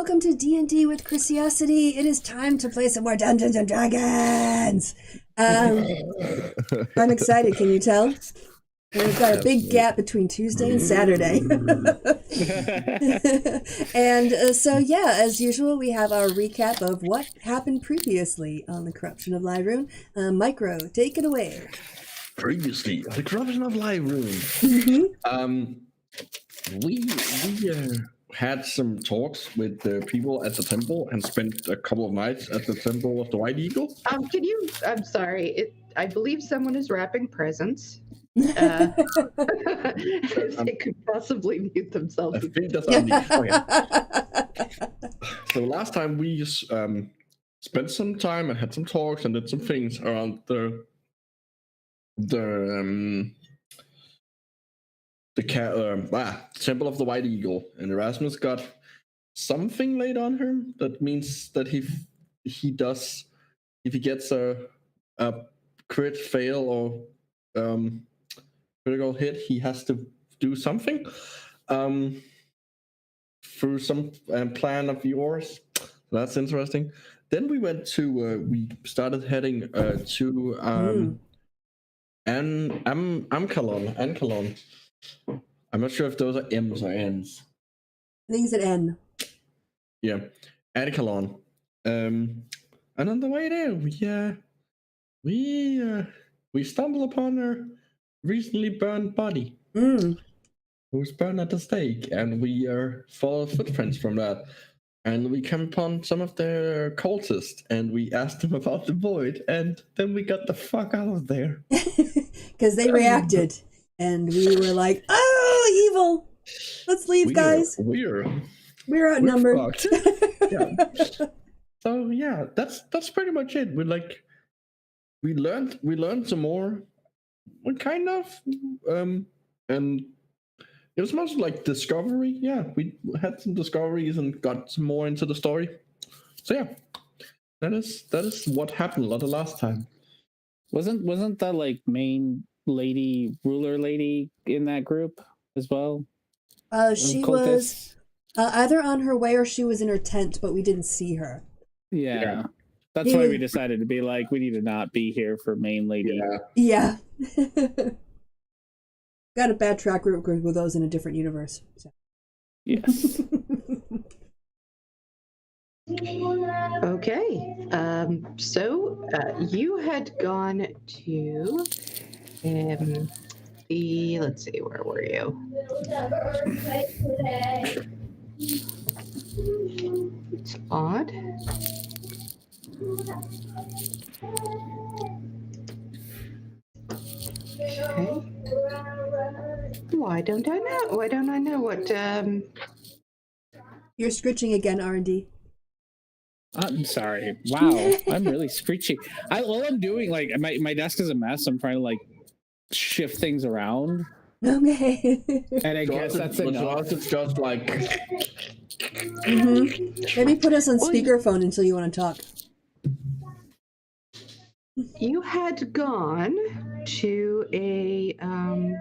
welcome to D&D with Chrisiousity. It is time to play some more Dungeons and Dragons. I'm excited, can you tell? We've got a big gap between Tuesday and Saturday. And so, yeah, as usual, we have our recap of what happened previously on the Corruption of Lirune. Micro, take it away. Previously, the Corruption of Lirune. We had some talks with the people at the temple and spent a couple of nights at the temple of the White Eagle. I'm sorry. I believe someone is wrapping presents. If they could possibly mute themselves. I think that's on the So last time we spent some time and had some talks and did some things around the Temple of the White Eagle, and Erasmus got something laid on him that means that if he gets a crit fail or critical hit, he has to do something through some plan of yours. That's interesting. Then we went to we started heading to Ankalon. I'm not sure if those are M's or N's. I think it's an N. Yeah, Ankalon. And on the way there, we stumble upon a recently burned body who was burned at the stake, and we follow footprints from that. And we come upon some of their cultists, and we asked them about the void, and then we got the fuck out of there. Because they reacted, and we were like, oh, evil! Let's leave, guys. We're outnumbered. Yeah. So yeah, that's pretty much it. We learned some more. We kind of and it was mostly like discovery. Yeah, we had some discoveries and got some more into the story. So yeah, that is what happened the last time. Wasn't that like main ruler lady in that group as well? She was either on her way or she was in her tent, but we didn't see her. Yeah. That's why we decided to be like, we need to not be here for main lady. Yeah. Got a bad track record with those in a different universe. So. Yes. Okay. So you had gone to let's see, where were you? It's odd. Okay. Why don't I know what You're scritching again, R&D. I'm sorry. Wow. I'm really screeching. All I'm doing, like, my desk is a mess. I'm trying to like shift things around. Okay. And I guess that's enough. It's just like Maybe put us on speakerphone until you want to talk. You had gone to an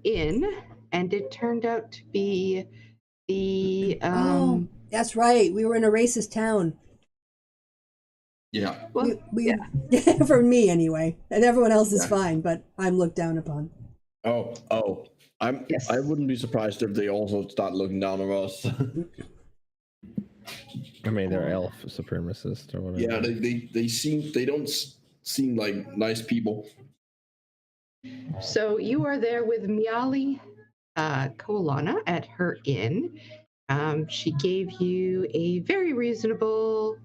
inn, and it turned out to be the oh, that's right. We were in a racist town. yeah. Well, for me anyway, and everyone else is fine, but I'm looked down upon. Oh. I wouldn't be surprised if they also start looking down on us. I mean, they're elf supremacists or whatever. Yeah, they don't seem like nice people. So you are there with Miali Kolana at her inn. She gave you a very reasonable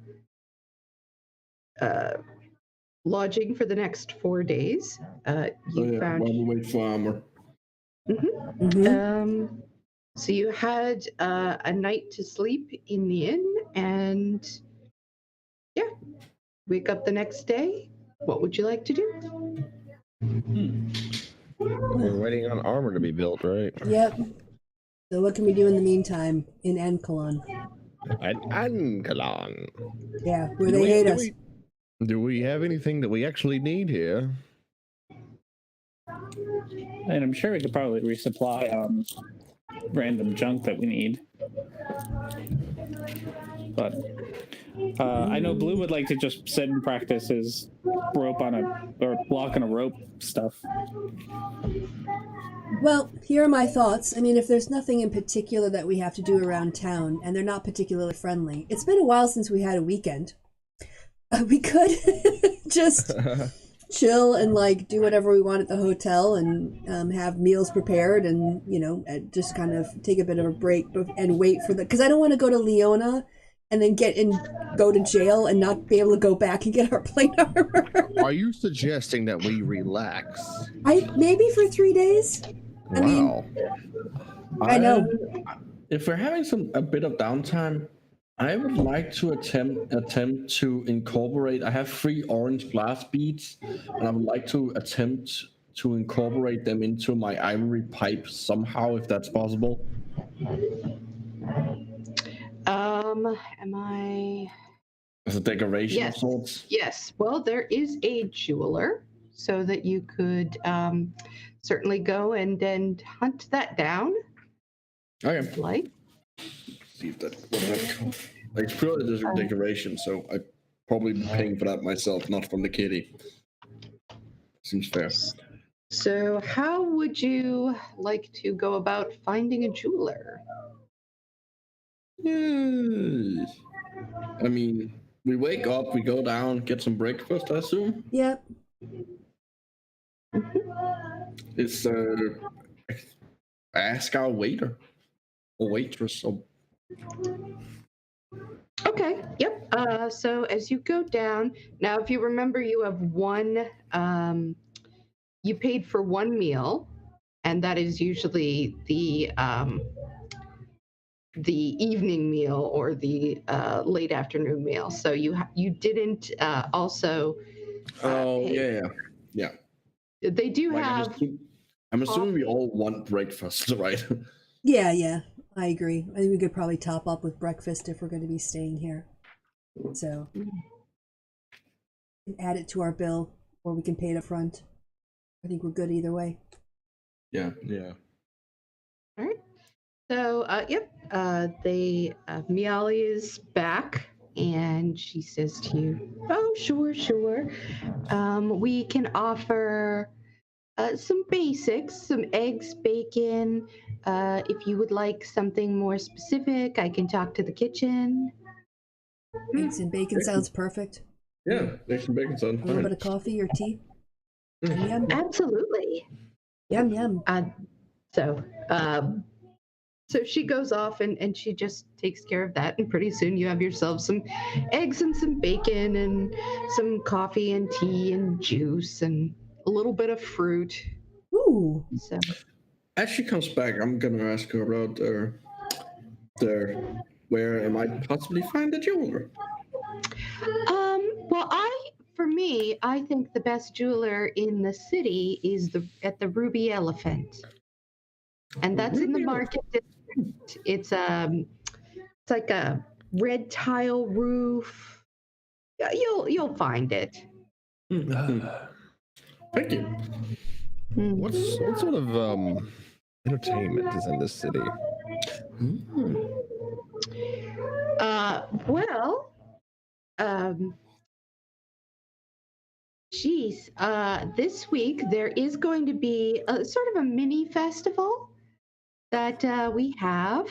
lodging for the next 4 days. While we wait for armor. So you had a night to sleep in the inn, and wake up the next day. What would you like to do? We're waiting on armor to be built, right? Yep. So what can we do in the meantime in Ankalon? Ankalon. Yeah, where they hate us. Do we have anything that we actually need here? And I'm sure we could probably resupply random junk that we need. But I know Blue would like to just sit and practice his rope on or block on a rope stuff. Well, here are my thoughts. I mean, if there's nothing in particular that we have to do around town, and they're not particularly friendly, it's been a while since we had a weekend. We could just chill and like do whatever we want at the hotel and have meals prepared and just kind of take a bit of a break and wait for because I don't want to go to Leona and then go to jail and not be able to go back and get our plate armor. Are you suggesting that we relax? Maybe for 3 days. I mean, I know. If we're having a bit of downtime, I would like to attempt to incorporate. I have 3 orange blast beads, and I would like to attempt to incorporate them into my ivory pipe somehow, if that's possible. Am I? As a decoration of Yes. sorts. Yes. Well, there is a jeweler, so that you could certainly go and hunt that down. Okay. If you'd like. See if that. Like purely there's a decoration, so I probably be paying for that myself, not from the kitty. Seems fair. So, how would you like to go about finding a jeweler? I mean, we wake up, we go down, get some breakfast, I assume. Yep. It's ask our waiter or waitress. Or... Okay. Yep. So as you go down, now if you remember, you have one. You paid for one meal, and that is usually the evening meal or the late afternoon meal. So you didn't also. Oh yeah. They do Like, have. I'm assuming we coffee. all want breakfast, right? Yeah, I agree. I think we could probably top up with breakfast if we're going to be staying here. So, add it to our bill, or we can pay it up front. I think we're good either way. Yeah. All right. So, Miali is back, and she says to you, "Oh, sure. We can offer some basics, some eggs, bacon. If you would like something more specific, I can talk to the kitchen." Eggs and bacon sounds perfect. Yeah, eggs and bacon sounds A little fine. bit of coffee or tea. Yum. Absolutely. Yum. So she goes off and she just takes care of that, and pretty soon you have yourself some eggs and some bacon and some coffee and tea and juice and a little bit of fruit. Ooh. So As she comes back, I'm gonna ask her about where I might possibly find a jeweler. well, I think the best jeweler in the city is at the Ruby Elephant, and that's in the market district. It's like a red tile roof. Yeah, you'll find it. Thank you. What sort of entertainment is in this city? Well, this week there is going to be a sort of a mini festival that we have.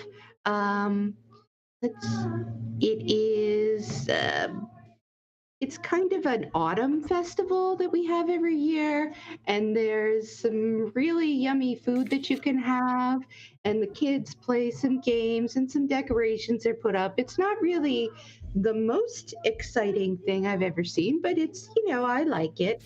It's kind of an autumn festival that we have every year, and there's some really yummy food that you can have, and the kids play some games and some decorations are put up. It's not really the most exciting thing I've ever seen, but it's, I like it.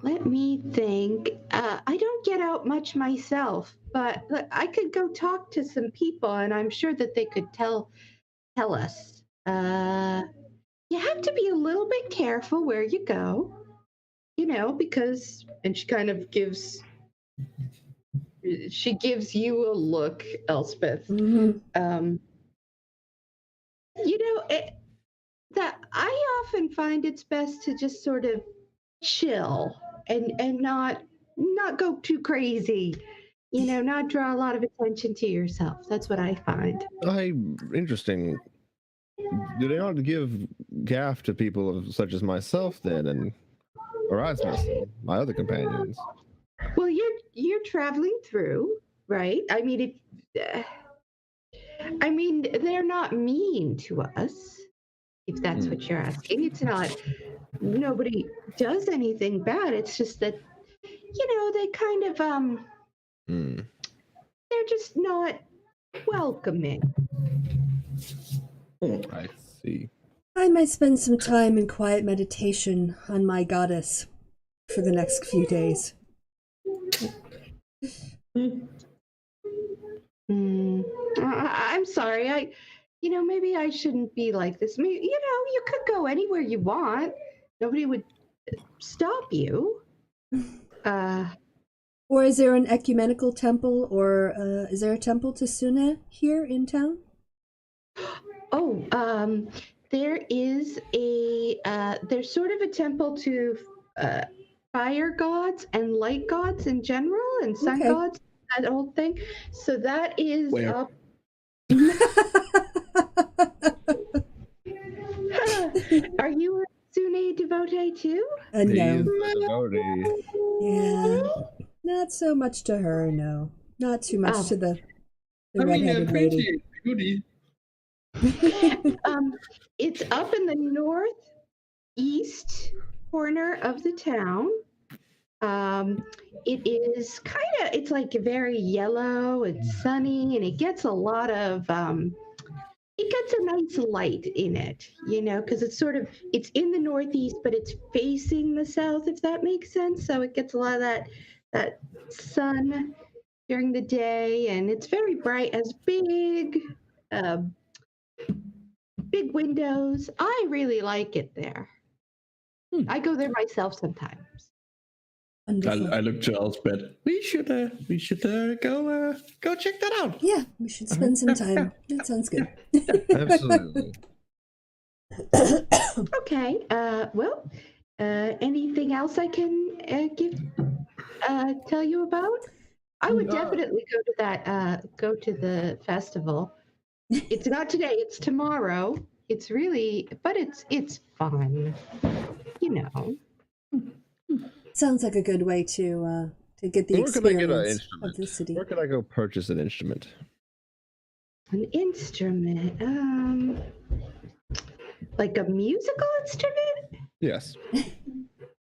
Let me think. I don't get out much myself, but I could go talk to some people, and I'm sure that they could tell us. You have to be a little bit careful where you go, because, and she kind of gives you a look, Elspeth. Mm-hmm. That I often find it's best to just sort of chill and not go too crazy. You know, not draw a lot of attention to yourself. That's what I find. Interesting. Do they not give gaff to people such as myself then, and Erasmus and my other companions? Well, you're traveling through, right? I mean, they're not mean to us, if that's what you're asking. It's not, nobody does anything bad. It's just that, they kind of, they're just not welcoming. I see. I might spend some time in quiet meditation on my goddess for the next few days. I'm sorry. Maybe I shouldn't be like this. You could go anywhere you want. Nobody would stop you. Or is there an ecumenical temple, or is there a temple to Sune here in town? Oh, there is there's sort of a temple to fire gods and light gods in general, and sun gods, that old thing. So that is up. Are you a Sune devotee too? No. Devotee. Yeah, not so much to her, no. Not too much to the redheaded lady. It's up in the northeast corner of the town. It's like very yellow, it's sunny, and it gets a lot of it gets a nice light in it, because it's in the northeast, but it's facing the south, if that makes sense. So it gets a lot of that sun during the day, and it's very bright, has big windows. I really like it there. I go there myself sometimes. I look to Elspeth. We should go check that out. Yeah, we should spend some time. That sounds good. Absolutely. Okay. Well, anything else I can tell you about? I would definitely go to the festival. It's not today, it's tomorrow. It's really, but it's fun, Sounds like a good way to get the experience of the city. Where can I go purchase an instrument? An instrument, like a musical instrument? Yes.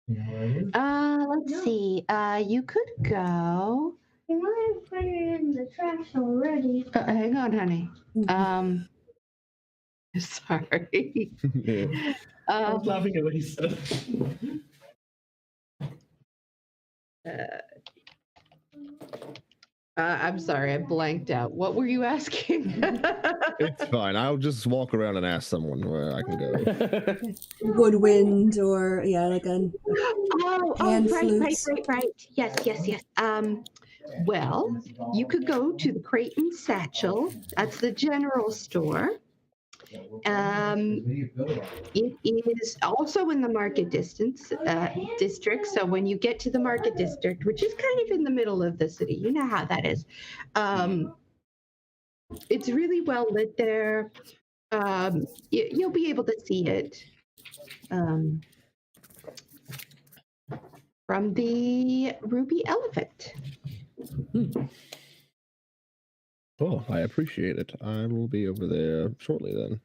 Let's see. You could go. You might have put it in the trash already. Hang on, honey. Sorry. I was laughing at what he said. I'm sorry, I blanked out. What were you asking? It's fine. I'll just walk around and ask someone where I can go. Woodwind, or like a hand flutes. Right. Yes. Well, you could go to the Triton Satchel. That's the general store. It is also in the market district. So when you get to the market district, which is kind of in the middle of the city, you know how that is. It's really well lit there. You'll be able to see it from the Ruby Elephant. Oh, I appreciate it. I will be over there shortly then.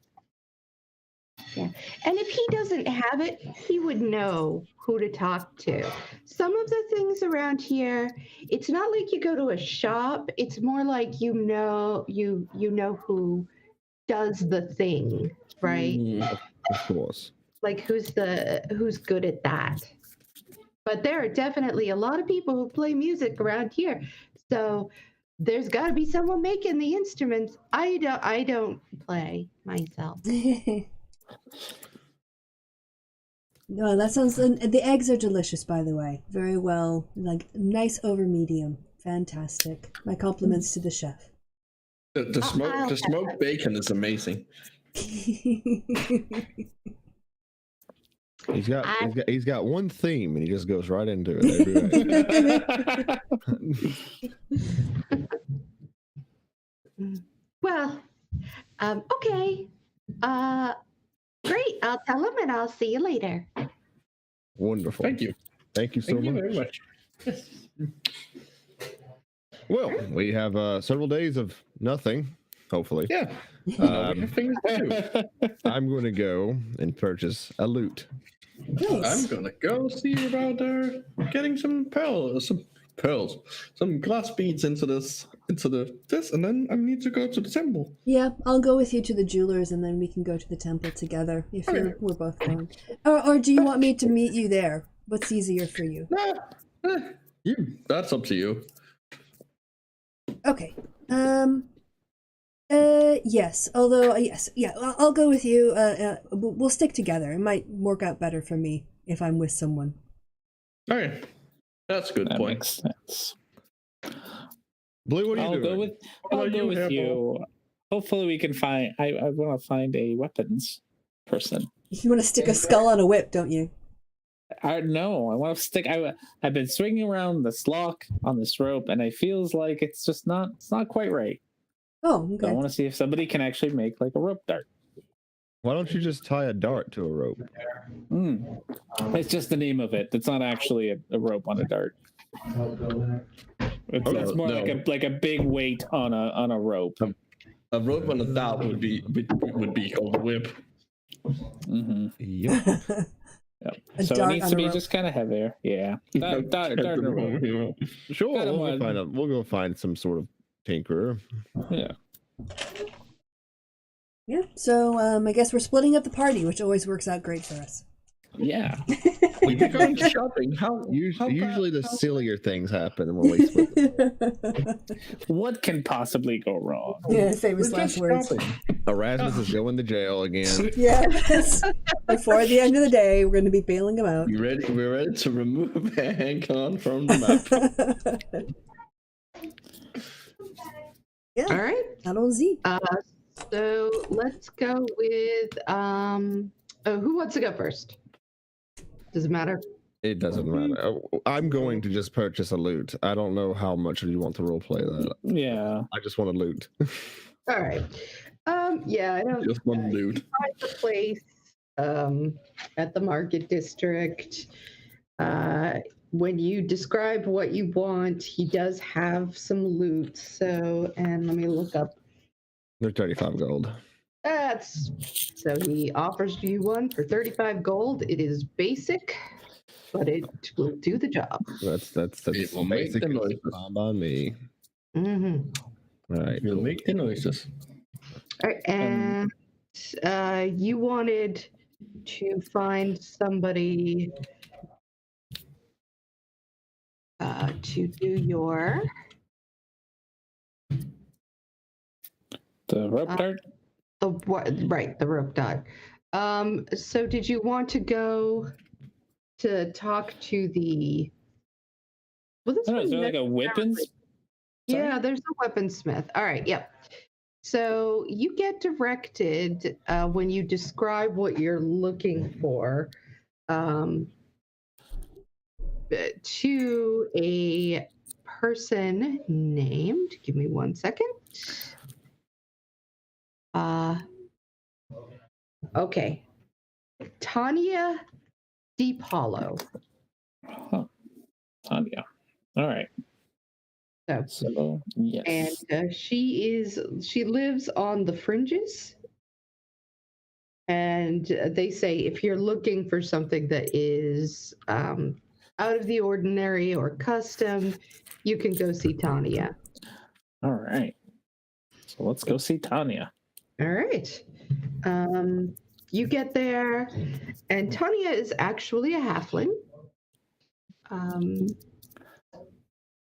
Yeah. And if he doesn't have it, he would know who to talk to. Some of the things around here, it's not like you go to a shop. It's more like you know who does the thing, right? Of course. Like who's good at that. But there are definitely a lot of people who play music around here. So there's got to be someone making the instruments. I don't play myself. No, that sounds. The eggs are delicious, by the way. Very well, like nice over medium. Fantastic. My compliments to the chef. The smoked bacon is amazing. He's got one theme, and he just goes right into it every way. Well, okay. Great. I'll tell him, and I'll see you later. Wonderful. Thank you. Thank you so Thank you much. very much. Well, we have several days of nothing, hopefully. Yeah. We have things to do. I'm going to go and purchase a loot. I'm Nice. gonna go see about getting some some glass beads into this, and then I need to go to the temple. Yeah, I'll go with you to the jeweler's, and then we can go to the temple together if Okay. we're both going. Or do you want me to meet you there? What's easier for you? That's up to you. Okay. Yes. Although, yes. Yeah, I'll go with you. We'll stick together. It might work out better for me if I'm with someone. Okay, that's a good That point. makes sense. Blue, what are you I'll doing? go with about you, Hairball? you. Hopefully, we can find. I want to find a weapons person. You want to stick a skull on a whip, don't you? No, I want to stick. I've been swinging around this lock on this rope, and it feels like it's just not. It's not quite right. Oh, So I okay. want to see if somebody can actually make like a rope dart. Why don't you just tie a dart to a rope? It's just the name of it. It's not actually a rope on a dart. It's more no. like a big weight on a rope. A rope on a dart would be called a whip. Mm-hmm. Yep. Yep. A So it dart needs on to a be rope. just kind of heavier. Yeah. Dart and a rope. Sure, Kinda we'll go find some sort of tinkerer. Yeah. Yeah. So I guess we're splitting up the party, which always works out great for us. Yeah. We could go shopping. How Usually the sillier things happen when we split. What can possibly go wrong? Yeah, famous last words. Erasmus is going to jail again. Yes. Before the end of the day, we're going to be bailing him out. We're ready to remove Hancon from the map. Yeah. All right. Not on Z. So let's go with who wants to go first? Does it matter? It doesn't matter. I'm going to just purchase a loot. I don't know how much you want to roleplay that. Yeah. I just want a loot. All right. Yeah, I don't Just one dude. find the place at the market district. When you describe what you want, he does have some loot. So, and let me look up. They're 35 gold. So he offers you one for 35 gold. It is basic, but it will do the job. That's It will make the basically noises. fine by me. Mm-hmm. All right. You'll make the noises. All right, and you wanted to find somebody to do your The rope dart? the rope dart. So did you want to go to talk to the? Well, this I don't know, is one there like a weapons? Yeah, there's a weaponsmith. All right, yep. So you get directed when you describe what you're looking for to a person named, give me 1 second. Okay. Tanya Deep Hollow. Huh. Tanya. All right. So yes. And she lives on the fringes. And they say if you're looking for something that is out of the ordinary or custom, you can go see Tanya. All right. So let's go see Tanya. All right. You get there, and Tanya is actually a halfling.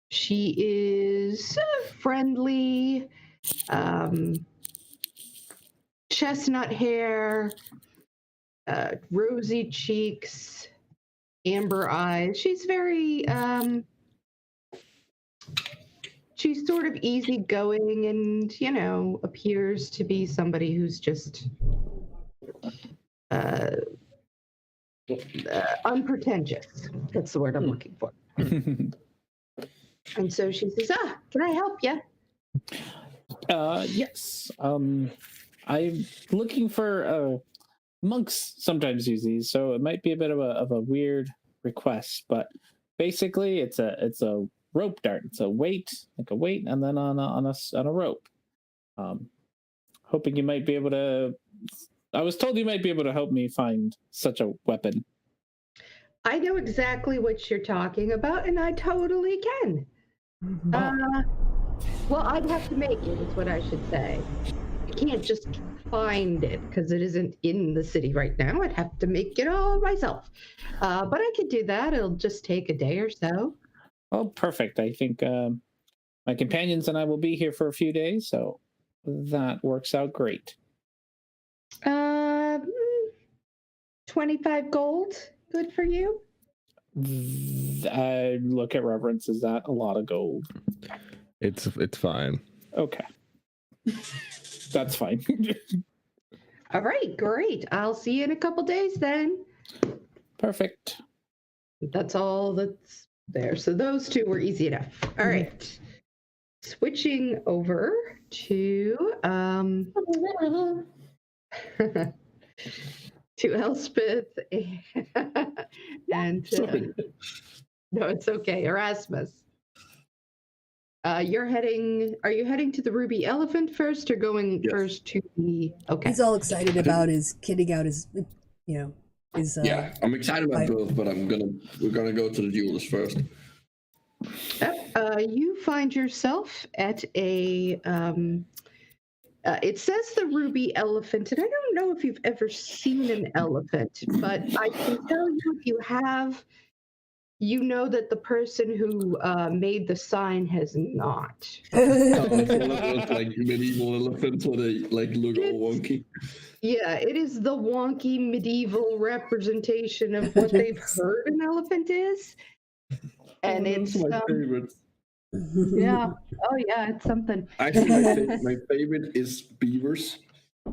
She is friendly, chestnut hair, rosy cheeks, amber eyes. She's very, she's sort of easygoing and, appears to be somebody who's just unpretentious. That's the word I'm looking for. And so she says, can I help you? Yes. I'm looking for monks. Sometimes use these, so it might be a bit of a weird request, but basically it's a rope dart. It's a weight, and then on a rope. Hoping you might be able to. I was told you might be able to help me find such a weapon. I know exactly what you're talking about, and I totally can. Well, I'd have to make it, is what I should say. I can't just find it because it isn't in the city right now. I'd have to make it all myself. But I could do that. It'll just take a day or so. Oh, perfect. I think my companions and I will be here for a few days, so that works out great. 25 gold, good for you? I look at Reverence. Is that a lot of gold? It's fine. Okay. That's fine. All right, great. I'll see you in a couple days then. Perfect. That's all that's there. So those two were easy enough. All right. Switching over to to Elspeth and no, it's okay, Erasmus. Are you heading to the Ruby Elephant first, or going first to the? Okay. He's all excited about his kitting out his, his. Yeah, I'm excited about both, but we're gonna go to the duelist first. You find yourself at a. It says the Ruby Elephant, and I don't know if you've ever seen an elephant, but I can tell you if you have, you know that the person who made the sign has not. It's one of those like medieval elephants where they like look all wonky. Yeah, it is the wonky medieval representation of what they've heard an elephant is, and it's my favorite. yeah. Oh yeah, it's something. Actually, my favorite is beavers.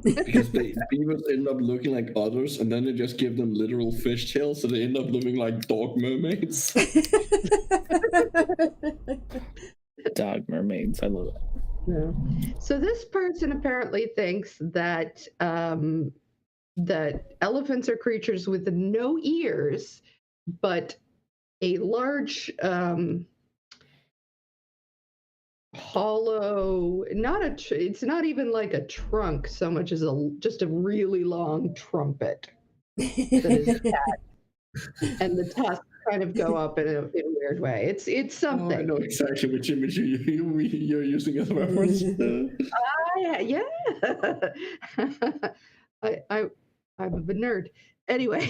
Because beavers end up looking like otters, and then they just give them literal fish tails, so they end up looking like dog mermaids. Dog mermaids, I love it. Yeah. So this person apparently thinks that that elephants are creatures with no ears, but a large hollow, it's not even like a trunk so much as just a really long trumpet that is attached, and the tusks kind of go up in a weird way. It's something. Oh, I know exactly which image you're using as a reference. Yeah. I'm a nerd. Anyway.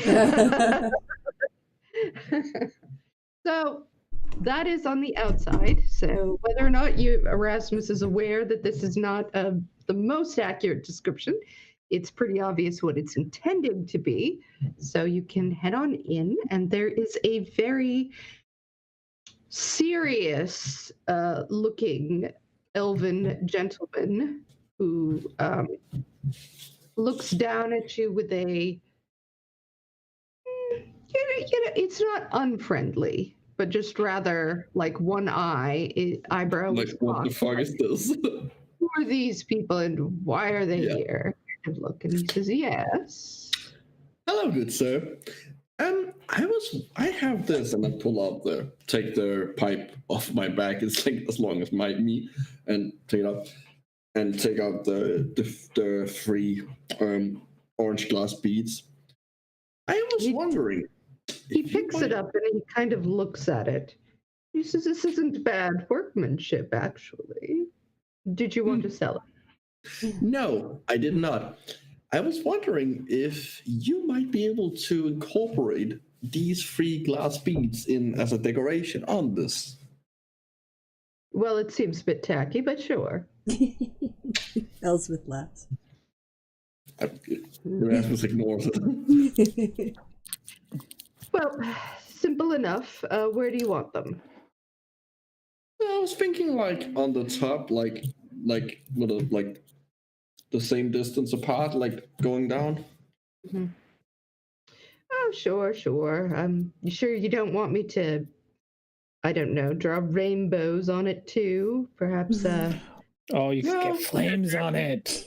So that is on the outside. So whether or not Erasmus is aware that this is not the most accurate description, it's pretty obvious what it's intended to be. So you can head on in, and there is a very serious looking elven gentleman who looks down at you with a, it's not unfriendly, but just rather like one eyebrow. Like, what the fuck is this? Who are these people and why are they here? And look, and he says, yes. Hello, good sir. I have this, and I pull out take the pipe off my back. It's like as long as me, and take it up, and take out the 3 orange glass beads. I was wondering. He picks it up and he kind of looks at it. He says, this isn't bad workmanship, actually. Did you want to sell it? No, I did not. I was wondering if you might be able to incorporate these 3 glass beads in as a decoration on this. Well, it seems a bit tacky, but sure. Elspeth laughs. Erasmus ignores it. Well, simple enough. Where do you want them? I was thinking like on the top, like the same distance apart, like going down. Mm-hmm. Oh, sure. You sure you don't want me to, I don't know, draw rainbows on it too? Perhaps, Oh, you could No. get flames on it.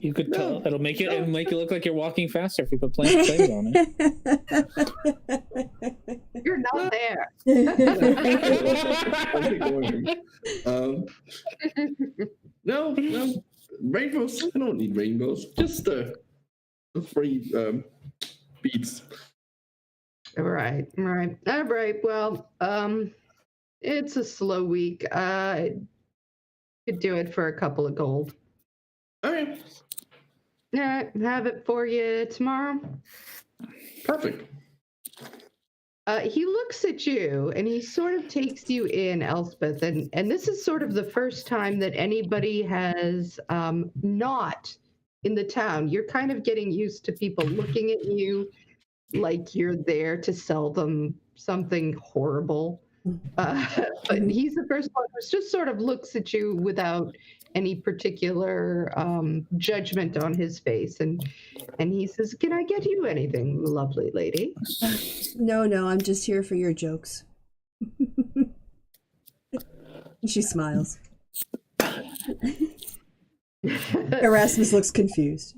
You could tell. No. It'll make it look like you're walking faster if you put flames on it. you're not there. I'll keep going. No. Rainbows. I don't need rainbows. Just the free beads. Right. All right. Well, it's a slow week. I could do it for a couple of gold. Okay. All right, have it for you tomorrow. Perfect. He looks at you and he sort of takes you in, Elspeth, and this is sort of the first time that anybody has not in the town. You're kind of getting used to people looking at you like you're there to sell them something horrible. But he's the first one who just sort of looks at you without any particular judgment on his face, and he says, "Can I get you anything, lovely lady?" No, I'm just here for your jokes. She smiles. Erasmus looks confused.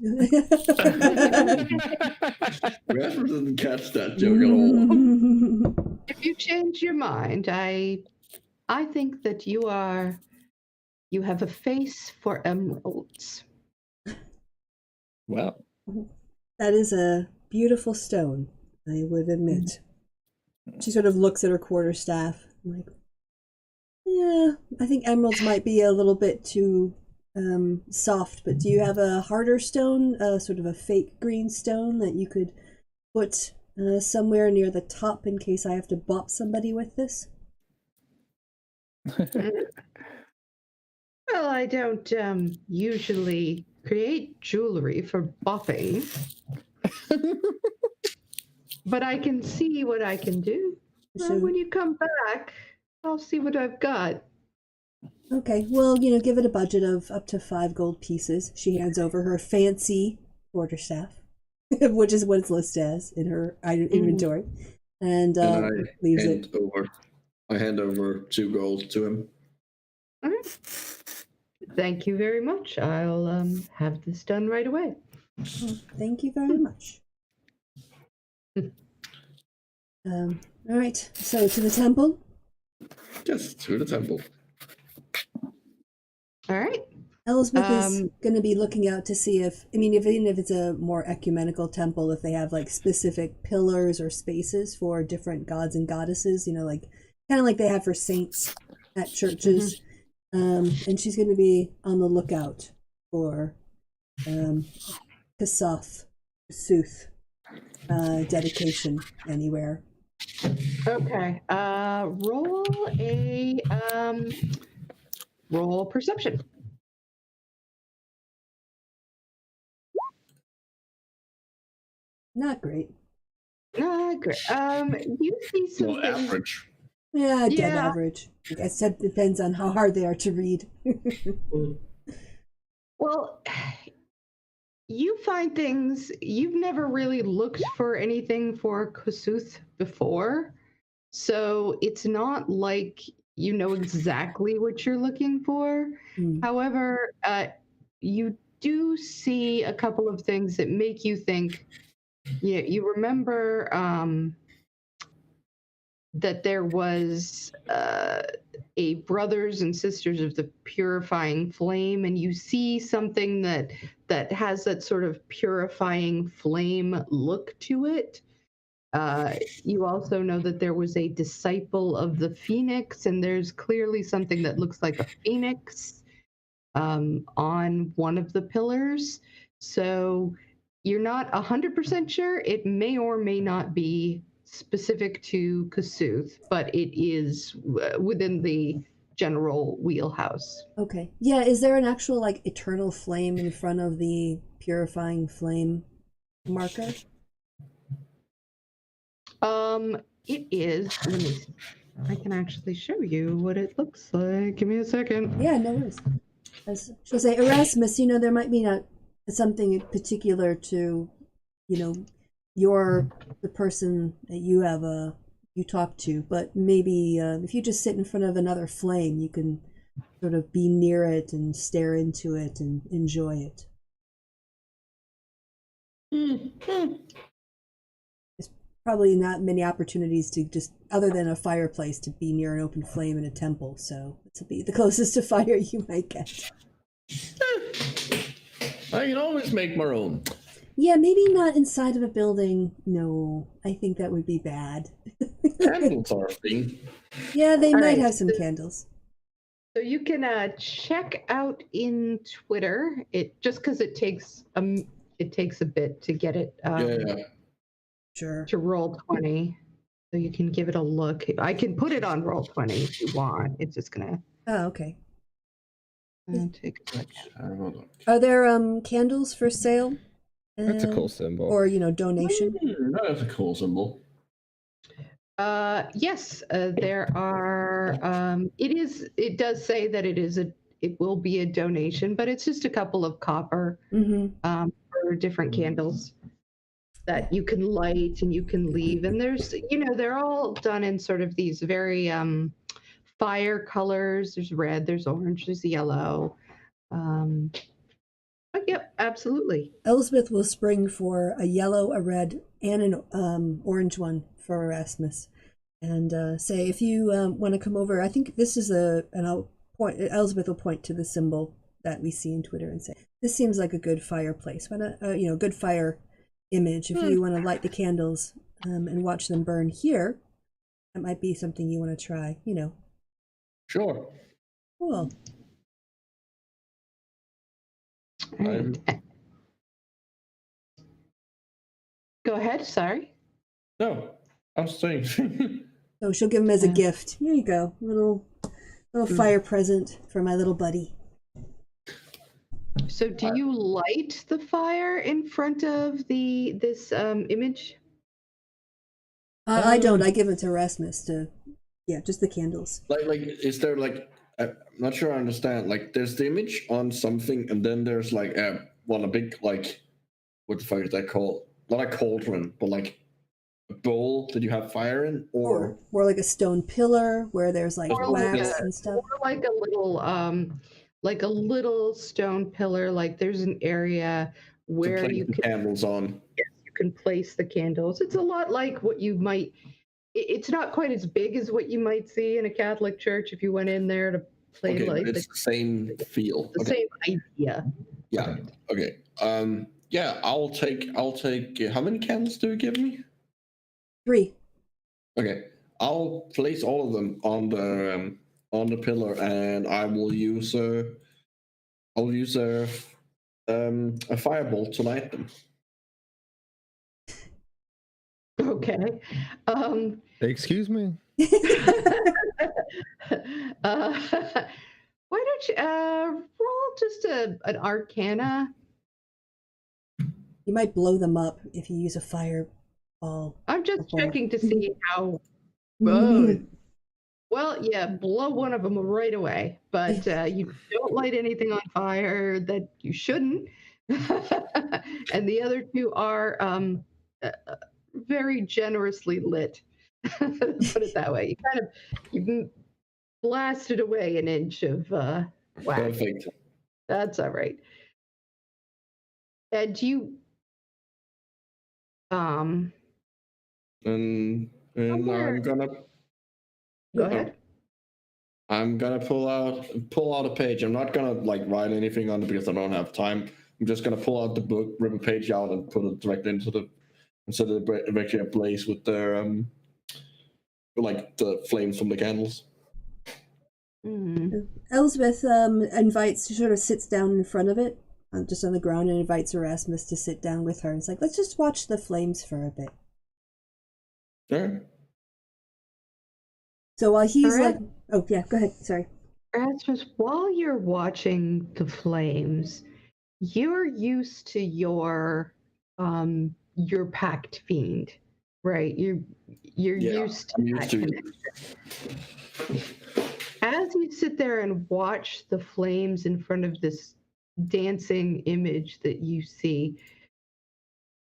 Rasmus doesn't catch that joke at all. If you change your mind, I think that you have a face for emeralds. Well, That is a beautiful stone, I would admit. She sort of looks at her quarterstaff, like, yeah, I think emeralds might be a little bit too soft, but do you have a harder stone, sort of a fake green stone that you could put somewhere near the top in case I have to bop somebody with this? Well, I don't usually create jewelry for bopping, but I can see what I can do. So- When you come back, I'll see what I've got. Okay, well, give it a budget of up to 5 gold pieces. She hands over her fancy quarterstaff, which is what it's listed as in her inventory, and leaves it. I hand over 2 gold to him. All right. Thank you very much. I'll have this done right away. Well, thank you very much. All right, so to the temple. Yes, to the temple. All right. Elspeth is going to be looking out to see even if it's a more ecumenical temple, if they have like specific pillars or spaces for different gods and goddesses, like kind of like they have for saints at churches. And she's going to be on the lookout for Kassoth, dedication anywhere. Okay. Roll perception. Not great. Great. You see some Well, things. average. Yeah, dead Yeah. average. I guess it depends on how hard they are to read. Well, you find things. You've never really looked for anything for Kassuth before, so it's not like you know exactly what you're looking for. However, you do see a couple of things that make you think. Yeah, you remember that there was a Brothers and Sisters of the Purifying Flame, and you see something that has that sort of purifying flame look to it. You also know that there was a disciple of the Phoenix, and there's clearly something that looks like a phoenix on one of the pillars. So you're not 100% sure. It may or may not be specific to Kassuth, but it is within the general wheelhouse. Okay. Yeah, is there an actual like eternal flame in front of the purifying flame marker? It is. Let me see. I can actually show you what it looks like. Give me a second. Yeah, no worries. She'll say, Erasmus, there might be not something particular to you're the person that you talk to, but maybe if you just sit in front of another flame, you can sort of be near it and stare into it and enjoy it. There's probably not many opportunities to just, other than a fireplace, to be near an open flame in a temple, so it's be the closest to fire you might get. I can always make my own. Yeah, maybe not inside of a building. No, I think that would be bad. Candles are a thing. Yeah, they might right. have some candles. So you can check out in Twitter. It just because it takes a bit to get it Yeah. Sure. to Roll20, so you can give it a look. I can put it on Roll20 if you want. It's just gonna Oh, okay. take a look. Hold on. Are there candles for sale? That's a cool symbol. Or donation? That's a cool symbol. Yes, there are. It does say that it will be a donation, but it's just a couple of copper for different candles that you can light and you can leave. And they're all done in sort of these very fire colors. There's red, there's orange, there's yellow. But yep, absolutely. Elspeth will spring for a yellow, a red, and an orange one for Erasmus, and say, if you want to come over, I think this is Elspeth will point to the symbol that we see in Twitter and say, this seems like a good fireplace. Why not, good fire image. If you want to light the candles and watch them burn here, that might be something you want to try. Sure. Cool. Right. Go ahead. Sorry. No, I was saying. So she'll give him as a gift. Here you go, little fire present for my little buddy. So, do you light the fire in front of this image? I don't. I give it to Erasmus just the candles. Like, is there I'm not sure I understand. Like, there's the image on something, and then there's a big what the fuck is that called? Not a cauldron, but like a bowl that you have fire in, or like a stone pillar where there's wax and stuff. Or like a little stone pillar. Like there's an area where you can candles on. Yes, you can place the candles. It's a lot like what you might. It's not quite as big as what you might see in a Catholic church if you went in there to play it's the same feel. The same idea. Yeah. Okay. Yeah, I'll take. How many candles do you give me? 3. Okay, I'll place all of them on the pillar, and I will use a firebolt to light them. Okay. Excuse me. Why don't you roll just an Arcana? You might blow them up if you use a fireball. I'm just checking to see how. Well, yeah, blow one of them right away, but you don't light anything on fire that you shouldn't. And the other 2 are very generously lit. Put it that way. You blasted away an inch of wax. Perfect. That's all right. And you and I'm gonna go ahead. I'm gonna pull out a page. I'm not gonna write anything on it because I don't have time. I'm just gonna pull out the book, rip a page out, and put it directly into the directly ablaze with their the flames from the candles. Elsbeth sort of sits down in front of it, just on the ground, and invites Erasmus to sit down with her. It's like, let's just watch the flames for a bit. Sure. So while he's oh yeah, go ahead. Sorry. Erasmus, while you're watching the flames, you're used to your pact fiend, right? You're used to that connection. As you sit there and watch the flames in front of this dancing image that you see,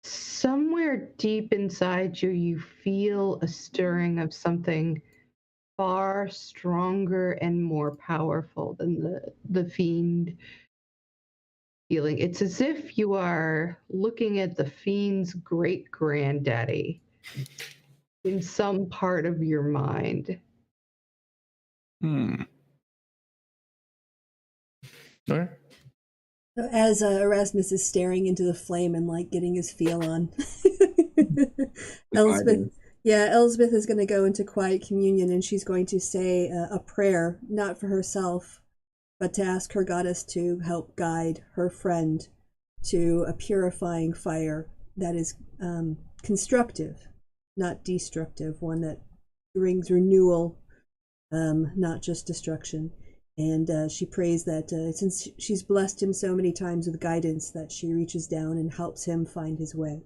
somewhere deep inside you, you feel a stirring of something far stronger and more powerful than the fiend feeling. It's as if you are looking at the fiend's great granddaddy in some part of your mind. All right. So as Erasmus is staring into the flame and like getting his feel on, Elspeth is going to go into quiet communion, and she's going to say a prayer, not for herself, but to ask her goddess to help guide her friend to a purifying fire that is constructive, not destructive, one that brings renewal, not just destruction. And she prays that since she's blessed him so many times with guidance, that she reaches down and helps him find his way.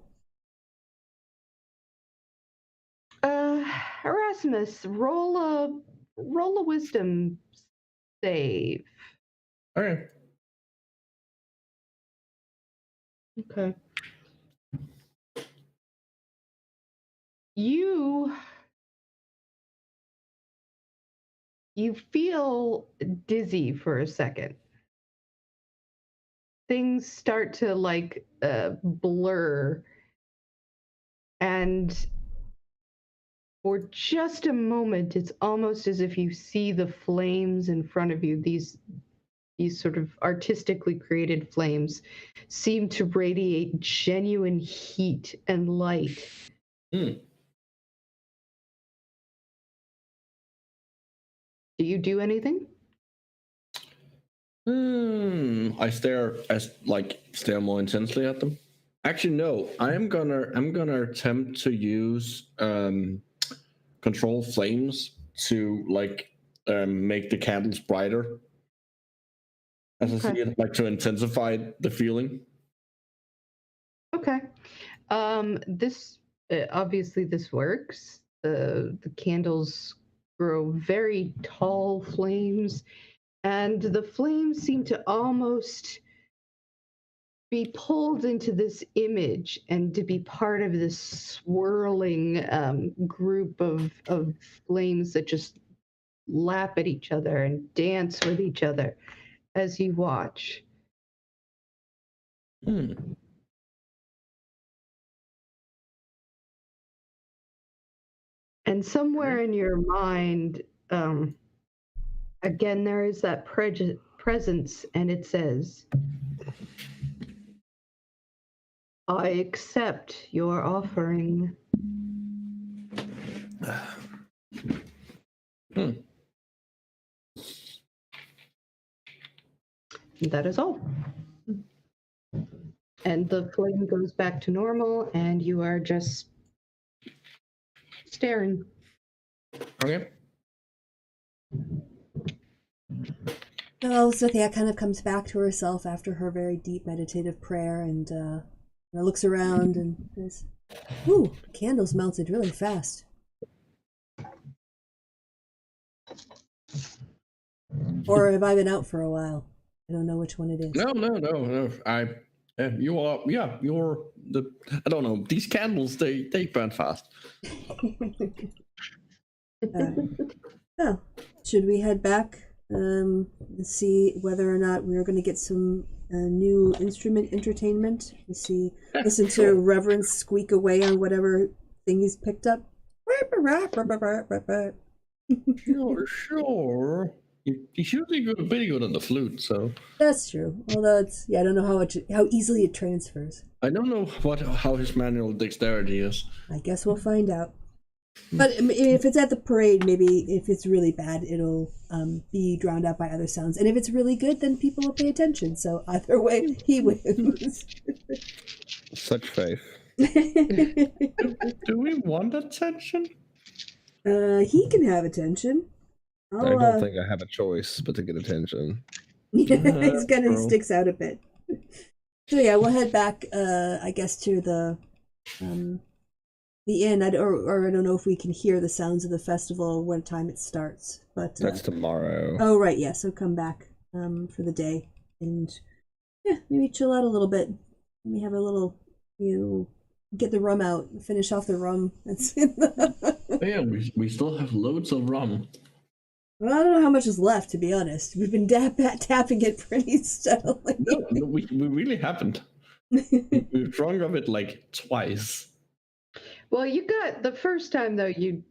Erasmus, roll a wisdom save. All right. Okay. You feel dizzy for a second. Things start to like blur, and for just a moment, it's almost as if you see the flames in front of you. These sort of artistically created flames seem to radiate genuine heat and light. Mm. Do you do anything? I stare more intensely at them. Actually, no. I'm gonna attempt to use control flames to make the candles brighter. As I see it, like to intensify the feeling. Okay. This obviously this works. The candles grow very tall flames, and the flames seem to almost be pulled into this image and to be part of this swirling group of flames that just lap at each other and dance with each other as you watch. Hmm. And somewhere in your mind, again, there is that presence, and it says, I accept your offering. That is all. And the flame goes back to normal, and you are just staring. Okay. So Elspeth kind of comes back to herself after her very deep meditative prayer, and looks around and says, "Ooh, candles melted really fast." Or have I been out for a while? I don't know which one it is. No. You're the. I don't know. These candles, they burn fast. Oh, should we head back and see whether or not we're going to get some new instrument entertainment? Listen to Reverend squeak away on whatever thing he's picked up. Sure. He's usually pretty good on the flute, so. That's true. Although I don't know how easily it transfers. I don't know how his manual dexterity is. I guess we'll find out. But if it's at the parade, maybe if it's really bad, it'll be drowned out by other sounds. And if it's really good, then people will pay attention. So either way, he wins. Such faith. Do we want attention? He can have attention. I don't think I have a choice but to get attention. He's kind of sticks out a bit. So yeah, we'll head back. I guess to the inn. I don't know if we can hear the sounds of the festival what time it starts. But that's tomorrow. Oh right, yeah. So come back for the day and maybe chill out a little bit. Maybe have a little get the rum out, finish off the rum. That's in the... Yeah, we still have loads of rum. Well, I don't know how much is left, to be honest. We've been tapping it pretty steadily. No, we really haven't. We've drunk of it like twice. Well, you got the first time though. You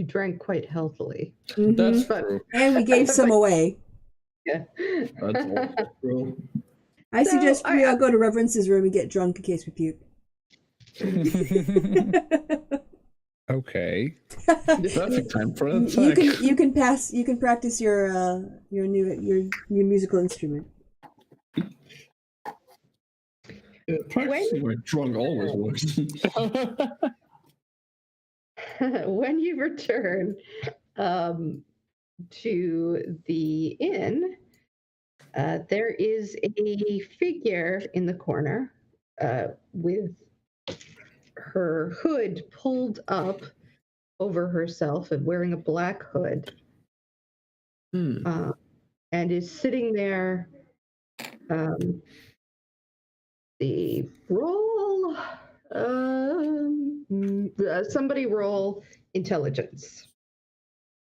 drank quite healthily. That's But- true. And we gave some away. Yeah. That's also true. I So, suggest we all go to Reverence's room and get drunk in case we puke. Okay. Perfect time for an You attack. can practice your new musical instrument. Practicing when drunk always works. When you return to the inn, there is a figure in the corner with her hood pulled up over herself and wearing a black hood, and is sitting there. The roll. Somebody roll intelligence.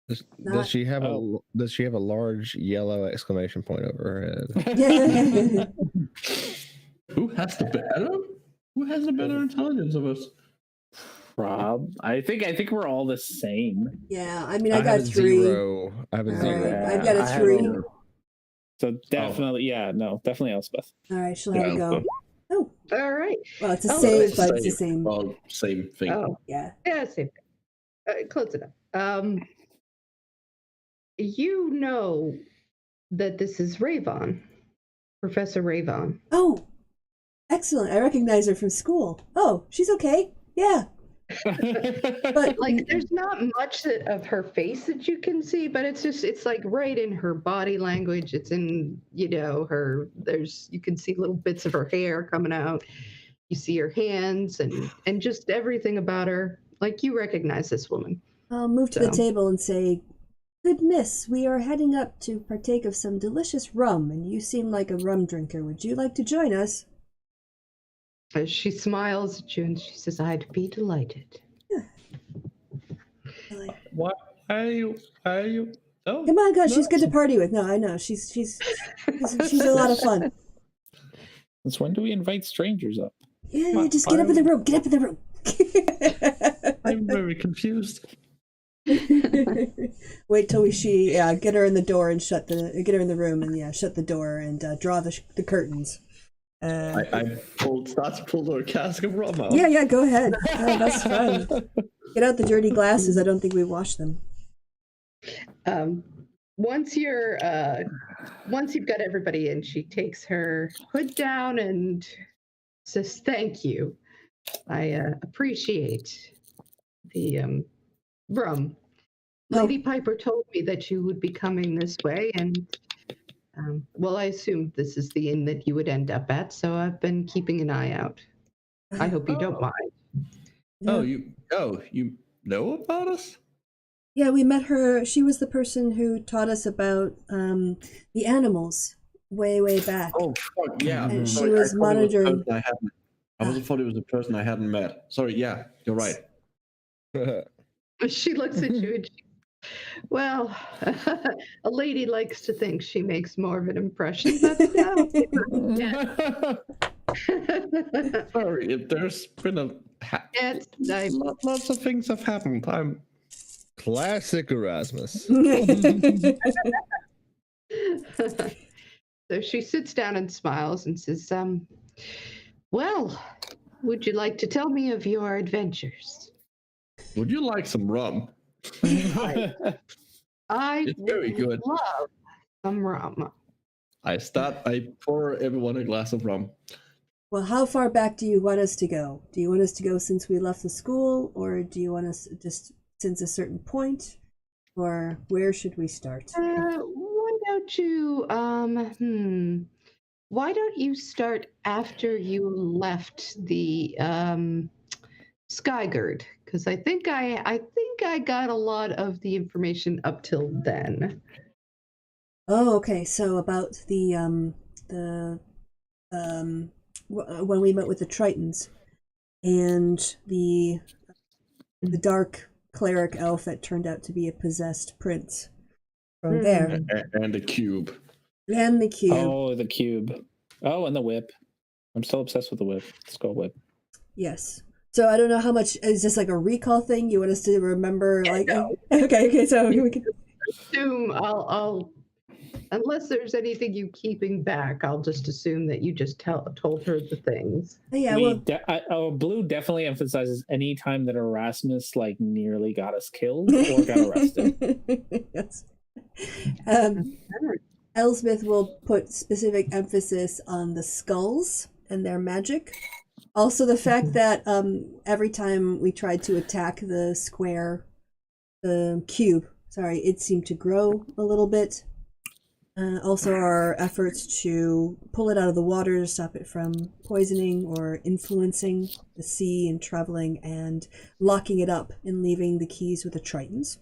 Does she have Oh. a large yellow exclamation point over her head? Who has the better intelligence of us? Rob, I think we're all the same. Yeah, I mean, I got have a 3. zero. I have a All zero. right, I've got a I have 3. a- So definitely, definitely Elspeth. All right, she'll have a go. Oh, All right. well, it's a Oh, save, it's but it's the same. Well, same thing. Oh, Yeah. yeah, same thing. Close enough. You know that this is Ravon, Professor Ravon. Oh, excellent. I recognize her from school. Oh, she's okay. Yeah. But Like, there's not much of her face that you can see, but it's like right in her body language. It's in, you can see little bits of her hair coming out. You see her hands and just everything about her. Like, you recognize this woman. I'll move to the So- table and say, "Good miss, we are heading up to partake of some delicious rum, and you seem like a rum drinker. Would you like to join us?" As she smiles at you and she says, "I'd be delighted." Why are you? Oh, Come on, God, she's good to party with. No, I know she's a lot of fun. Since when do we invite strangers up? Yeah, just get up in the room. Get up in the room. I'm very confused. Wait till get her in the door and get her in the room and shut the door and draw the curtains. I start to pull a cask of rum out. Yeah, go ahead. Oh, that's fun. Get out the dirty glasses. I don't think we washed them. Once you've got everybody in, she takes her hood down and says, "Thank you. I appreciate the rum. Lady Piper told me that you would be coming this way, and well, I assumed this is the inn that you would end up at, so I've been keeping an eye out. I hope you don't mind." You know about us? Yeah, we met her. She was the person who taught us about the animals way back. Oh, fuck, yeah. And she Sorry, was I thought it was the monitoring- person I thought it was a person I hadn't met. Sorry, yeah, you're right. She looks at you and well, a lady likes to think she makes more of an impression, but no. Sorry, there's been lots of things have happened. Classic Erasmus. So she sits down and smiles and says, "Well, would you like to tell me of your adventures?" Would you like some rum? I It's very would good. love some rum. I pour everyone a glass of rum. Well, how far back do you want us to go? Do you want us to go since we left the school, or do you want us just since a certain point, or where should we start? Why don't you start after you left the Skygird? Because I think I got a lot of the information up till then. Oh, okay. So about when we met with the Tritons. and the dark cleric elf that turned out to be a possessed prince from there, And the cube. and the cube. Oh, the cube. Oh, and the whip. I'm still obsessed with the whip. Skull whip. Yes. So I don't know how much is this like a recall thing? You want us to remember? Yeah, Like, no. okay. So we can. Assume I'll unless there's anything you keeping back, I'll just assume that you just told her the things. Yeah. Blue definitely emphasizes any time that Erasmus like nearly got us killed or got arrested. Yes. Elsmith will put specific emphasis on the skulls and their magic. Also, the fact that every time we tried to attack the cube, it seemed to grow a little bit. Also, our efforts to pull it out of the water to stop it from poisoning or influencing the sea and traveling, and locking it up and leaving the keys with the Tritons.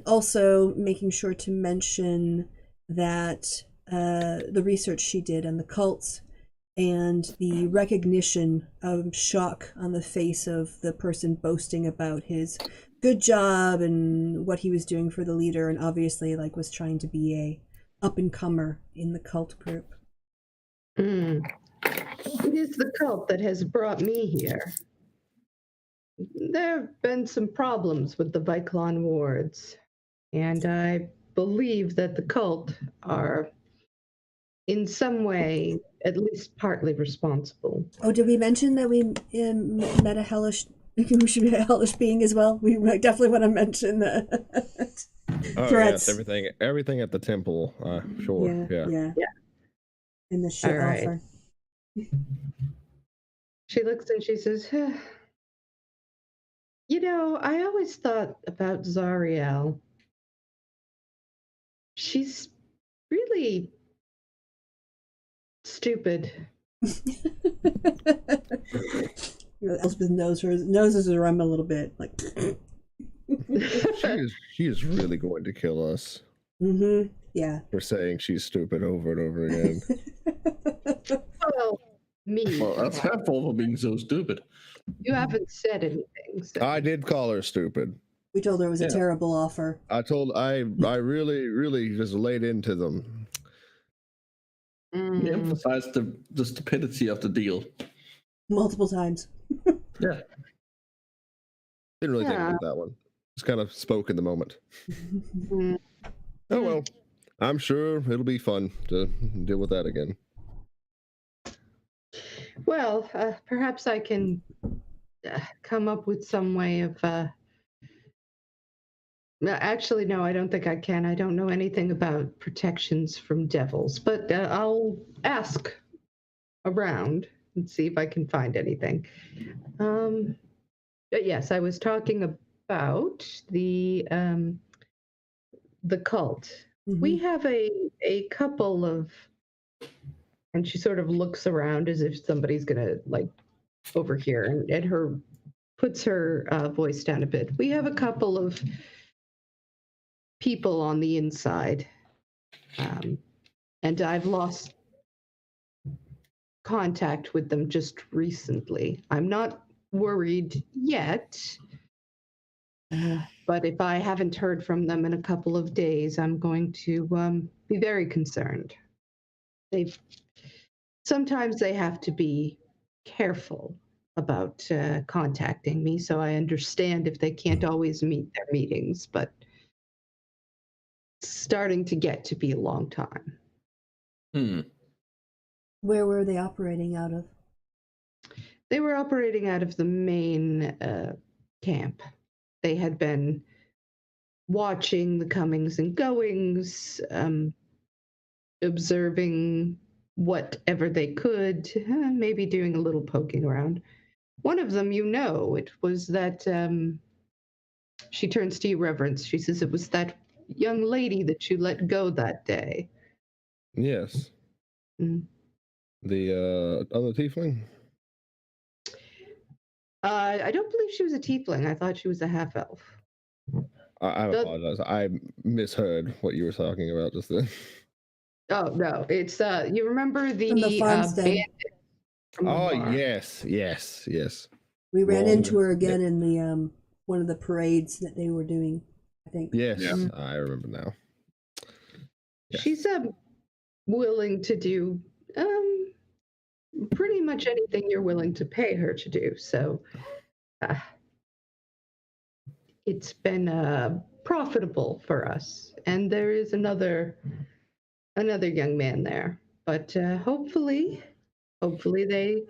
Also, making sure to mention that the research she did on the cults and the recognition of shock on the face of the person boasting about his good job and what he was doing for the leader, and obviously like was trying to be a up-and-comer in the cult group. It is the cult that has brought me here. There have been some problems with the Viclon wards, and I believe that the cult are in some way at least partly responsible. Oh, did we mention that we met a hellish we should be a hellish being as well? We definitely want to mention that. Yes, everything at the temple. Sure. Yeah. In the ship offer. She looks and she says, "You know, I always thought about Zariel. She's really stupid." Elspeth noses around a little bit, like. She is really going to kill us. Yeah. For saying she's stupid over and over again. Well, me. Well, that's her fault for being so stupid. You haven't said anything. So. I did call her stupid. We told her it was a terrible offer. I really just laid into them. He emphasized the stupidity of the deal. Multiple times. Yeah. Didn't really think about that one. Just kind of spoke in the moment. Oh well. I'm sure it'll be fun to deal with that again. Well, perhaps I can come up with some way of... Actually, no, I don't think I can. I don't know anything about protections from devils, but I'll ask around and see if I can find anything. But yes, I was talking about the cult. We have a couple of, and she sort of looks around as if somebody's gonna like overhear, and her puts her voice down a bit. We have a couple of people on the inside, and I've lost contact with them just recently. I'm not worried yet, but if I haven't heard from them in a couple of days, I'm going to be very concerned. Sometimes they have to be careful about contacting me, so I understand if they can't always meet their meetings, but it's starting to get to be a long time. Where were they operating out of? They were operating out of the main camp. They had been watching the comings and goings, observing whatever they could, maybe doing a little poking around. One of them, it was that, she turns to you, Reverence. She says it was that young lady that you let go that day. Yes. The other tiefling? I don't believe she was a tiefling. I thought she was a half-elf. I apologize. I misheard what you were talking about just then. Oh, no. It's, you remember the From the farmstead. bandit? from the Oh bar. yes. We ran Wrong. into her again in the one of the parades that they were doing, I think. Yes, Yeah. I remember now. Yes. She's willing to do pretty much anything you're willing to pay her to do. So it's been profitable for us. And there is another young man there. But hopefully they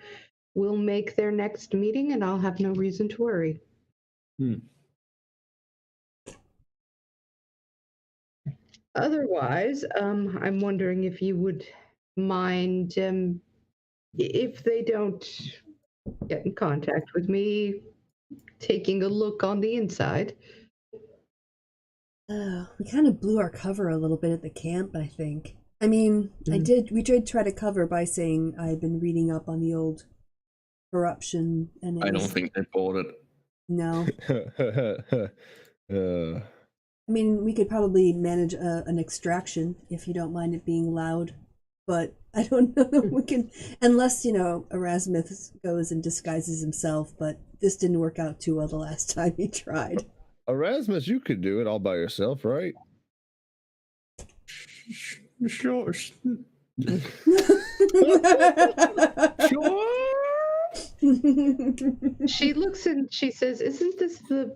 will make their next meeting, and I'll have no reason to worry. Otherwise, I'm wondering if you would mind if they don't get in contact with me, taking a look on the inside. We kind of blew our cover a little bit at the camp, I think. I mean, we did try to cover by saying I'd been reading up on the old corruption, and I don't think they bought it. No. I mean, we could probably manage an extraction if you don't mind it being loud, but I don't know that we can, unless, Erasmus goes and disguises himself, but this didn't work out too well the last time he tried. Erasmus, you could do it all by yourself, right? Sure. She looks and she says, "Isn't this the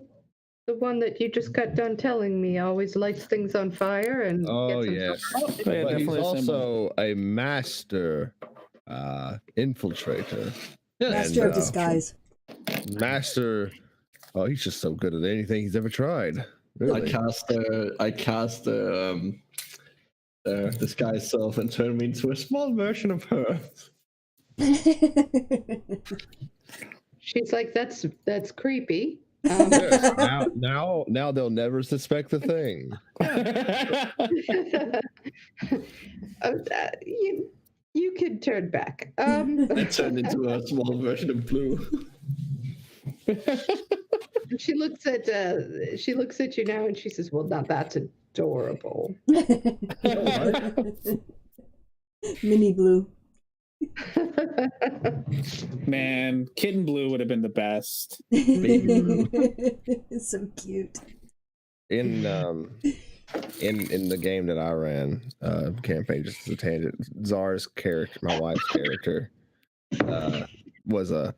one that you just got done telling me always lights things on fire and Oh gets yes, himself out?" Yeah, but he's definitely a symbol. also a master infiltrator. Master And, of disguise. Master. Oh, he's just so good at anything he's ever tried. Really. I cast disguise self and turn me into a small version of her. She's like, "That's creepy." Yes, now they'll never suspect a thing. You could turn back. I turned into a small version of Blue. She looks at you now and she says, "Well, now that's adorable." Mini Blue. Man, Kitten Blue would have been the best. It's so cute. In the game that I ran, campaign, just as a tangent, Czar's character, my wife's character, was a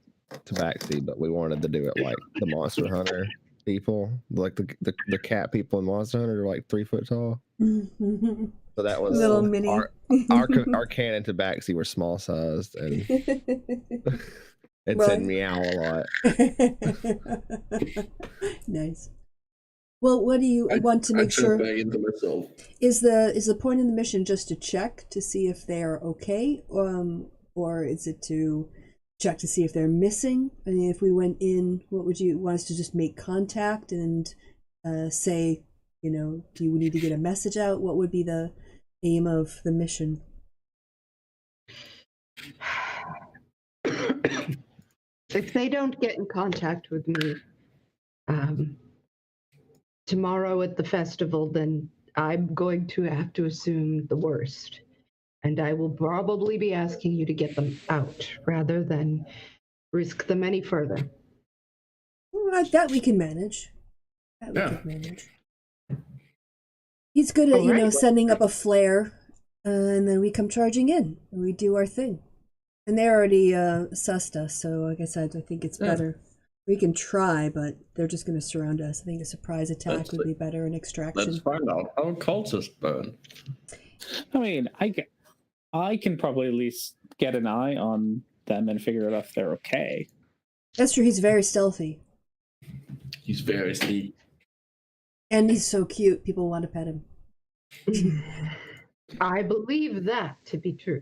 tabaxi, but we wanted to do it like the Monster Hunter people, like the cat people in Monster Hunter are like 3 foot tall. So that was Little mini. Our canon tabaxi were small sized and it said meow a lot. Nice. Well, what do you want to make sure? Back into myself. Is the point of the mission just to check to see if they are okay, or is it to check to see if they're missing? I mean, if we went in, what would you want us to just make contact and say, do you need to get a message out? What would be the aim of the mission? If they don't get in contact with me tomorrow at the festival, then I'm going to have to assume the worst. And I will probably be asking you to get them out rather than risk them any further. Well, that we can manage. He's good at, Alright. sending up a flare, and then we come charging in, and we do our thing. And they already sussed us, so like I said, I think it's better. We can try, but they're just going to surround us. I think a surprise attack would be better, an extraction. Let's find out how cultists burn. I mean, I can probably at least get an eye on them and figure out if they're okay. That's true, he's very stealthy. He's very sleek. And he's so cute, people want to pet him. I believe that to be true.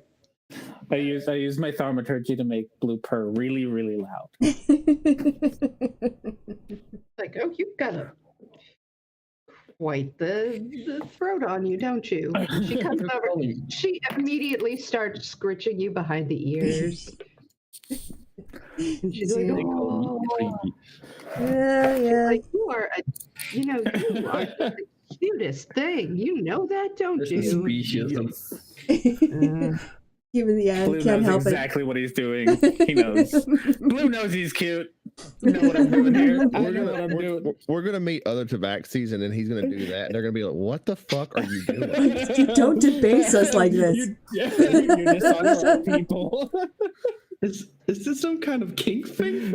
I use my thaumaturgy to make Blue purr really, really loud. Like, oh, you've got quite the throat on you, don't you? She comes over. She immediately starts scritching you behind the ears. And she's like, "Oh, yeah. like you are you are the cutest thing. You know that, don't This is you?" speciesism. Even Blue can't knows help exactly what he's doing. He knows. Blue knows he's cute. You know what I'm doing here. I know what I'm doing. We're gonna meet other tabaxis, and then he's gonna do that, and they're gonna be like, "What the fuck are you doing?" it. Don't debase us like this. You're dishonest our people. Is this some kind of kink thing?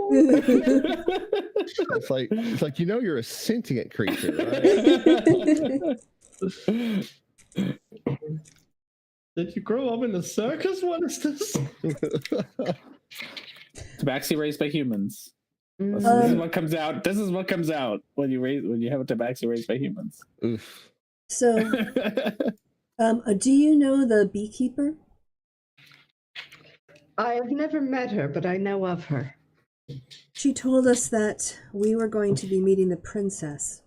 It's like you're a sentient creature, right? Did you grow up in a circus? What is this? Tabaxi raised by humans. This is what comes out. This is what comes out when you have a tabaxi raised by humans. Oof. So, do you know the beekeeper? I have never met her, but I know of her. She told us that we were going to be meeting the princess.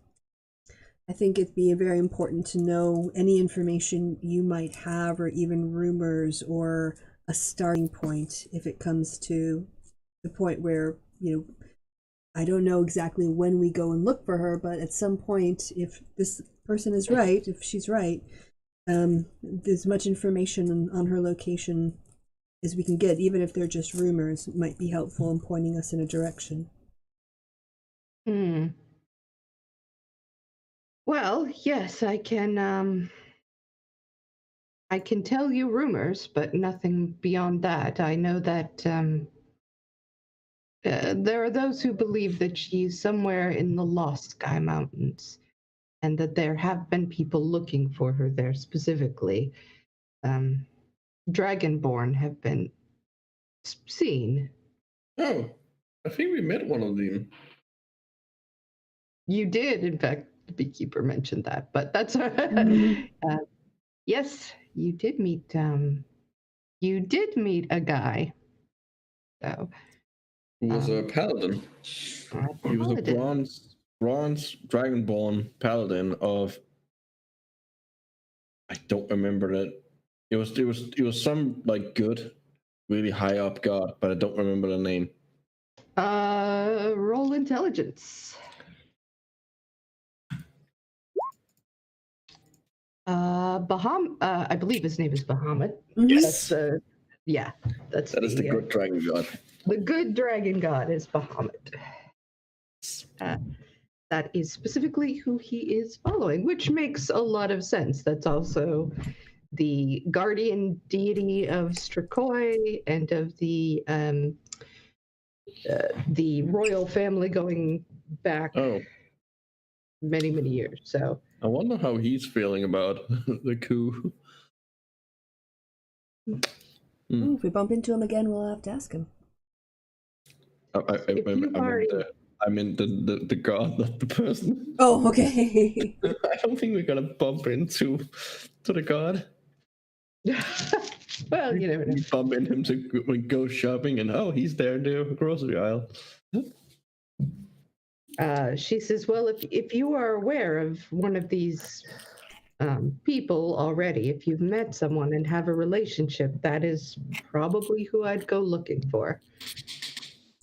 I think it'd be very important to know any information you might have, or even rumors, or a starting point if it comes to the point where, I don't know exactly when we go and look for her, but at some point, if this person is right, if she's right, as much information on her location as we can get, even if they're just rumors, might be helpful in pointing us in a direction. Well, yes, I can tell you rumors, but nothing beyond that. I know that there are those who believe that she's somewhere in the Lost Sky Mountains, and that there have been people looking for her there specifically. Dragonborn have been seen. Oh, I think we met one of them. You did, in fact, the beekeeper mentioned that, but that's yes, you did meet a guy. So He was a paladin. He was a bronze dragonborn paladin of. I don't remember it. It was some like good, really high up god, but I don't remember the name. Roll intelligence. I believe his name is Bahamut. Yes. That is the good dragon god. The good dragon god is Bahamut. That is specifically who he is following, which makes a lot of sense. That's also the guardian deity of Strakoi and of the royal family going back many, many years. So I wonder how he's feeling about the coup. Ooh, if we bump into him again, we'll have to ask him. I meant the god, not the person. Oh, okay. I don't think we're gonna bump into the god. Well, you never know. We bump into him to go shopping, and he's there in the grocery aisle. She says, well, if you are aware of one of these people already, if you've met someone and have a relationship, that is probably who I'd go looking for.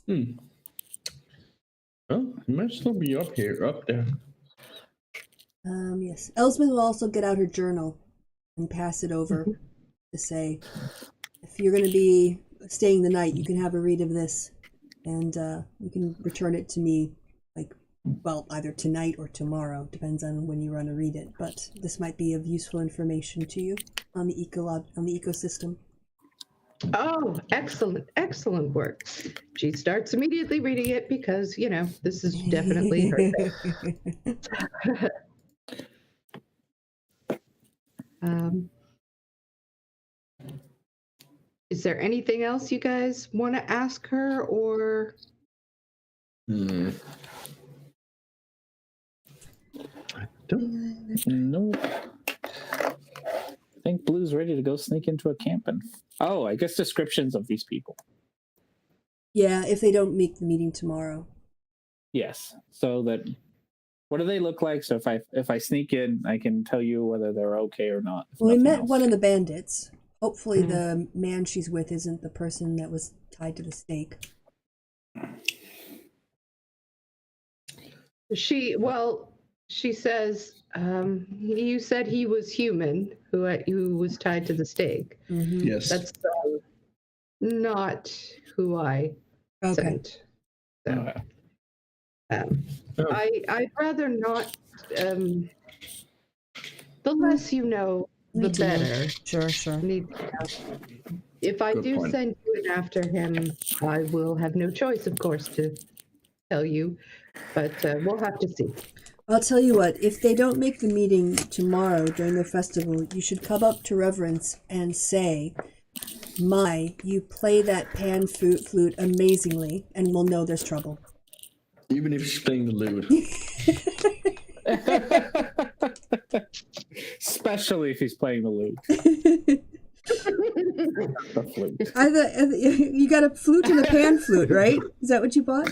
Well, he might still be up there. Yes. Elsbeth will also get out her journal and pass it over to say, if you're going to be staying the night, you can have a read of this, and you can return it to me, either tonight or tomorrow, depends on when you want to read it. But this might be of useful information to you on the ecosystem. Oh, excellent work. She starts immediately reading it because, this is definitely her thing. Is there anything else you guys want to ask her, or? Nope. I think Blue's ready to go sneak into a camping. Oh, I guess descriptions of these people. Yeah, if they don't make the meeting tomorrow. Yes. So that, what do they look like? So if I sneak in, I can tell you whether they're okay or not. Well, we met one of the bandits. Hopefully the man she's with isn't the person that was tied to the stake. She She says, "You said he was human, who was tied to the stake. Mhm. Yes. That's not who I Okay. sent. So, Okay. Oh. I'd rather not. The less you know, the Need to know. better. Sure. Need to know. If I Good do point. send you in after him, I will have no choice, of course, to tell you. But we'll have to see. I'll tell you what, if they don't make the meeting tomorrow during the festival, you should come up to Reverence and say, you play that pan flute amazingly, and we'll know there's trouble. Even if she's playing the lute. Especially if he's playing the lute. The flute. You got a flute and a pan flute, right? Is that what you bought?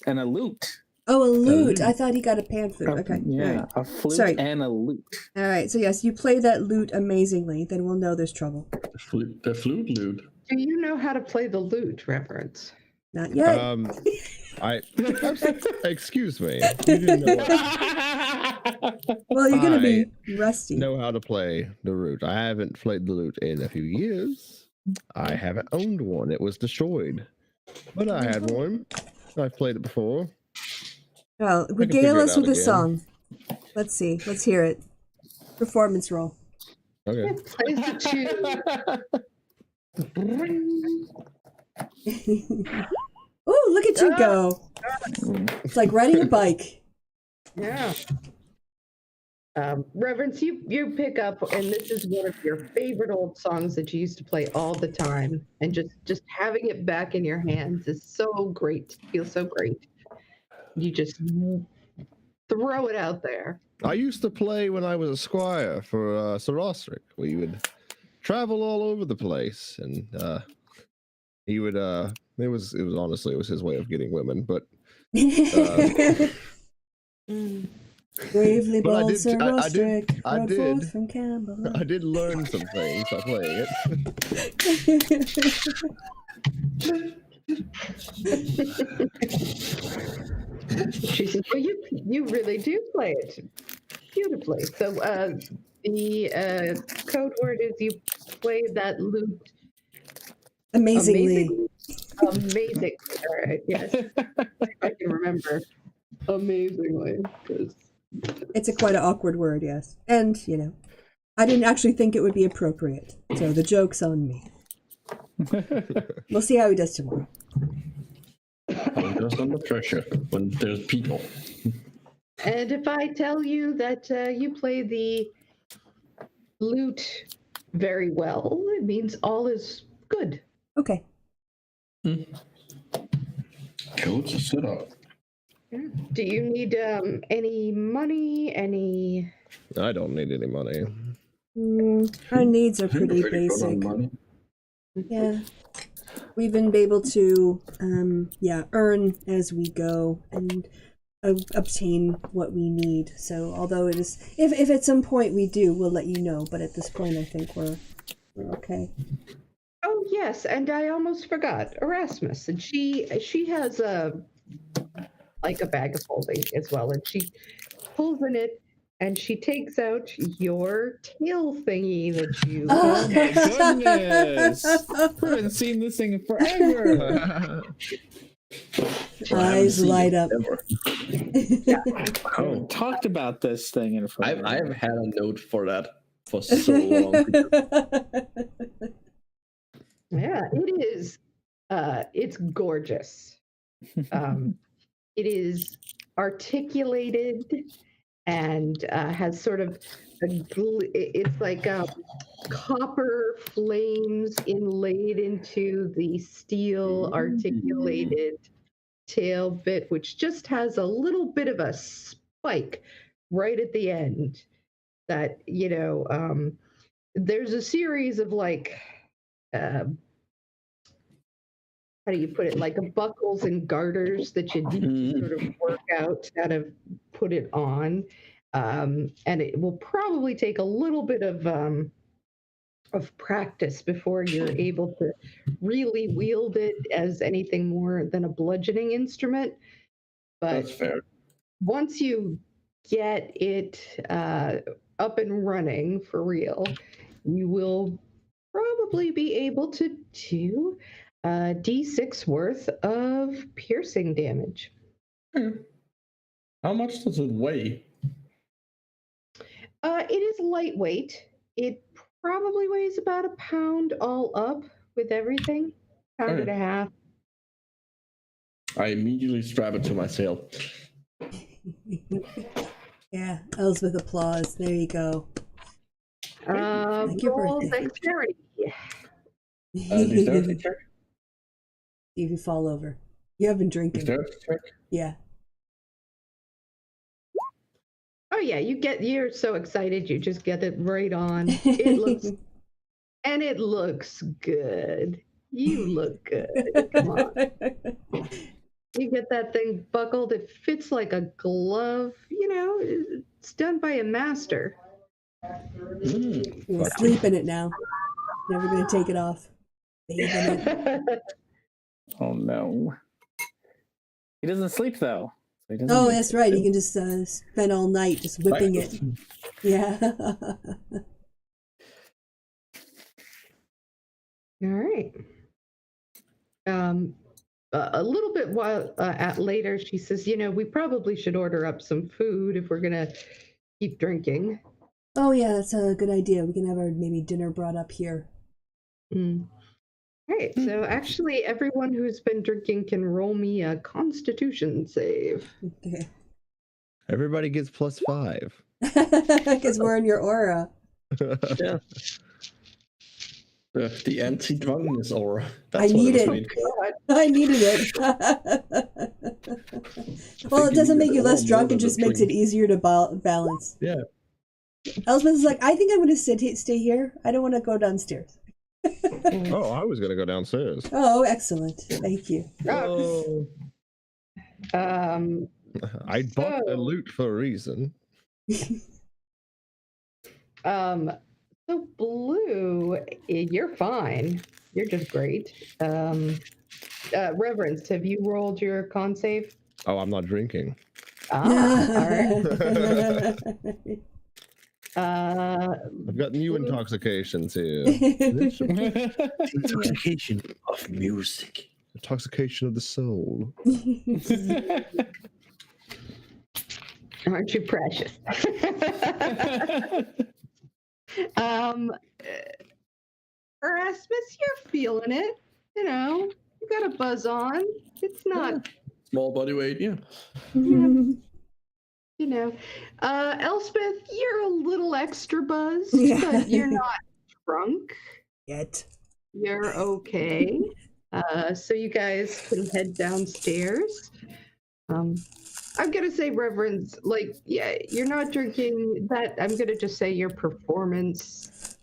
And a lute. Oh, a lute. lute. I thought he got a pan flute. Okay. Yeah, All right. a flute Sorry. and a lute. All right. So, yes, you play that lute amazingly, then we'll know there's trouble. The flute lute. Do you know how to play the lute, Reverence? Not yet. Excuse me. You didn't know Well, you're going to be rusty. know how to play the lute. I haven't played the lute in a few years. I haven't owned one. It was destroyed. But I had one. I've played it before. Well, figure regale it us out with a again. song. Let's see. Let's hear it. Performance roll. Okay. Plays the tune. Oh, look at you go. It's like riding a bike. Yeah. Reverence, you pick up, and this is one of your favorite old songs that you used to play all the time, and just having it back in your hands is so great. Feels so great. You just throw it out there. I used to play when I was a squire for Sir Ostric. We would travel all over the place, and he would. It was honestly his way of getting women, but. Bravely But I bold did- Sir I did- Ostric, I rode did. forth from Camelot. I did learn some things by playing it. She says, "Well, you really do play it beautifully." So the code word is you play that lute Amazingly. amazing. All right, yes, I can remember amazingly. 'Cause It's a quite an awkward word, yes. And, I didn't actually think it would be appropriate. So the joke's on me. We'll see how he does tomorrow. Just under pressure when there's people. And if I tell you that you play the lute very well, it means all is good. Okay. Codes are set up. Do you need any money? Any? I don't need any money. Our needs are pretty Pretty good on basic. money. Yeah. We've been able to, earn as we go and obtain what we need. So although it is, if at some point we do, we'll let you know. But at this point, I think we're okay. Oh yes, and I almost forgot Erasmus, and she has a bag of holding as well, and she pulls in it, and she takes out your tail thingy that you. Oh my goodness! We haven't seen this thing in forever. Eyes light up. We haven't talked about this thing in forever. I've had a note for that for so long. Yeah, it is. It's gorgeous. It is articulated and has sort of it's like copper flames inlaid into the steel articulated tail bit, which just has a little bit of a spike right at the end. That there's a series of how do you put it? Like buckles and garters that you need to sort of work out how to put it on. And it will probably take a little bit of practice before you're able to really wield it as anything more than a bludgeoning instrument. But That's fair. once you get it up and running for real, you will probably be able to do D6 worth of piercing damage. How much does it weigh? It is lightweight. It probably weighs about a pound all up with everything. Pound and a half. I immediately strap it to my sail. Yeah, Elspeth applause. There you go. Like your Roll birthday. dexterity. Dexterity check? See if you fall over. You have been drinking. Dexterity check? Yeah. Oh yeah, you're so excited you just get it right on. It looks good. You look good. Come on. You get that thing buckled, it fits like a glove. You know, it's done by a master. You'll sleep in it now. Never gonna take it off. Bathe in it. Oh no. He doesn't sleep though. So he doesn't Oh, need that's to. right. You can just spend all night just whipping it. Yeah. All right. A little bit while later, she says, we probably should order up some food if we're gonna keep drinking. Oh yeah, that's a good idea. We can have our maybe dinner brought up here. All right. So actually, everyone who's been drinking can roll me a Constitution save. Okay. Everybody gets +5. Because we're in your aura. Yeah. The anti-drunkenness aura. I need it. God. I needed it. Well, it doesn't make you less drunk. It just makes it easier to balance. Yeah. Elspeth is like, I think I'm going to stay here. I don't want to go downstairs. Oh, I was gonna go downstairs. Oh, excellent. Thank you. Oh. I bought the So- loot for a reason. So Blue, you're fine. You're just great. Reverence, have you rolled your con save? Oh, I'm not drinking. All right. I've got new intoxications here. Intoxication of music. Intoxication of the soul. Aren't you precious? Erasmus, you're feeling it. You got a buzz on. It's not, Small body weight, yeah. Elspeth, you're a little extra buzzed, Yeah. but you're not drunk. Yet. You're okay. So you guys can head downstairs. I'm gonna say, Reverence, you're not drinking that. I'm gonna just say your performance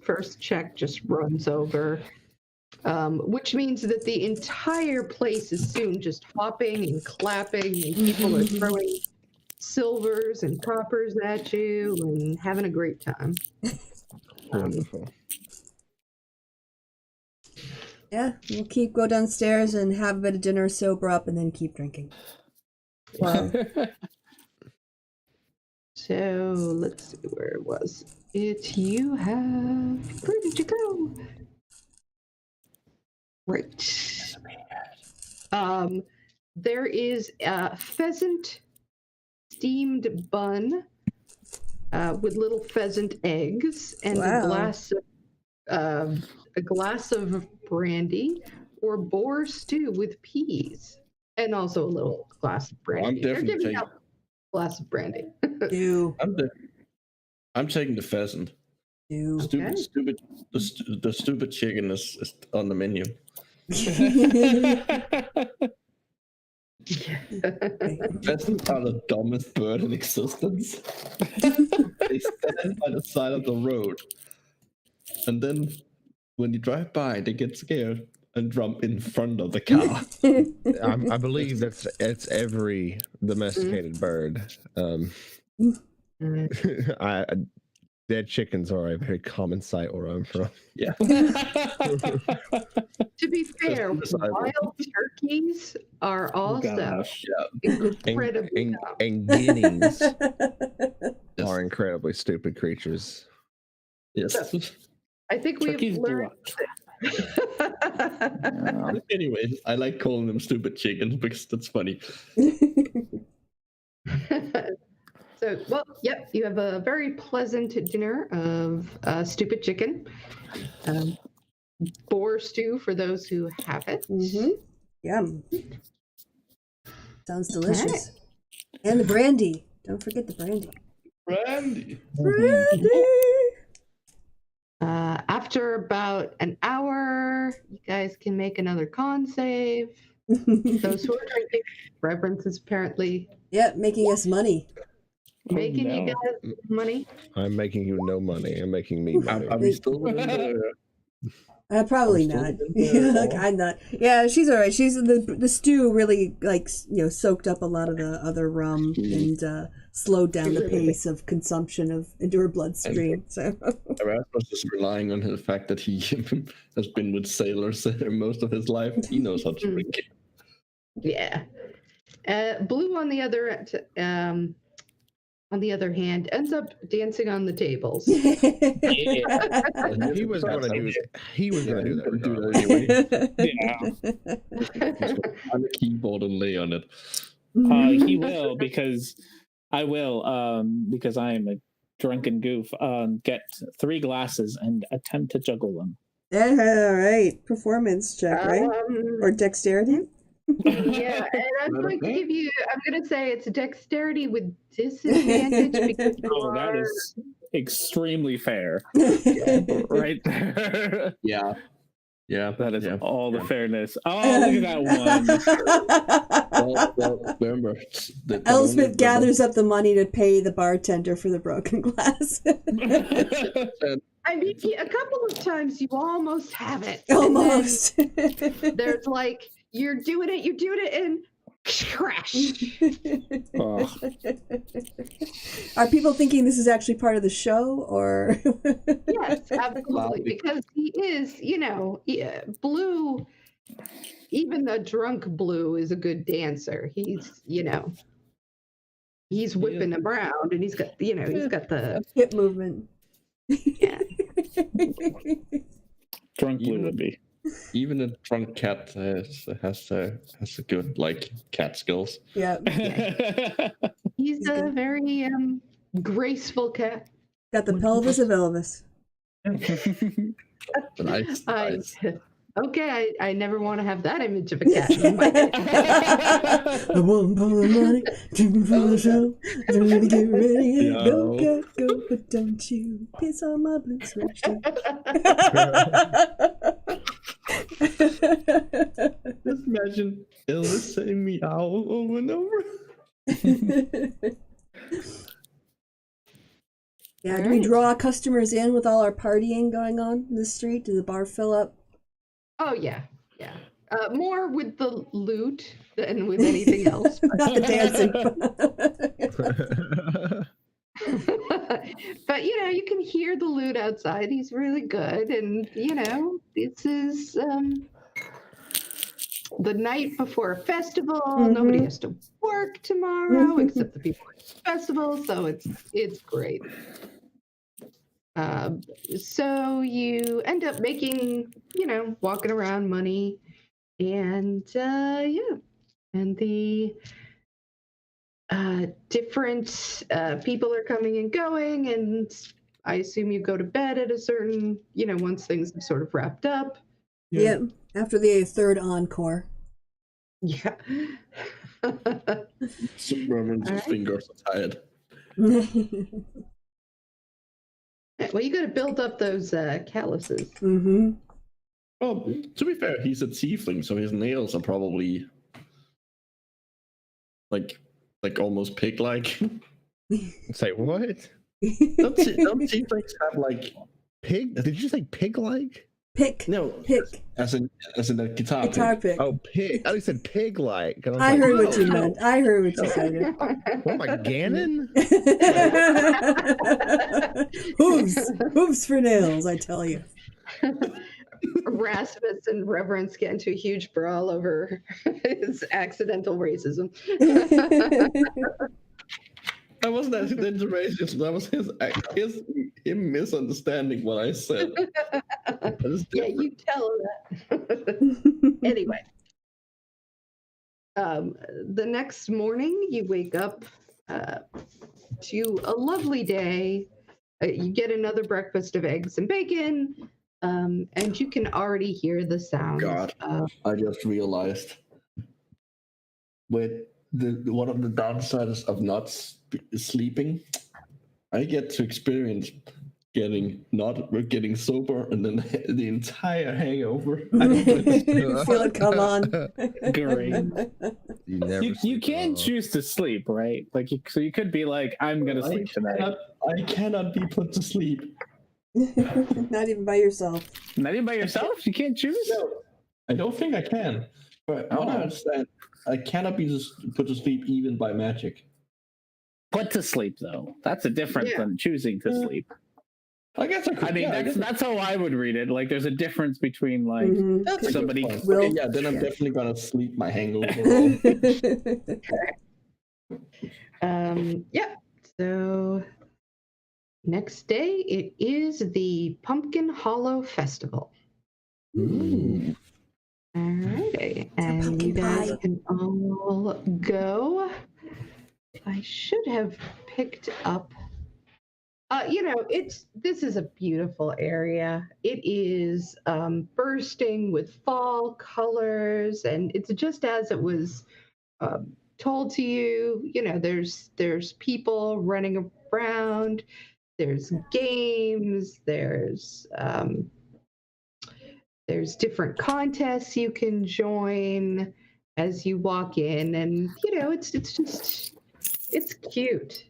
first check just runs over, which means that the entire place is soon just hopping and clapping, and people are throwing silvers and coppers at you and having a great time. Wonderful. Yeah, we'll go downstairs and have a bit of dinner, sober up, and then keep drinking. Wow. So let's see where it was. Where did you go? Right. There is a pheasant steamed bun with little pheasant eggs and Wow. a glass of brandy or boar stew with peas, and also a little glass of brandy. I'm They're definitely giving taking. out a glass of brandy. Do. I'm taking the pheasant. Do. The stupid chicken is on the menu. Pheasants are the dumbest bird in existence. They stand by the side of the road, and then when you drive by, they get scared and jump in front of the car. I believe it's every domesticated bird. I Dead chickens are a very common sight where I'm from. Yeah. To be fair, undesirable. wild turkeys are also Gosh. incredibly dumb. And guineas Yes. are incredibly stupid creatures. Yes. I think we've Turkeys do learned. Anyway, I like calling them stupid chickens because that's funny. So, well, yep, you have a very pleasant dinner of stupid chicken, boar stew for those who have it. Yum. Sounds delicious. And the brandy. Don't forget the brandy. Brandy. Brandy! After about an hour, you guys can make another con save. Those who are drinking, Reverence is apparently Yep, making us money. making you no. guys money. I'm making you no money. I'm making me money. Are we still within the... Probably still not. within the Like, law? I'm not. Yeah, she's all right. She's the stew really soaked up a lot of the other rum and slowed down the pace of consumption of into her bloodstream. So Erasmus is relying on the fact that he has been with sailors most of his life. He knows how to drink. Yeah. Blue on the other hand ends up dancing on the tables. Yeah. He was gonna do that regardless. On the keyboard and lay on it. He will because I will because I am a drunken goof. Get 3 glasses and attempt to juggle them. All right, performance check, right? Or dexterity? Yeah, and I'm going to give you. I'm going to say it's dexterity with disadvantage because you Oh, that are. is extremely fair, right there. Yeah. Yeah. That is yeah. all the fairness. Oh, look at that one. Well, remember. Elspeth gathers up the money to pay the bartender for the broken glass. I mean, a couple of times you almost have it. Almost. And then there's like you're doing it, and crash. Oh. Are people thinking this is actually part of the show, or? Yes, absolutely, because he is, Blue. Even the drunk Blue is a good dancer. He's, he's whipping around, and he's got the Hip movement. yeah. Drunk Blue would be. Even a drunk cat has a good cat skills. Yeah. He's a very graceful cat. Got the pelvis of Elvis. Nice. Okay, I never want to have that image of a cat. The one pound of money, dreaming for the show. Ready, get ready, and go, cat, go, but don't you piss on my blue sweat shirt. Just imagine Elvis saying meow over and over. Yeah, do we draw customers in with all our partying going on in the street? Do the bar fill up? Oh yeah. More with the loot than with anything else. Not the dancing. But you can hear the loot outside. He's really good, and this is the night before a festival. Nobody has to work tomorrow except the people at the festival, so it's great. So you end up making, walking around money, and and the different people are coming and going, and I assume you go to bed at a certain, once things have sort of wrapped up. Yep. After the third encore. Yeah. Superman's fingers are tired. Well, you got to build up those calluses. Mm-hmm. Well, to be fair, he's a tiefling, so his nails are probably like almost pig-like. Say what? Don't tieflings have Pig? Did you say pig-like? Pick. No, Pick. as in a guitar. Guitar pick. pick. Oh, pig. I said pig-like. And I was heard like, what you no. meant. I heard what you said. What am I, Ganon? Hooves for nails, I tell you. Rasmus and Reverence get into a huge brawl over his accidental racism. That wasn't accidental racism. That was him misunderstanding what I said. Yeah, you tell him that. Anyway, the next morning you wake up to a lovely day. You get another breakfast of eggs and bacon, and you can already hear the sounds. God, I just realized with one of the downsides of not sleeping, I get to experience getting sober and then the entire hangover. Feel it come on. Great. You You can choose to sleep, right? Like, so you could be like, I'm gonna sleep tonight. I cannot be put to sleep. Not even by yourself. Not even by yourself. You can't choose. No, I don't think I can. But I don't understand. I cannot be put to sleep even by magic. Put to sleep though. That's a difference than choosing to sleep. I guess I could. I mean, that's how I would read it. Like, there's a difference between like That's somebody. Will- Okay, yeah, then I'm definitely gonna sleep my hangover off. Yeah. So next day it is the Pumpkin Hollow Festival. Ooh. Alrighty, and you pumpkin guys pie. can all go. I should have picked up. This is a beautiful area. It is bursting with fall colors, and it's just as it was told to you. You know, there's people running around. There's games. There's different contests you can join as you walk in, and it's cute.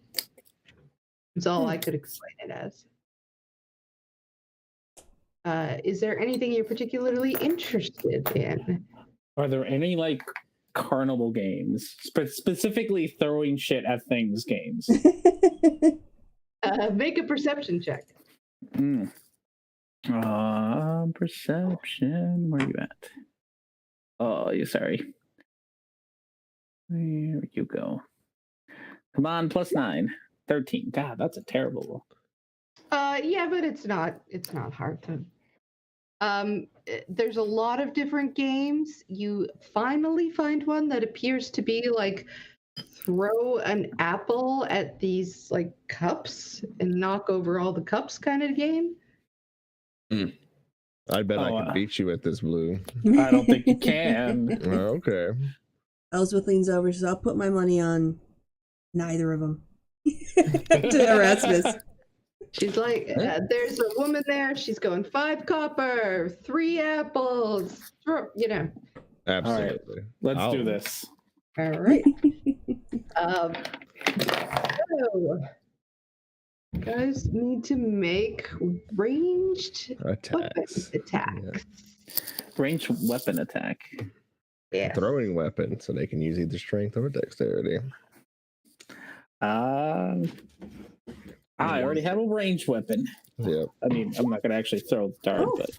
It's all I could explain it as. Is there anything you're particularly interested in? Are there any like carnival games, specifically throwing shit at things games? Make a perception check. Perception. Where are you at? Oh, you sorry. There you go. Come on, +9. 13. God, that's a terrible roll. Yeah, but it's not hard to. There's a lot of different games. You finally find one that appears to be like throw an apple at these like cups and knock over all the cups kind of game. I bet I could beat you at this, Blue. I don't think you can. Okay. Ellsworth leans over. Says, "I'll put my money on neither of them." To Erasmus. She's like, there's a woman there. She's going 5 copper, 3 apples. Absolutely. Let's do this. All right. So, you guys need to make ranged weapon Attacks. attacks. Yeah. Ranged weapon attack. Yeah. Throwing weapon, so they can use either strength or dexterity. I already have a ranged weapon. Yep. I mean, I'm not going to actually throw the dart, but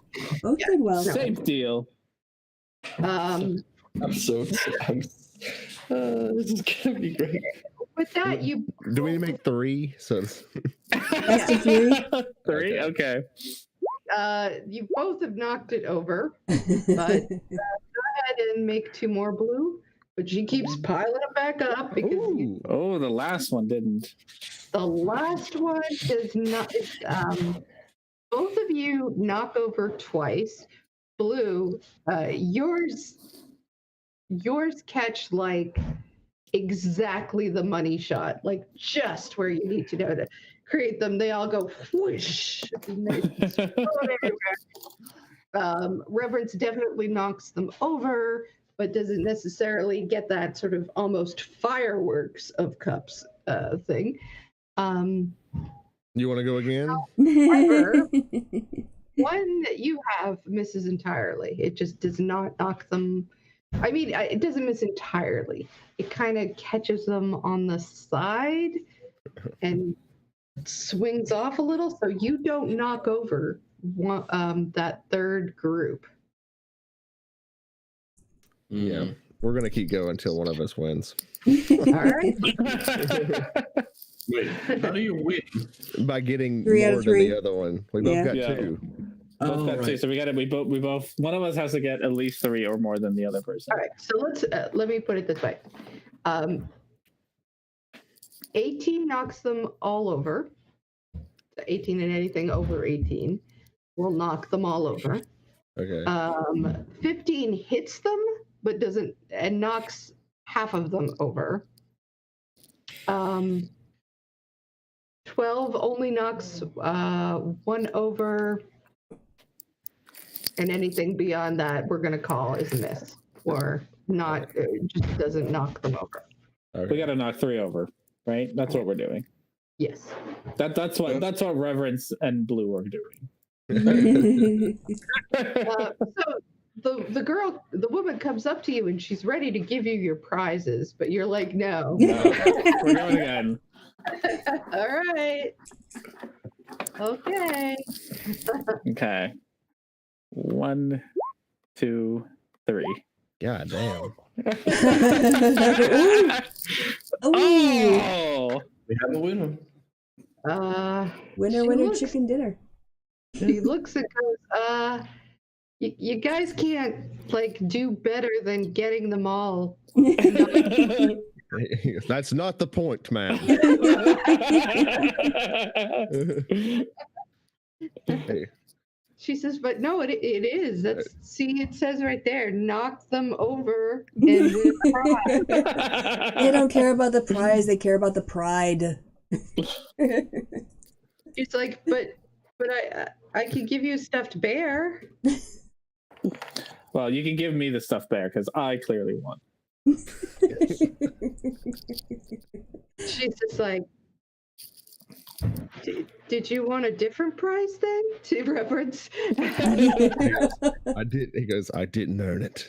Both did well. same deal. I'm so. This is gonna be great. With that, you Do we make 3? So Best of 3. 3? Okay. you both have knocked it over, but go ahead and make 2 more blue. But she keeps piling it back up because Ooh. Oh, the last one didn't. the last one does not. Both of you knock over twice. Blue, yours catch like exactly the money shot, like just where you need to know to create them. They all go whoosh. And they explode everywhere. Reverence definitely knocks them over, but doesn't necessarily get that sort of almost fireworks of cups thing. You want to go again? However, one that you have misses entirely. It just does not knock them. I mean, it doesn't miss entirely. It kind of catches them on the side and swings off a little, so you don't knock over that third group. Yeah, we're gonna keep going until one of us wins. All right. Wait, how do you win? By getting 3 out more of than 3. the other one. We both Yeah. got Yeah. 2. Both got two, right. so we both one of us has to get at least 3 or more than the other person. All right. So let me put it this way. 18 knocks them all over. 18 and anything over 18 will knock them all over. Okay. 15 hits them, but doesn't, and knocks half of them over. 12 only knocks 1 over, and anything beyond that we're going to call is a miss, or not, it just doesn't knock them over. Okay. We got to knock 3 over, right? That's what we're doing. Yes. That's what Reverence and Blue are doing. So the woman comes up to you and she's ready to give you your prizes, but you're like, no. No, we're going again. All right. Okay. Okay. 1, 2, 3. God damn. Ooh. Oh! We have a winner. Winner, She winner, looks- chicken dinner. She looks and goes, you guys can't like do better than getting them all. That's not the point, man. Hey, She says, but no, it is. That's see, it says right there, knock them over and win a prize. They don't care about the prize, they care about the pride. She's like, but I could give you a stuffed bear. Well, you can give me the stuffed bear because I clearly won. She's just like, did you want a different prize then? To reference. I did. He goes, I didn't earn it.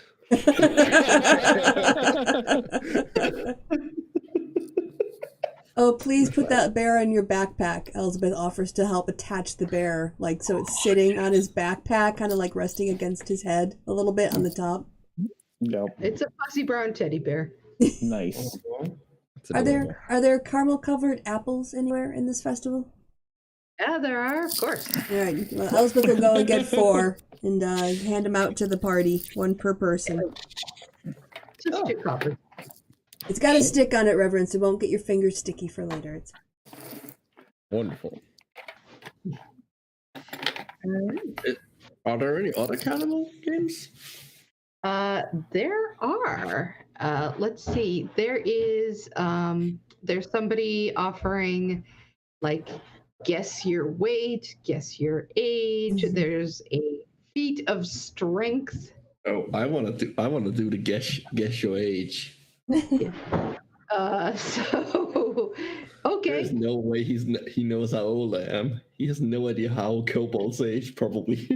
Oh, please put that bear in your backpack. Elizabeth offers to help attach the bear, like so it's sitting on his backpack, kind of like resting against his head a little bit on the top. Nope. It's a fuzzy brown teddy bear. Nice. It's Are adorable. there caramel covered apples anywhere in this festival? Yeah, there are, of course. All right, well, Elizabeth will go and get 4 and hand them out to the party, 1 per person. Just 2 coppers. It's got a stick on it, Reverence. It won't get your fingers sticky for later. It's... Wonderful. Are there any other cannibal games? There are. Let's see. There is. There's somebody offering, like, guess your weight, guess your age. There's a feat of strength. Oh, I want to do the guess your age. So okay. There's no way he knows how old I am. He has no idea how kobolds age, probably.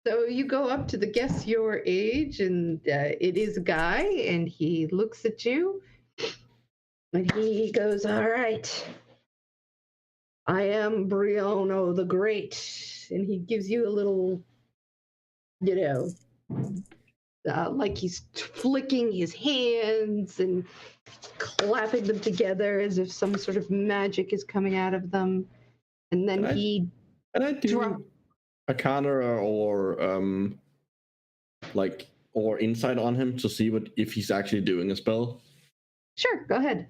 So you go up to the guess your age, and it is a guy, and he looks at you, and he goes, "All right, I am Briono the Great," and he gives you a little, like he's flicking his hands and clapping them together as if some sort of magic is coming out of them, and then he And I do drop. Arcana or or insight on him to see if he's actually doing a spell. Sure, go ahead.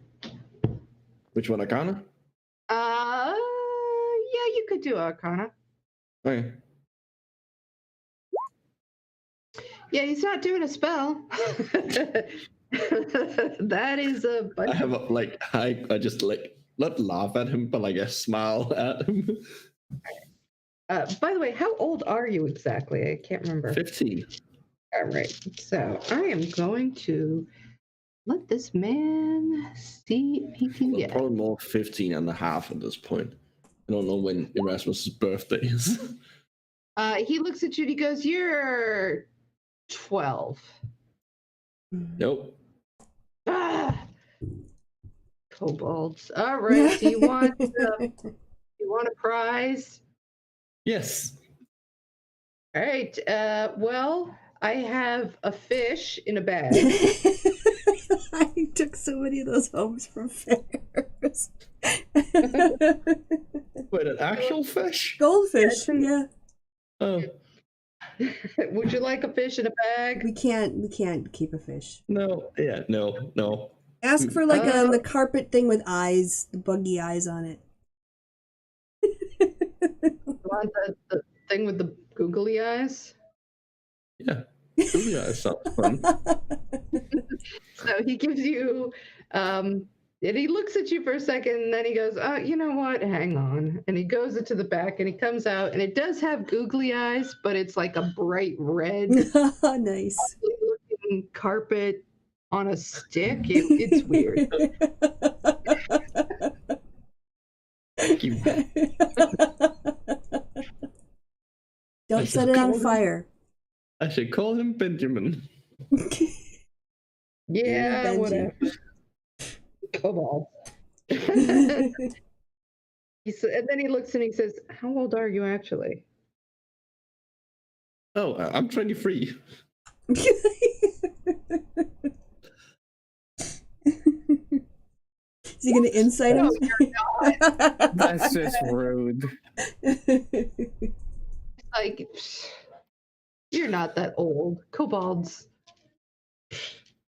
Which one, Arcana? Yeah, you could do Arcana. Okay. Yeah, he's not doing a spell. That is a I have I just not laugh at him, but I smile at him. by the way, how old are you exactly? I can't remember. 15. All right. So I am going to let this man see if he can get. Probably more 15 and a half at this point. I don't know when Erasmus' birthday is. He looks at you and he goes, "You're 12." Nope. Ah, kobolds. All right. Do you want a prize? Yes. All right. Well, I have a fish in a bag. I took so many of those homes from fairs. Wait, an actual fish? Goldfish, yeah. Oh, Would you like a fish in a bag? We can't keep a fish. no. Yeah, no. Ask for like the carpet thing with eyes, the buggy eyes on it. You want the thing with the googly eyes? Yeah. Yeah, sounds fun. So he gives you, and he looks at you for a second, and then he goes, "Oh, you know what? Hang on." And he goes into the back, and he comes out, and it does have googly eyes, but it's like a bright red Nice. looking carpet on a stick. It's weird. Thank you. Don't set it on fire. I should call him Benjamin. Yeah, Benji. whatever. Come on. And then he looks and he says, "How old are you actually?" Oh, I'm 23. Is he gonna insight him? That's just rude. Like, you're not that old. Kobolds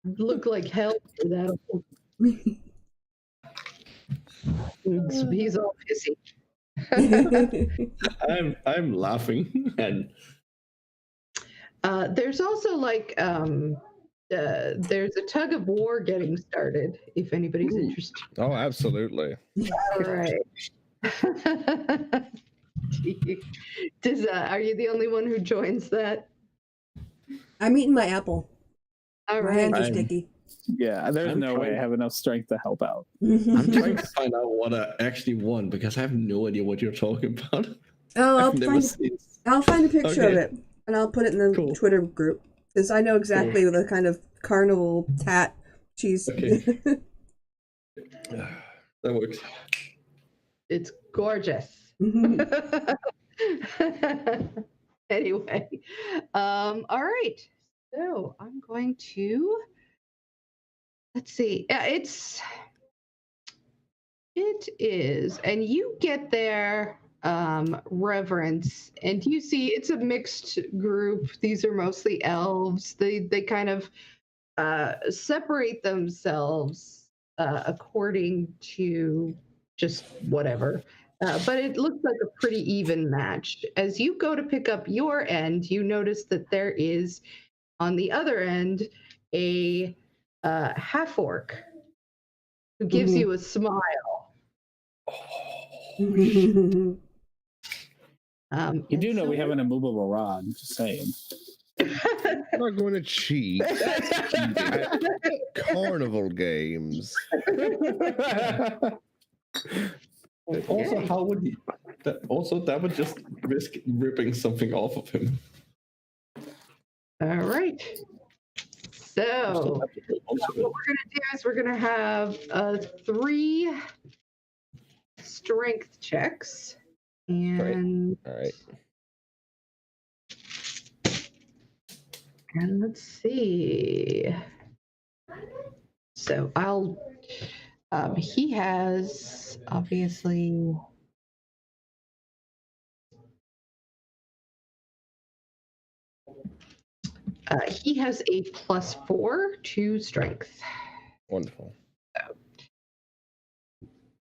look like hell for that old. He's all pissy. I'm laughing and There's also like there's a tug of war getting started if anybody's interested. Oh, absolutely. All right. Are you the only one who joins that? I'm eating my apple. All My right. hands are I'm- sticky. Yeah, there's I'm no way trying- I have enough strength to help out. I'm trying to find out what I actually won because I have no idea what you're talking about. Oh, I've never seen. I'll find a picture of Okay. it and I'll put it in the Cool. Twitter group because I know exactly the kind of carnival tat she's. Okay. That works. It's gorgeous. Anyway, all right. So I'm going to let's see. It is, and you get there, reverence, and you see it's a mixed group. These are mostly elves. They kind of separate themselves according to just whatever. But it looks like a pretty even match. As you go to pick up your end, you notice that there is, on the other end, a half-orc who gives you a smile. You And do know so we have an immovable rod, just saying. I'm not going to cheat at carnival games. Also, Okay. how would you? That would just risk ripping something off of him. All right. So what we're going to do is we're going to have 3 strength checks. And, All right. and let's see. So I'll, he has obviously, he has a +4 to strength. Wonderful.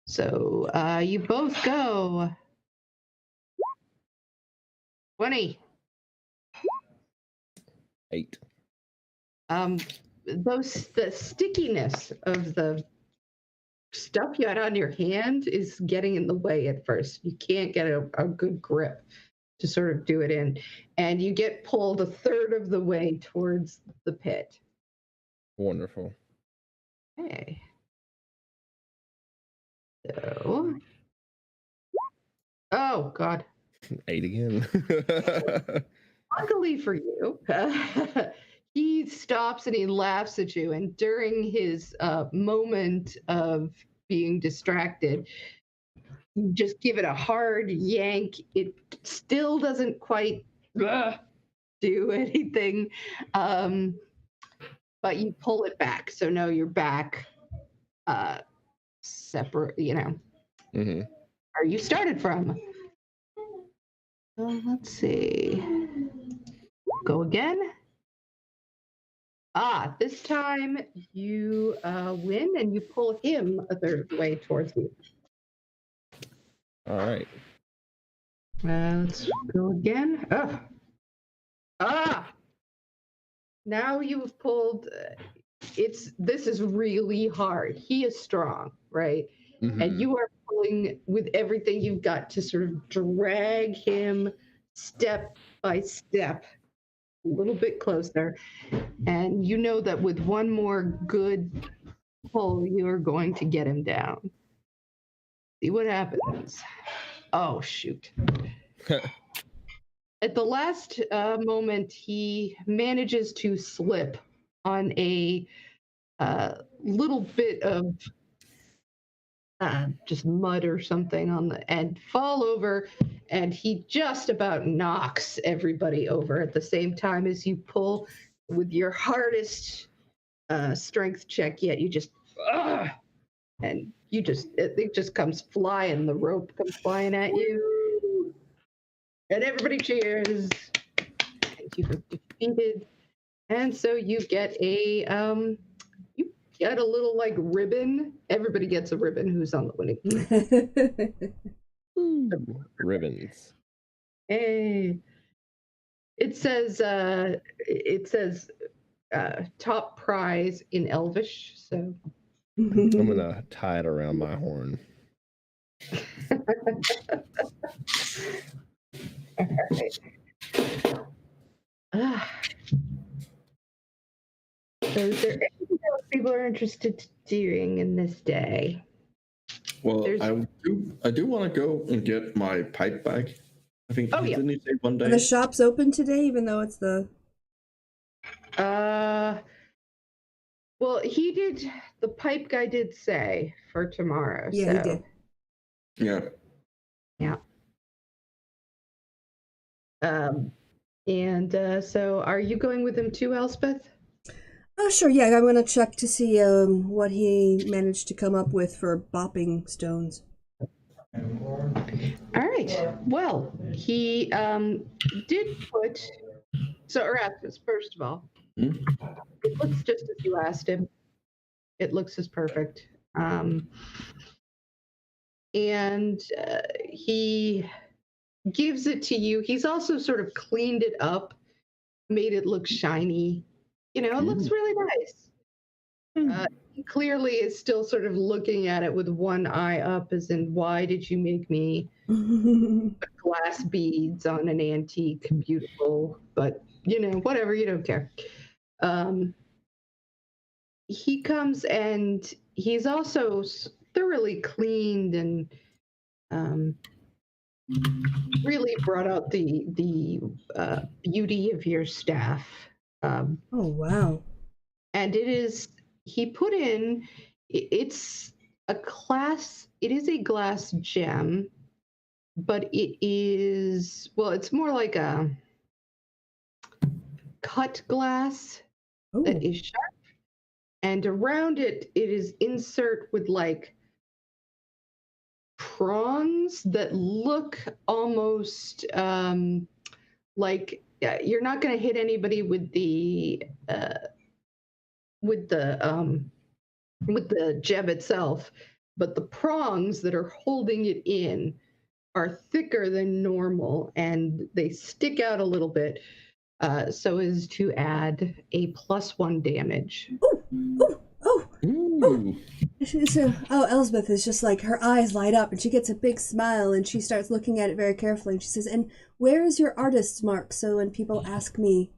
So you both go 20. 8. The stickiness of the stuff you had on your hand is getting in the way at first. You can't get a good grip to sort of do it in, and you get pulled a third of the way towards the pit. Wonderful. Okay. So Oh, God. 8 again. Luckily for you, he stops and he laughs at you. And during his moment of being distracted, you just give it a hard yank. It still doesn't quite do anything, but you pull it back. So now you're back separate, hmm where you started from. Let's see. Go again. This time you win and you pull him a third of the way towards you. All right. Let's go again. Now you've pulled. This is really hard. He is strong, right? Mhm. And you are pulling with everything you've got to sort of drag him step by step a little bit closer. And you know that with one more good pull, you're going to get him down. See what happens. Oh, shoot. At the last moment, he manages to slip on a little bit of just mud or something and fall over, and he just about knocks everybody over at the same time as you pull with your hardest strength check yet. You just and you just it just comes flying. The rope comes flying at you, and everybody cheers. And you have defeated, and so you get a little like ribbon. Everybody gets a ribbon who's on the winning team. Ooh, ribbons. Hey, it says top prize in Elvish. So I'm gonna tie it around my horn. So is there anything else people are interested in doing in this day? Well, There's- I do want to go and get my pipe back. I think didn't he say one day? Are the shops open today, even though it's the... Well, he did. The pipe guy did say for tomorrow. Yeah, so. he did. Yeah. Yeah. So are you going with him too, Elspeth? Oh, sure, yeah, I'm gonna check to see what he managed to come up with for bopping stones. All right. Well, he did put. So, Erasmus, first of all, it looks just as you asked him. It looks as perfect. And he gives it to you. He's also sort of cleaned it up, made it look shiny. It looks really nice. He clearly is still sort of looking at it with one eye up, as in, why did you make me put glass beads on an antique? Beautiful, but whatever, you don't care. He comes and he's also thoroughly cleaned and really brought out the beauty of your staff. Oh, wow. And he put in, it is a glass gem, but it's more like a cut glass that is sharp. And around it is insert with like prongs that look almost like you're not going to hit anybody with the gem itself, but the prongs that are holding it in are thicker than normal, and they stick out a little bit, so as to add a +1 damage. Ooh. Elsbeth is just like, her eyes light up and she gets a big smile and she starts looking at it very carefully and she says, and where is your artist's mark, so when people ask me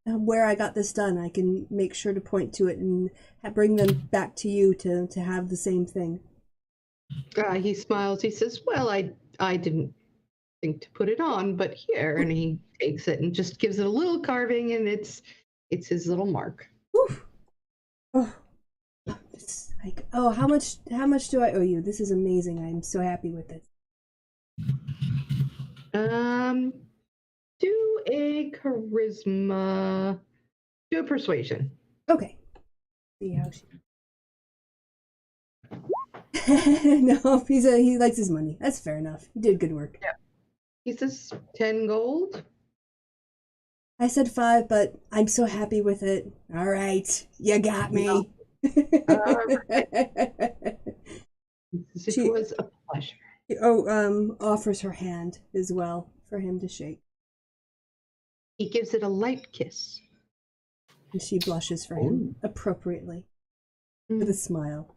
where I got this done, I can make sure to point to it and bring them back to you to have the same thing. He smiles. He says, well, I I didn't think to put it on, but here, and he takes it and just gives it a little carving, and it's his little mark. Oof. Oh, it's like, oh, how much do I owe you? This is amazing. I'm so happy with this. Do a charisma, do a persuasion. Okay. See how she. No, he likes his money. That's fair enough. He did good work. Yeah. He says 10 gold. I said 5, but I'm so happy with it. All right, you got me. No. It was a pleasure. Offers her hand as well for him to shake. He gives it a light kiss. And she blushes for him appropriately with a smile.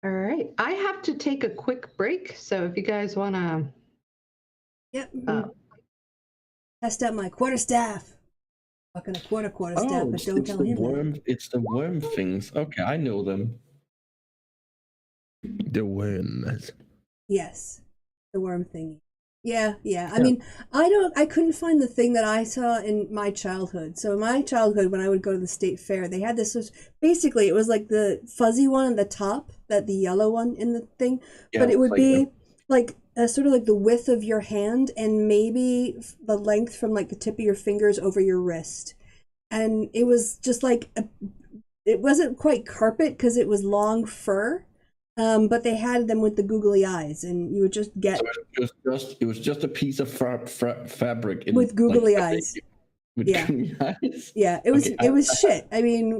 All right. I have to take a quick break, so if you guys want to... Yep. Test out my quarterstaff. Fucking a quarterstaff, but don't tell him that. It's the worm things. Okay, I know them. The worms. Yes, the worm thingy. Yeah. I mean, I couldn't find the thing that I saw in my childhood. So in my childhood, when I would go to the state fair, they had this. Basically, it was like the fuzzy one at the top, the yellow one in the thing. Yeah, but it would be like sort of like the width of your hand, and maybe the length from like the tip of your fingers over your wrist. And it was just like it wasn't quite carpet because it was long fur. But they had them with the googly eyes, and you would just get. So it was just a piece of fabric with googly eyes. With googly eyes. Yeah, it was shit. I mean,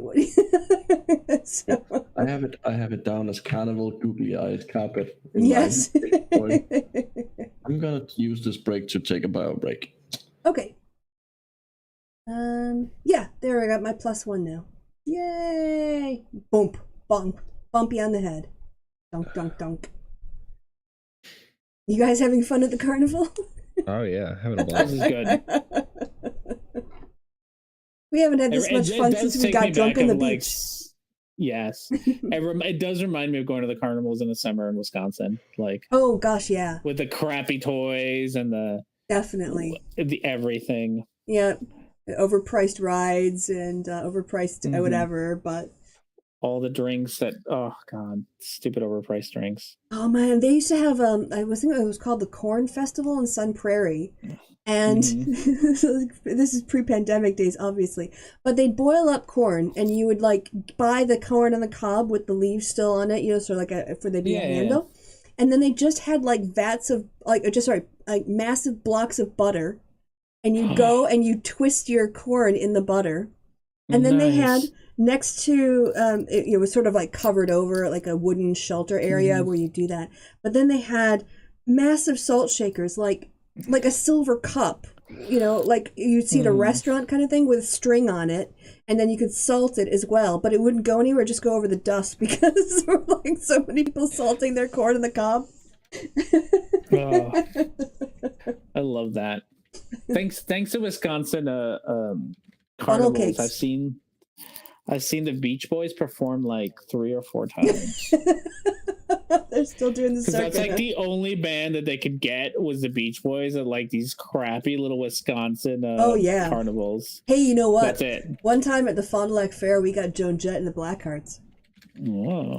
so. I have it down as carnival googly eyes carpet. Yes. I'm gonna use this break to take a bio break. Okay. Yeah, there I got my +1 now. Yay! Bump, bumpy on the head. Dunk, dunk, dunk. You guys having fun at the carnival? Oh yeah, having a blast. This is good. We haven't had this much fun since we got drunk on the beach. Yes, it does remind me of going to the carnivals in the summer in Wisconsin. Like, oh gosh, yeah, with the crappy toys and the everything. Yeah, overpriced rides and overpriced whatever, but. All the drinks that, oh god, stupid overpriced drinks. Oh man, they used to have I was thinking it was called the Corn Festival in Sun Prairie, and this is pre-pandemic days, obviously. But they'd boil up corn, and you would like buy the corn on the cob with the leaves still on it, sort of like for there'd be a handle, and then they just had like vats of like massive blocks of butter, and you go and you twist your corn in the butter, and then they had. Next to, it was sort of like covered over, like a wooden shelter area where you do that. But then they had massive salt shakers, like a silver cup, like you'd see at a restaurant kind of thing with string on it. And then you could salt it as well, but it wouldn't go anywhere, just go over the dust because there were like so many people salting their corn in the cob. Oh, I love that. Thanks to Wisconsin carnivals, I've seen the Beach Boys perform like 3 or 4 times. They're still doing the circuit. That's like the only band that they could get was the Beach Boys at like these crappy little Wisconsin carnivals. Hey, you know what? That's it. One time at the Fond du Lac Fair, we got Joan Jett and the Blackhearts. Whoa.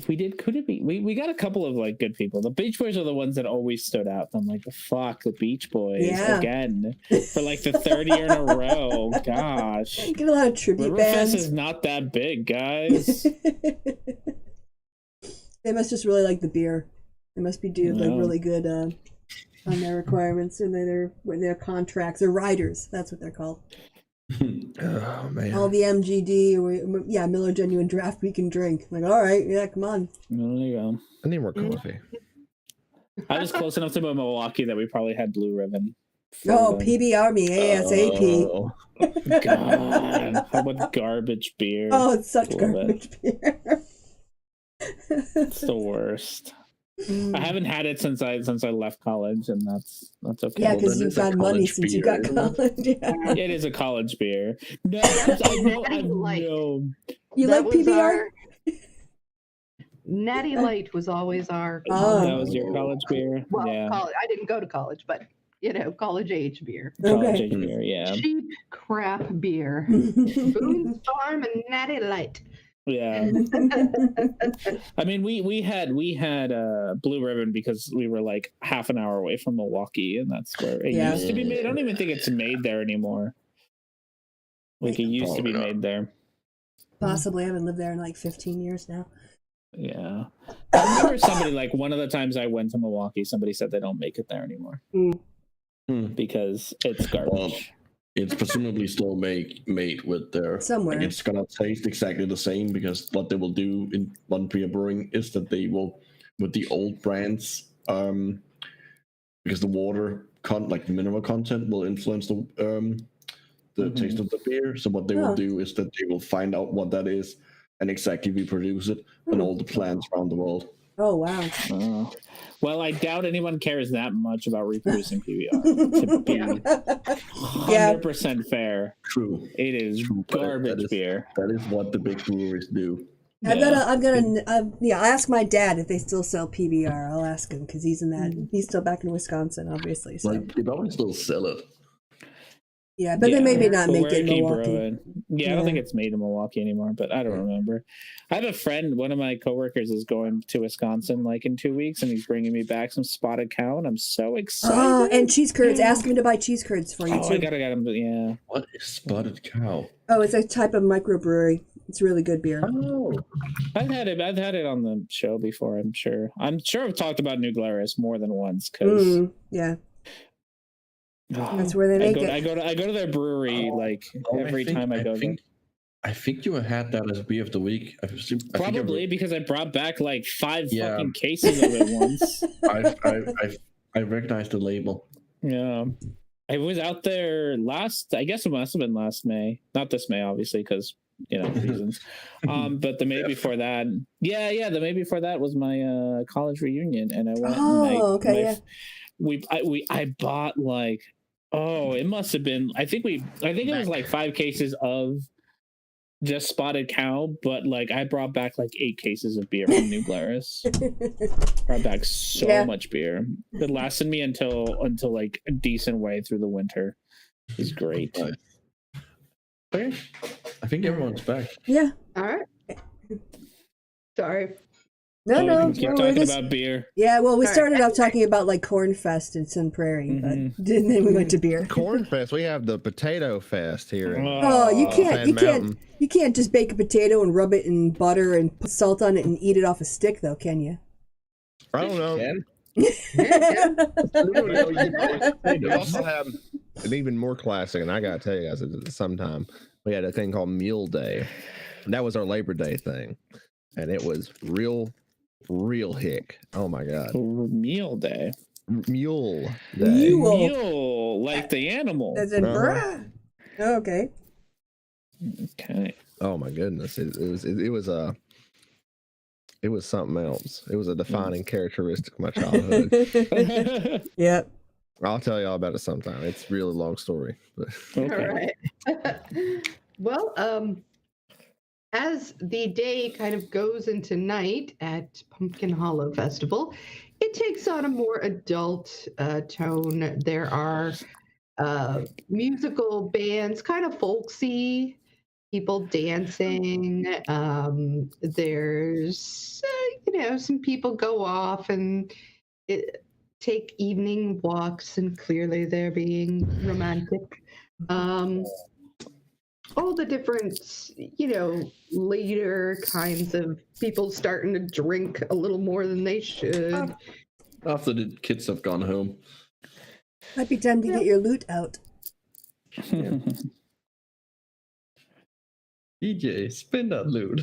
We did. Could it be? We got a couple of like good people. The Beach Boys are the ones that always stood out. I'm like, fuck the Beach Boys again for like the 3rd year in a row. Gosh, get a lot of tribute bands. Riverfest is not that big, guys. They must just really like the beer. They must be doing like really good on their requirements and their contracts. They're riders. That's what they're called. Oh man! All the MGD, Miller Genuine Draft we can drink. Like, all right, come on. There you go. I need more coffee. I was close enough to Milwaukee that we probably had Blue Ribbon. PB Army ASAP. Oh, God, how about garbage beer? Oh, it's such garbage beer. It's the worst. I haven't had it since I left college, and that's okay. Yeah, because you've got money since you got college. Yeah. It is a college beer. No, I know. You like PBR? Natty Light was always our Oh. That was your college beer? well, Yeah. college. I didn't go to college, but college age beer. College Okay. age beer, yeah. Cheap crap beer. Boone Storm and Natty Light. Yeah. I mean, we had Blue Ribbon because we were like half an hour away from Milwaukee, and that's where it Yeah. used to be made. I don't even think it's made there anymore. Like, it used to be made there. Possibly. I haven't lived there in like 15 years now. Yeah. I remember somebody, like, one of the times I went to Milwaukee, somebody said they don't make it there anymore because it's garbage. Well, it's presumably still made with their Somewhere. Like, it's gonna taste exactly the same because what they will do in One Beer Brewing is that they will, with the old brands, because the water like the mineral content will influence the taste of the beer. So what they will do is that they will find out what that is and exactly reproduce it in all the plants around the world. Oh, wow. Well, I doubt anyone cares that much about reproducing PBR. To be 100% fair, True. it is garbage beer. That is what the big breweries do. I'm gonna I'll ask my dad if they still sell PBR. I'll ask him because he's he's still back in Wisconsin, obviously. So. Like, they probably still sell it. Yeah, but they maybe not make it in keep Milwaukee. brewing. Yeah, I don't think it's made in Milwaukee anymore, but I don't remember. I have a friend, one of my coworkers is going to Wisconsin like in 2 weeks, and he's bringing me back some Spotted Cow, and I'm so excited. Oh, and cheese curds. Ask him to buy cheese curds for you, too. I gotta get him, yeah. What is Spotted Cow? Oh, it's a type of microbrewery. It's really good beer. Oh. I've had it on the show before, I'm sure. I've talked about New Glarus more than once, because... yeah. That's where they make it. I go to their brewery every time I go there. I think you had that as beer of the week. Probably because I brought back like 5 fucking cases of it once. I recognized the label. Yeah, I was out there I guess it must have been last May, not this May, obviously, because reasons. But the May before that, the May before that was my college reunion, and I went. I bought like. Oh, it must have been. I think it was like 5 cases of just Spotted Cow, but like I brought back like 8 cases of beer from New Glarus. Brought back so much beer. It lasted me until like a decent way through the winter. It was great. Okay, I think everyone's back. Yeah. All right. Sorry. No. Keep talking about beer. Yeah, well, we started off talking about like Corn Fest in Sun Prairie, but then we went to beer. Corn Fest. We have the Potato Fest here. You can't just bake a potato and rub it in butter and put salt on it and eat it off a stick, though, can you? I don't know. We also have an even more classic, and I gotta tell you guys, sometime we had a thing called Mule Day, and that was our Labor Day thing, and it was real hick. Oh my god. Mule Day. Mule Day. Mule, like the animal. As in, okay. Okay. Oh my goodness. It was something else. It was a defining characteristic of my childhood. Yep. I'll tell you all about it sometime. It's a really long story. But. Okay. All right. Well, as the day kind of goes into night at Pumpkin Hollow Festival, it takes on a more adult tone. There are musical bands, kind of folksy, people dancing. There's, some people go off and take evening walks, and clearly they're being romantic. All the different, later kinds of people starting to drink a little more than they should. After the kids have gone home. Might be time to get your loot out. DJ, spin that loot.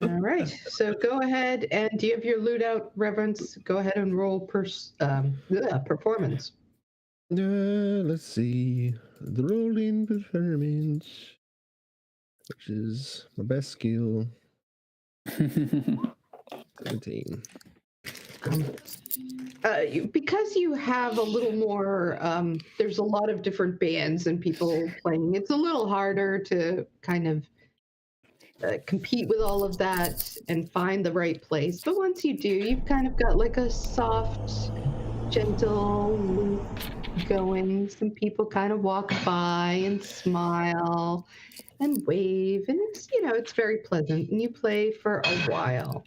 All right, so go ahead, and do you have your loot out, Reverence? Go ahead and roll performance. Let's see. The rolling performance, which is my best skill. 17. Because you have a little more, there's a lot of different bands and people playing, it's a little harder to kind of compete with all of that and find the right place. But once you do, you've kind of got like a soft, gentle loop going. Some people kind of walk by and smile and wave, and it's, you know, it's very pleasant. And you play for a while,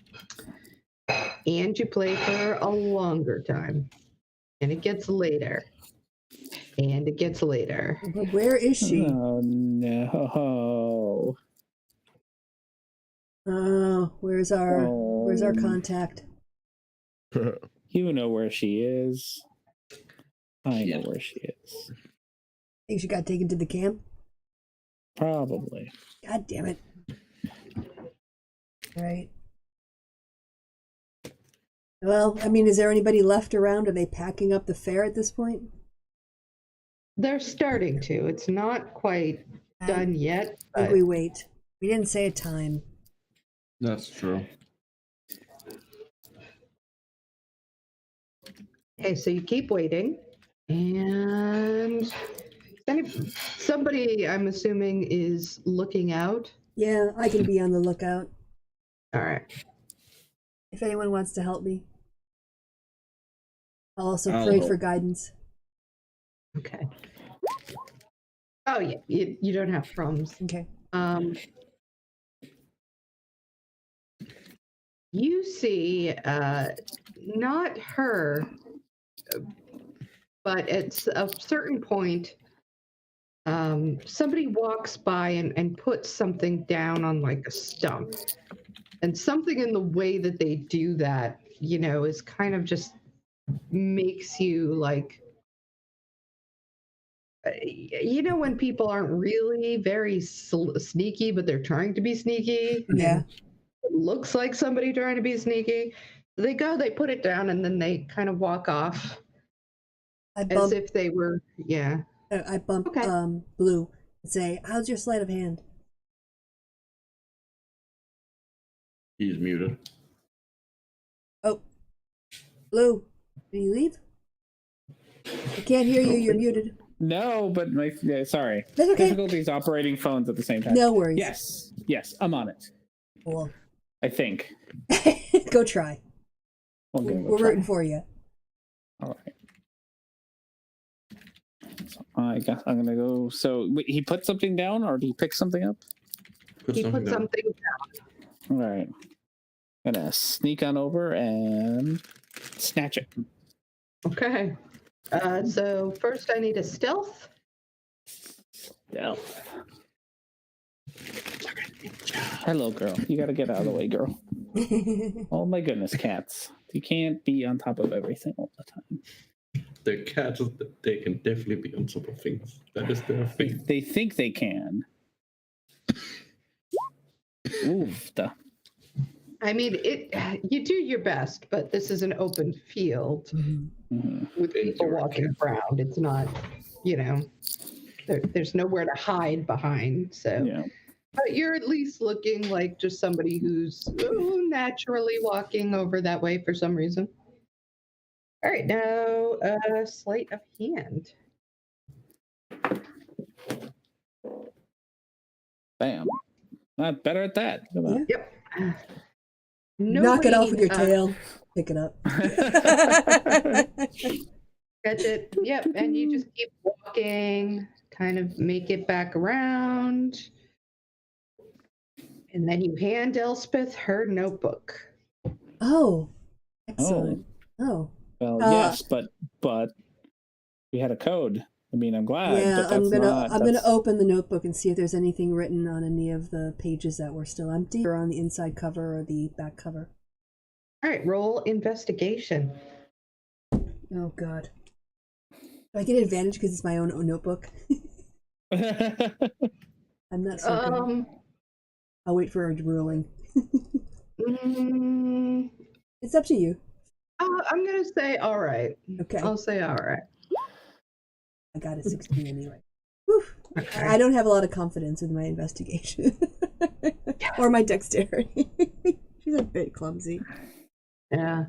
and you play for a longer time, and it gets later, and it gets later. But where is she? Oh no. Oh, where's our contact? You know where she is. I know where she is. Think she got taken to the camp? Probably. God damn it. Right. Well, I mean, is there anybody left around? Are they packing up the fare at this point? They're starting to. It's not quite done yet. I think But we wait. We didn't say a time. That's true. okay, so you keep waiting, and somebody, I'm assuming, is looking out. Yeah, I can be on the lookout All right. if anyone wants to help me. I'll also I'll pray help. for guidance. Okay. Oh yeah, you don't have problems. Okay. You see, not her, but at a certain point, somebody walks by and puts something down on like a stump. And something in the way that they do that, you know, is kind of just makes you like, you know, when people aren't really very sneaky, but they're trying to be sneaky. Yeah. It looks like somebody trying to be sneaky. They go, they put it down, and then they kind of walk off I as bump. if they were, yeah. I bump. Okay. Blue and say, "How's your sleight of hand?" He's muted. Oh, Blue, did you leave? I can't hear you. You're muted. No, but sorry. That's okay. Difficulties operating phones at the same time. No worries. Yes, I'm on it. Cool. I think. Go try. We're We're rooting for you. All right. So I guess I'm gonna go. So wait, he put something down, or did he pick something up? He put something down. All right. Gonna sneak on over and snatch it. Okay. So first I need a stealth. Stealth. Hello, girl. You gotta get out of the way, girl. Oh my goodness, cats. You can't be on top of everything all the time. The cats, they can definitely be on top of things. That is their thing. They think they can. Oof. I mean, you do your best, but this is an open field Mm-hmm. with people walking around. It's not, you know, there's nowhere to hide behind. So, Yeah. but you're at least looking like just somebody who's naturally walking over that way for some reason. All right, now sleight of hand. Bam. Not better at that. Look at Yep. Knock it off with your Nobody, tail. Pick it up. that. Catch it. Yep. And you just keep walking, kind of make it back around. And then you hand Elspeth her notebook. Oh, excellent. Oh. Well, yes, but we had a code. I mean, I'm glad. Yeah, but that's I'm gonna open the notebook and see if there's anything written on any of the pages that were still empty, or on the inside cover or the back cover. All right, roll investigation. Oh God. Do I get advantage because it's my own notebook? I'm not so good. I'll wait for a ruling. It's up to you. I'm gonna say all right. Okay. I'll say all right. I got a 16 anyway. Whew. Okay. I don't have a lot of confidence in my investigation or my dexterity. She's a bit clumsy. Yeah.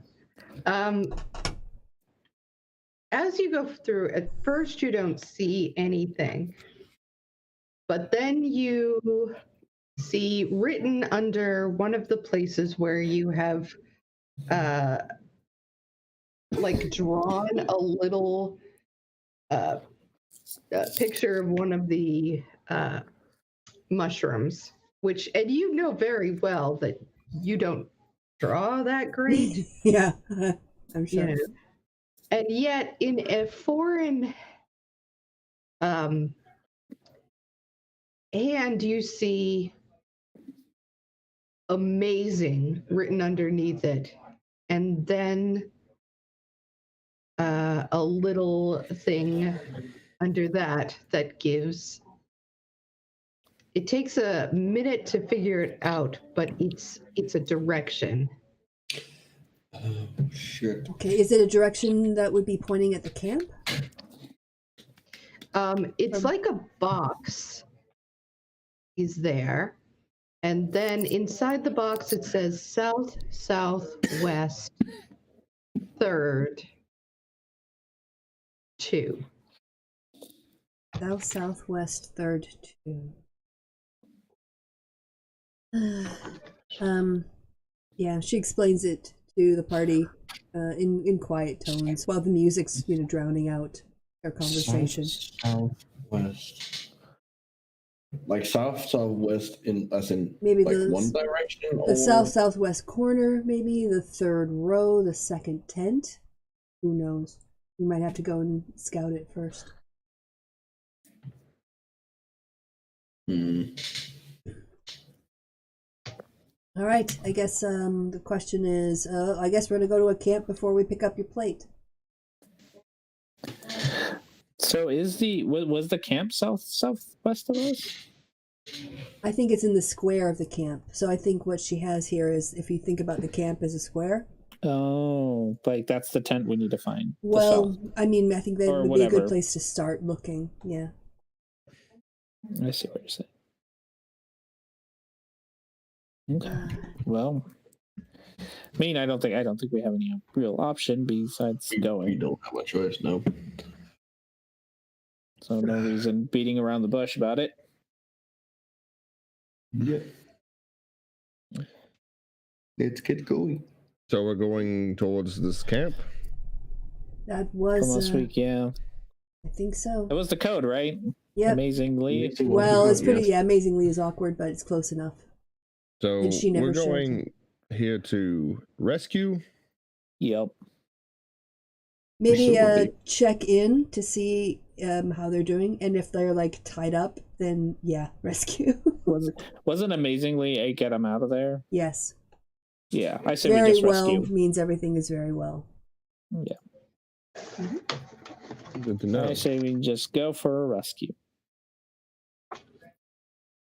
As you go through, at first you don't see anything, but then you see written under one of the places where you have like drawn a little picture of one of the mushrooms, which, and you know very well that you don't draw that great. Yeah, I'm sure. You know. And yet in a foreign hand, you see amazing written underneath it, and then a little thing under that gives. It takes a minute to figure it out, but it's a direction. Oh, shit. Okay, is it a direction that would be pointing at the camp? It's like a box is there, and then inside the box it says south, southwest, third, 2. South, southwest, third, 2. Yeah, she explains it to the party in quiet tones while the music's drowning out their conversation. Southwest. Like southwest as in Maybe like the one direction, the or southwest corner, maybe the third row, the second tent. Who knows? We might have to go and scout it first. All right, I guess the question is, I guess we're gonna go to a camp before we pick up your plate. So was the camp southwest of us? I think it's in the square of the camp. So I think what she has here is, if you think about the camp as a square. Oh, like that's the tent we need to find. Well, I mean, I think that Or would be a whatever. good place to start looking. Yeah. I see what you're saying. Okay. Well, I mean, I don't think we have any real option besides we going. don't have a choice, no. So no reason beating around the bush about it. Yeah. Let's get going. So we're going towards this camp. That From was last week, yeah. I think so. That was the code, right? Yep. Amazingly. Well, it's pretty. Yes. Yeah, amazingly is awkward, but it's close enough. So And she never we're showed. going here to rescue. Yep. Maybe So check in to see how they're doing, and if they're like tied up, then yeah, rescue. Wasn't amazingly a get them out of there? Yes. Yeah, I say we Very just well rescue. means everything is very well. Yeah. Good to know. I say we just go for a rescue.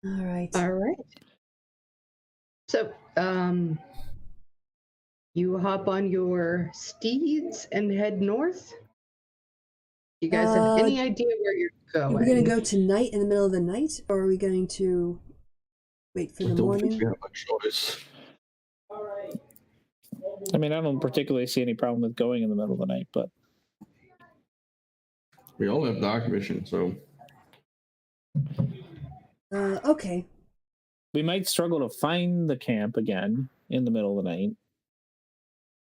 All right. All right. So, you hop on your steeds and head north? You guys have any idea where you're going? Are we going to go tonight in the middle of the night, or are we going to wait for I the don't morning? think we have a choice. I mean, I don't particularly see any problem with going in the middle of the night, but We all have dark vision, so Okay. we might struggle to find the camp again in the middle of the night.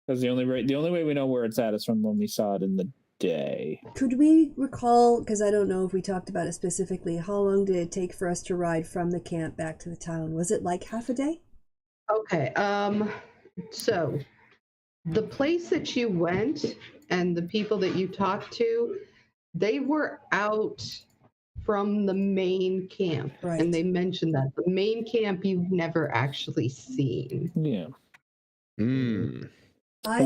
Because the only way we know where it's at is from when we saw it in the day. Could we recall, because I don't know if we talked about it specifically, how long did it take for us to ride from the camp back to the town? Was it like half a day? Okay. So the place that you went and the people that you talked to, they were out from the main camp. Right. And they mentioned that the main camp you've never actually seen. Yeah. I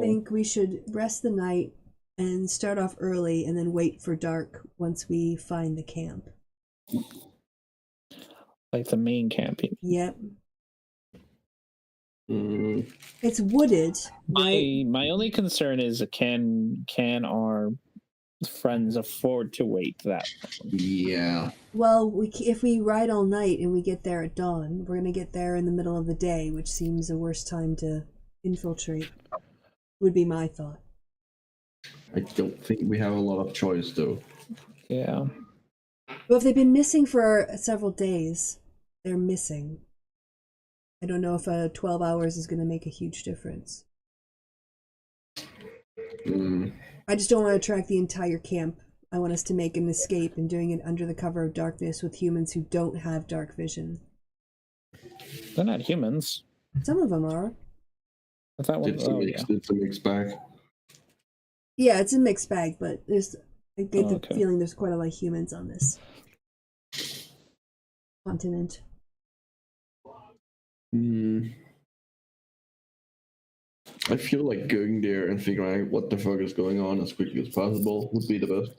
think we should rest the night and start off early and then wait for dark once we find the camp. Like the main camp. Yep. It's wooded. Right? My only concern is can our friends afford to wait that long? yeah. Well, if we ride all night and we get there at dawn, we're going to get there in the middle of the day, which seems a worse time to infiltrate, would be my thought. I don't think we have a lot of choice, though. Yeah. Well, if they've been missing for several days, they're missing. I don't know if 12 hours is going to make a huge difference. I just don't want to attract the entire camp. I want us to make an escape and doing it under the cover of darkness with humans who don't have dark vision. They're not humans. Some of them are. I thought one. It's a mixed bag. Yeah, it's a mixed bag, but I get the okay. feeling there's quite a lot of humans on this continent. I feel like going there and figuring out what the fuck is going on as quickly as possible would be the best.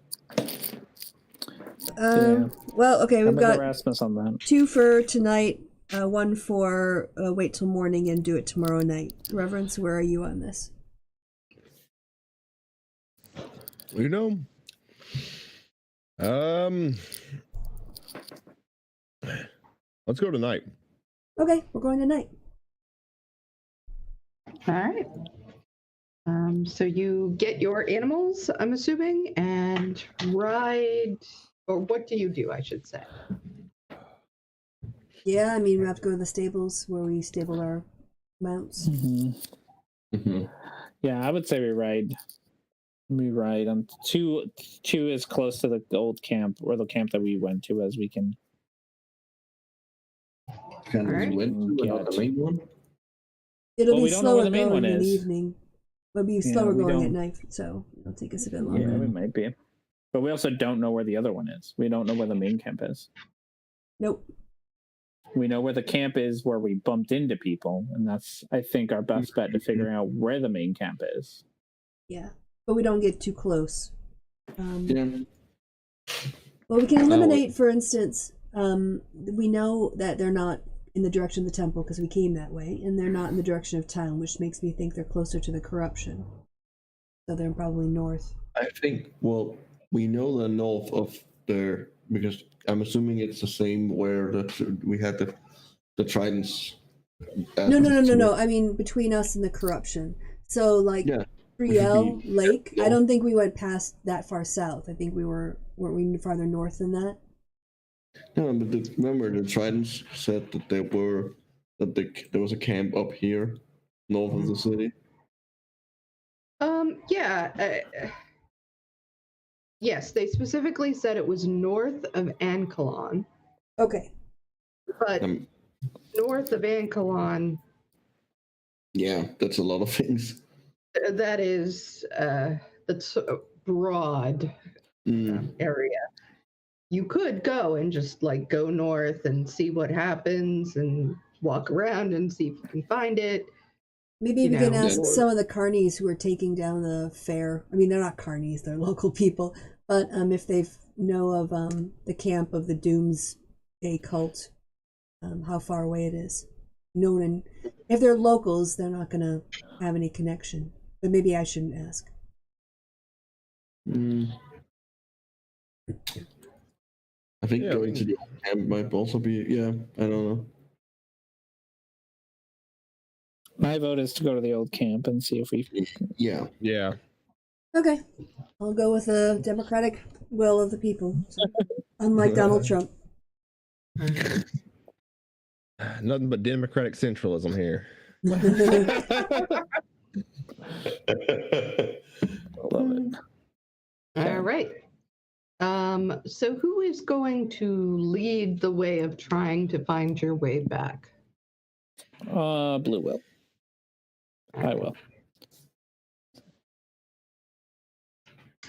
Well, okay, we've got Erasmus on that. 2 for tonight, 1 for wait till morning and do it tomorrow night. Reverence, where are you on this? You know, let's go tonight. Okay, we're going tonight. All right. So you get your animals, I'm assuming, and ride, or what do you do, I should say? Yeah, I mean, we have to go to the stables where we stable our mounts. Yeah, I would say we ride. We ride on 2 is close to the old camp or the camp that we went to as we can. Kind of Alright. went to not the main one. It'll Well, be we don't know where slower the main going one in the is. evening. It'll be Yeah, slower we going at don't- night, so it'll take us a bit Yeah, longer. we might be. But we also don't know where the other one is. We don't know where the main camp is. Nope. We know where the camp is where we bumped into people, and that's, I think, our best bet to figuring out where the main camp is. Yeah, but we don't get too close. Yeah. Well, we can eliminate, for instance, we know that they're not in the direction of the temple because we came that way, and they're not in the direction of town, which makes me think they're closer to the corruption. So they're probably north. I think, well, we know the north of there because I'm assuming it's the same where we had the Tritons. No. I mean, between us and the corruption. So, like, Yeah. Friel Lake, Yeah. I don't think we went past that far south. I think weren't we farther north than that? No, but remember the Tritons said that there was a camp up here, north of the city. Yeah. Yes, they specifically said it was north of Ancalon, Okay. but north of Ancalon, Yeah, that's a lot of things. that's a broad area. You could go and just like go north and see what happens and walk around and see if you can find it. Maybe You we can know, ask or- some of the carnies who are taking down the fair. I mean, they're not carnies; they're local people. But if they know of the camp of the Doomsday cult, how far away it is. If they're locals, they're not going to have any connection. But maybe I shouldn't ask. I think going to the camp might also be. Yeah, I don't know. My vote is to go to the old camp and see if we. Yeah. Yeah. Okay, I'll go with the democratic will of the people. So, unlike Donald Trump. Nothing but democratic centralism here. Love it. All right. So who is going to lead the way of trying to find your way back? Blue will. I will.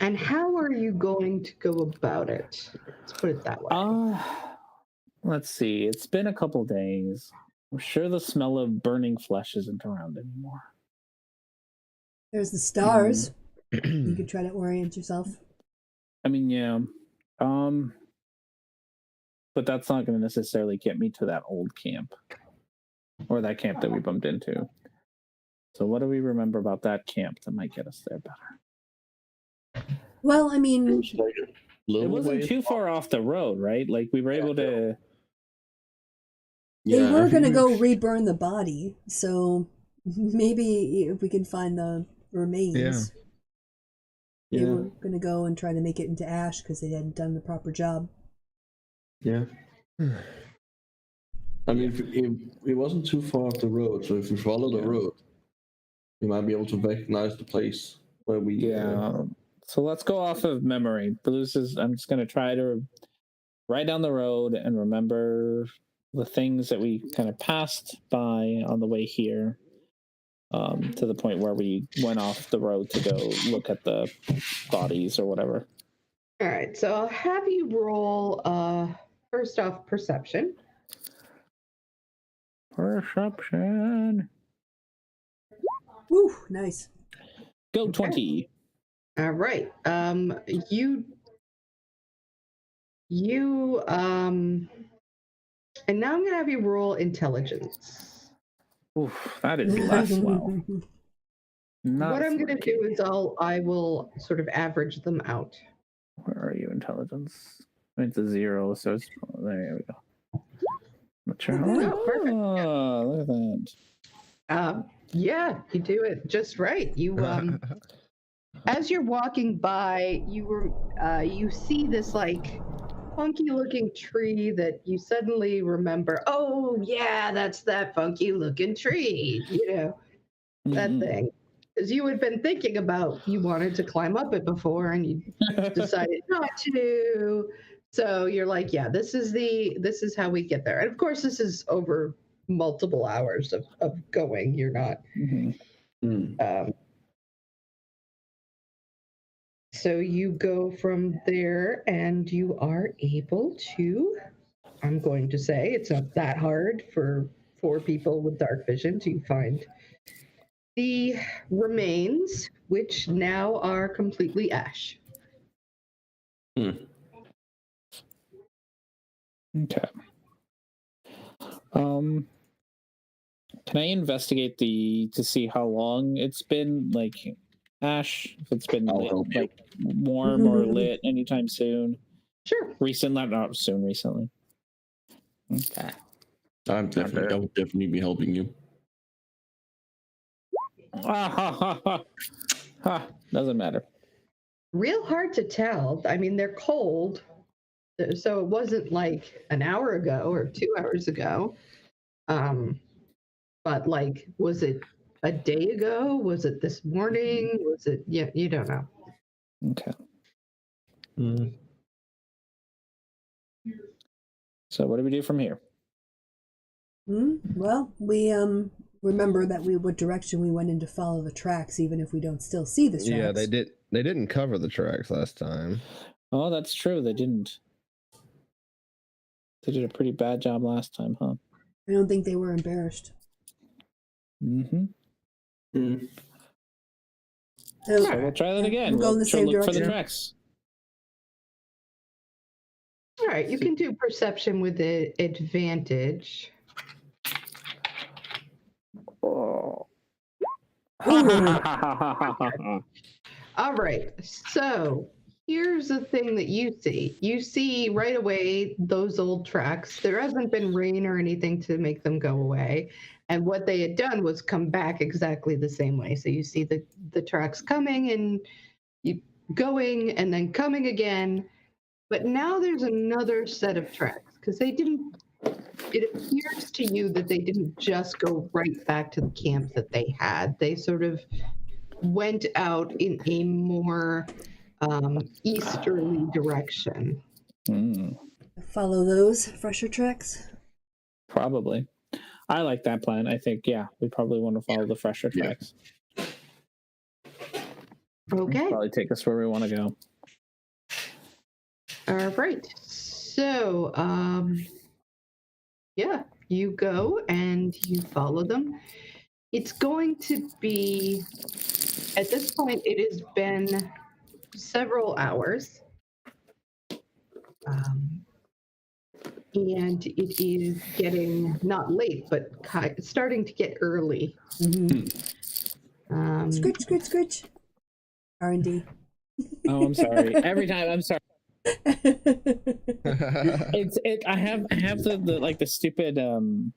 And how are you going to go about it? Let's put it that way. Let's see. It's been a couple days. I'm sure the smell of burning flesh isn't around anymore. There's the stars. You could try to orient yourself. I mean, yeah. But that's not going to necessarily get me to that old camp. Or that camp that we bumped into. So what do we remember about that camp that might get us there better? Well, I mean, It wasn't too far off the road, right? Like we were able to. they were going to go reburn the body, so maybe if we can find the remains. They were going to go and try to make it into ash because they hadn't done the proper job. Yeah. I mean, if it wasn't too far off the road, so if we follow the road, we might be able to recognize the place where we. Yeah. So let's go off of memory. Blues is. I'm just gonna try to write down the road and remember the things that we kind of passed by on the way here. To the point where we went off the road to go look at the bodies or whatever. All right, so I'll have you roll first off perception. Perception. Woo, nice. Go 20. All right. And now I'm gonna have you roll intelligence. Oof, that is less well. Not What I'm gonna flanking. do is I will sort of average them out. Where are you, intelligence? It's a 0, so it's there we go. Not sure how. Oh, perfect. Oh, look at that. Yeah, you do it just right. You as you're walking by, you see this like funky looking tree that you suddenly remember, oh yeah, that's that funky looking tree, that Mhm. thing. Because you had been thinking about you wanted to climb up it before and you decided not to. So you're like, yeah, this is how we get there. And of course this is over multiple hours of going. You're not Mhm. so you go from there and you are able to, I'm going to say, it's not that hard for 4 people with dark vision to find the remains, which now are completely ash. Okay. Can I investigate to see how long it's been like ash? If it's been like warm or lit anytime soon? Sure. Recently, not soon. Recently. Okay. I would definitely be helping you. Doesn't matter. Real hard to tell. I mean, they're cold, so it wasn't like an hour ago or 2 hours ago. But like, was it a day ago? Was it this morning? Was it? Yeah, you don't know. Okay. So what do we do from here? Well, we remember that what direction we went in to follow the tracks, even if we don't still see the tracks. Yeah, they didn't cover the tracks last time. Oh, that's true. They didn't. They did a pretty bad job last time, huh? I don't think they were embarrassed. Mm-hmm. So we'll try that again. We'll go in the same look direction. for the tracks. All right, you can do perception with the advantage. Oh. All right, so here's the thing that you see. You see right away those old tracks. There hasn't been rain or anything to make them go away. And what they had done was come back exactly the same way. So you see the tracks coming and you going and then coming again. But now there's another set of tracks because it appears to you that they didn't just go right back to the camp that they had. They sort of went out in a more easterly direction. Follow those fresher tracks? Probably. I like that plan. I think, yeah, we probably want to follow the fresher tracks. Okay. Probably take us where we want to go. All right. So, yeah, you go and you follow them. It's going to be, at this point, it has been several hours. And it is getting not late, but starting to get early. Scritch, scritch, scritch. R&D. Oh, I'm sorry. Every time, I'm sorry. I have the like the stupid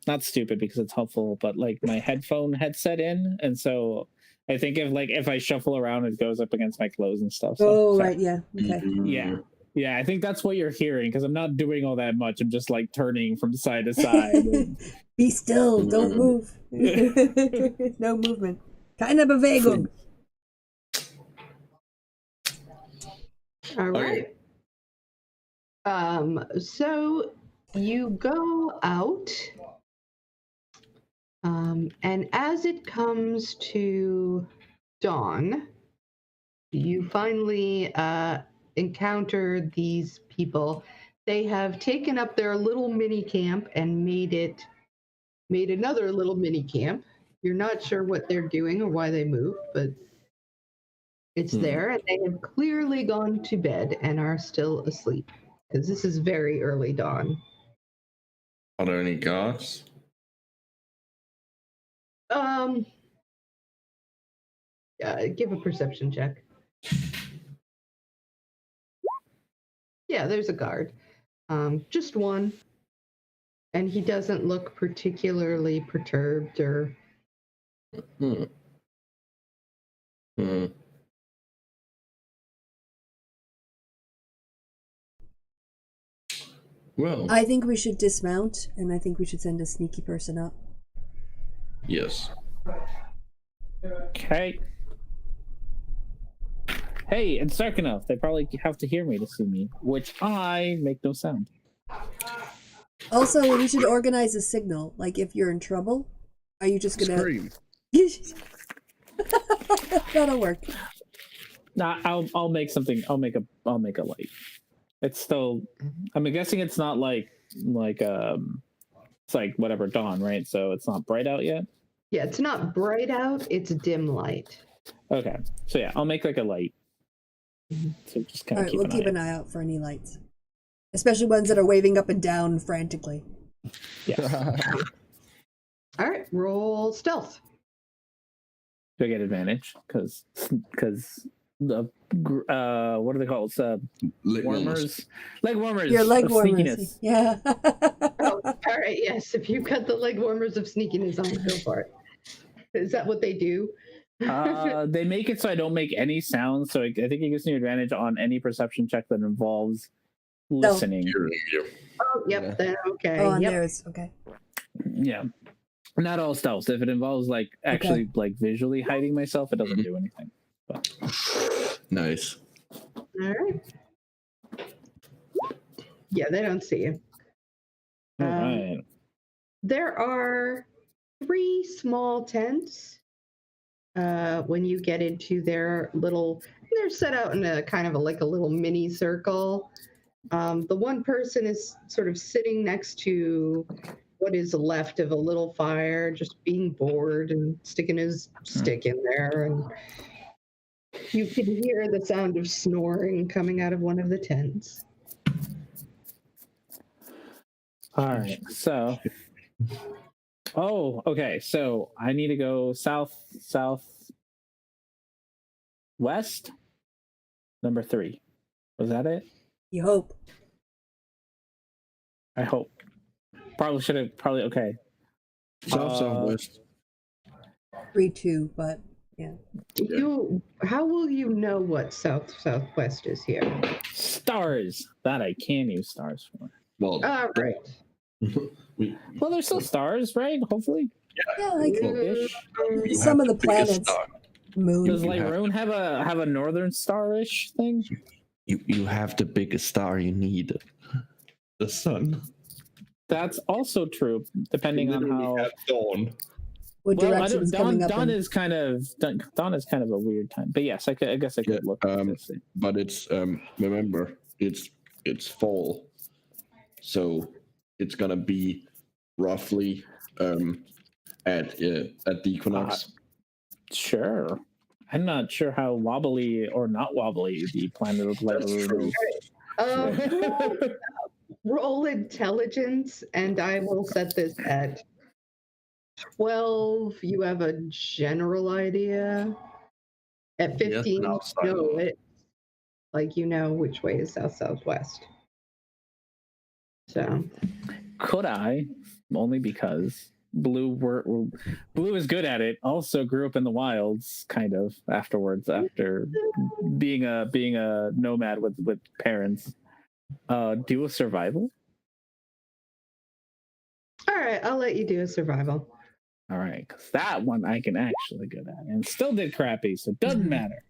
not stupid because it's helpful, but like my headset in, and so I think if I shuffle around, it goes up against my clothes and stuff. So, oh sorry. right, yeah, okay. Yeah. Yeah, I think that's what you're hearing because I'm not doing all that much. I'm just like turning from side to side. Be still. Don't move. No movement. Keine Bewegung. All right. So you go out, and as it comes to dawn, you finally encounter these people. They have taken up their little mini camp and made another little mini camp. You're not sure what they're doing or why they moved, but it's there, and they have clearly gone to bed and are still asleep because this is very early dawn. Are there any guards? Give a perception check. Yeah, there's a guard. Just one. And he doesn't look particularly perturbed or... Well, I think we should dismount, and I think we should send a sneaky person up. yes. Okay. Hey, it's dark enough. They probably have to hear me to see me, which I make no sound. Also, we should organize a signal. Like, if you're in trouble, are you just gonna Scream. That'll work. Nah, I'll make something. I'll make a light. It's still. I'm guessing it's not like it's like whatever dawn, right? So it's not bright out yet. Yeah, it's not bright out. It's dim light. Okay, so yeah, I'll make like a light. So just kind All of right, we'll keep an eye out for any lights, especially ones that are waving up and down frantically. Yeah. All right, roll stealth. Do I get advantage? Because the what are they called? Leg Warmers, leg warmers. Your leg of warmers. sneakiness. Yeah. Oh, all right, yes. If you've got the leg warmers of sneakiness on, go for it. Is that what they do? They make it so I don't make any sounds, so I think it gives me advantage on any perception check that involves listening. Oh, yep. Yeah. Then okay. Oh, and yep. there's okay. Yeah, not all stealth. If it involves like actually like visually hiding myself, it doesn't do anything. But. Nice. All right. Yeah, they don't see you. All right. There are 3 small tents. When you get into their little, they're set out in a kind of like a little mini circle. The one person is sort of sitting next to what is left of a little fire, just being bored and sticking his stick in there. And you can hear the sound of snoring coming out of one of the tents. All right. So. Oh, okay. So I need to go southwest. Number 3. Was that it? You hope. I hope. Probably okay. Southwest. 3-2, but yeah. How will you know what southwest is here? Stars. That I can use stars for. Well, Right. Well, there's still stars, right? Hopefully. Yeah, like Ish. some of the planets. Moon. Does Lirune have a northern star-ish thing? You have the biggest star you need. The sun. That's also true, depending on how. Dawn. What direction is coming up? Dawn is kind of a weird time, but yes, I guess I could look. But it's remember it's fall, so it's gonna be roughly at the equinox. Sure. I'm not sure how wobbly or not wobbly the planet of Lirune is. Roll intelligence, and I will set this at 12. You have a general idea. At 15, you know it. Like, you know which way is south-southwest. So. Could I? Only because Blue is good at it. Also grew up in the wilds, kind of afterwards, after being a nomad with parents. Do a survival. All right, I'll let you do a survival. All right, because that one I can actually good at, and still did crappy, so it doesn't matter.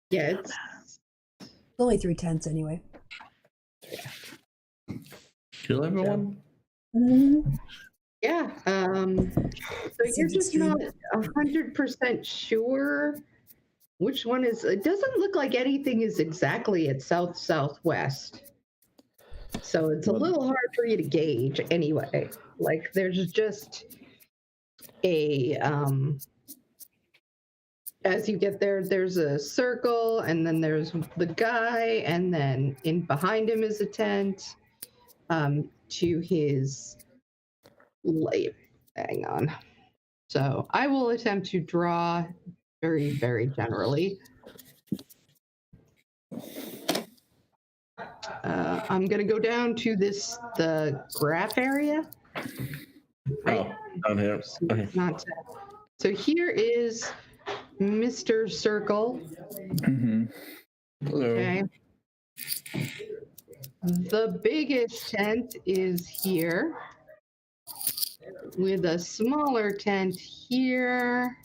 Yeah, it's only 3 tenths anyway. Kill everyone? yeah. So you're Seems just extreme. not 100% sure which one is. It doesn't look like anything is exactly at southwest. So it's a little hard for you to gauge anyway. Like there's just a as you get there, there's a circle, and then there's the guy, and then in behind him is a tent. To his left. Hang on. So I will attempt to draw very, very generally. I'm going to go down to the graph area. Oh, down here. Okay. Not so here is Mr. Circle. Mm-hmm. Hello. Okay. The biggest tent is here, with a smaller tent here,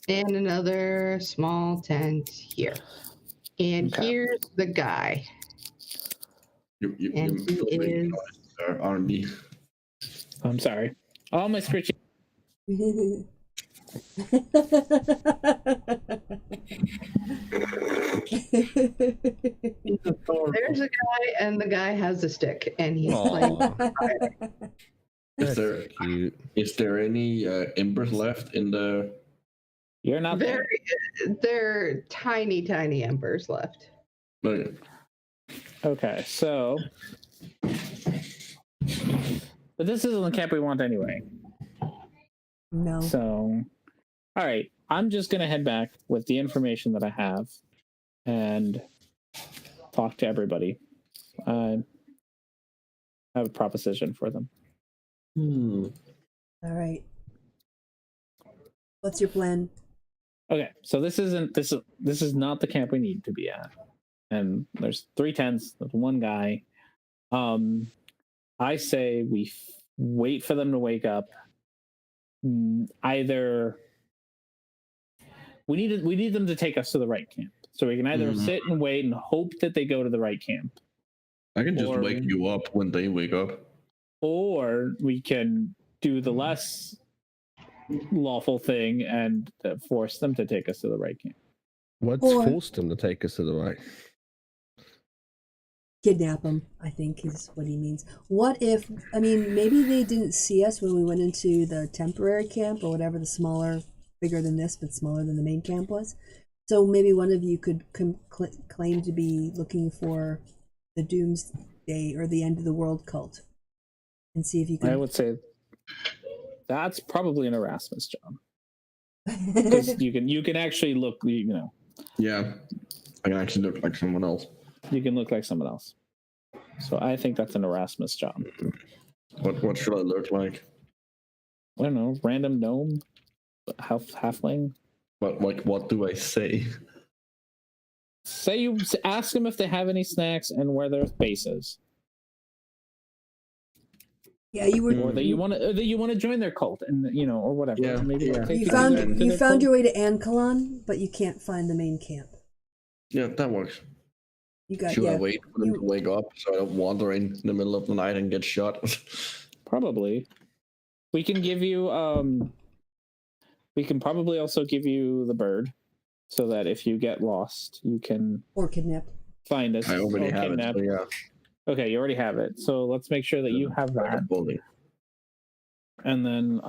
and another small tent here. And Okay. here's the guy. You And he is. R&B. I'm sorry. All my scritchy. There's a guy, and the guy has a stick, and he's Aw. playing. Is there That's cute. is there any embers left in the? You're not there. They're tiny, tiny embers left. Okay. Okay, so. But this isn't the camp we want anyway. No. So, all right, I'm just going to head back with the information that I have and talk to everybody. I have a proposition for them. All right. What's your plan? Okay, so this is not the camp we need to be at. And there's 3 tents, there's one guy. I say we wait for them to wake up. Either we need them to take us to the right camp, so we can either sit and wait and hope that they go to the right camp. I can just Or- wake you up when they wake up. Or we can do the less lawful thing and force them to take us to the right camp. What's Or- forced him to take us to the right? Kidnap them, I think is what he means. What if, I mean, maybe they didn't see us when we went into the temporary camp or whatever, the smaller, bigger than this, but smaller than the main camp was. So maybe one of you could claim to be looking for the Doomsday or the End of the World cult and see if you can. I would say that's probably an Erasmus job, because you can actually look, Yeah, I can actually look like someone else. you can look like someone else. So I think that's an Erasmus job. What should I look like? I don't know, random gnome, halfling. What do I say? Say you ask them if they have any snacks and where their base is, Yeah, you were. or that you want to join their cult, and or whatever. Yeah, Maybe yeah. take You to found their you cult. found your way to Ankalon, but you can't find the main camp. Yeah, that works. You got Should I yeah. wait for them to wake up so I don't wander in the middle of the night and get shot? Probably. We can give you we can probably also give you the bird, so that if you get lost, you can Or kidnapped. find us. I already or have kidnap. it. So yeah. Okay, you already have it. So let's make sure that you have that. Bully. And then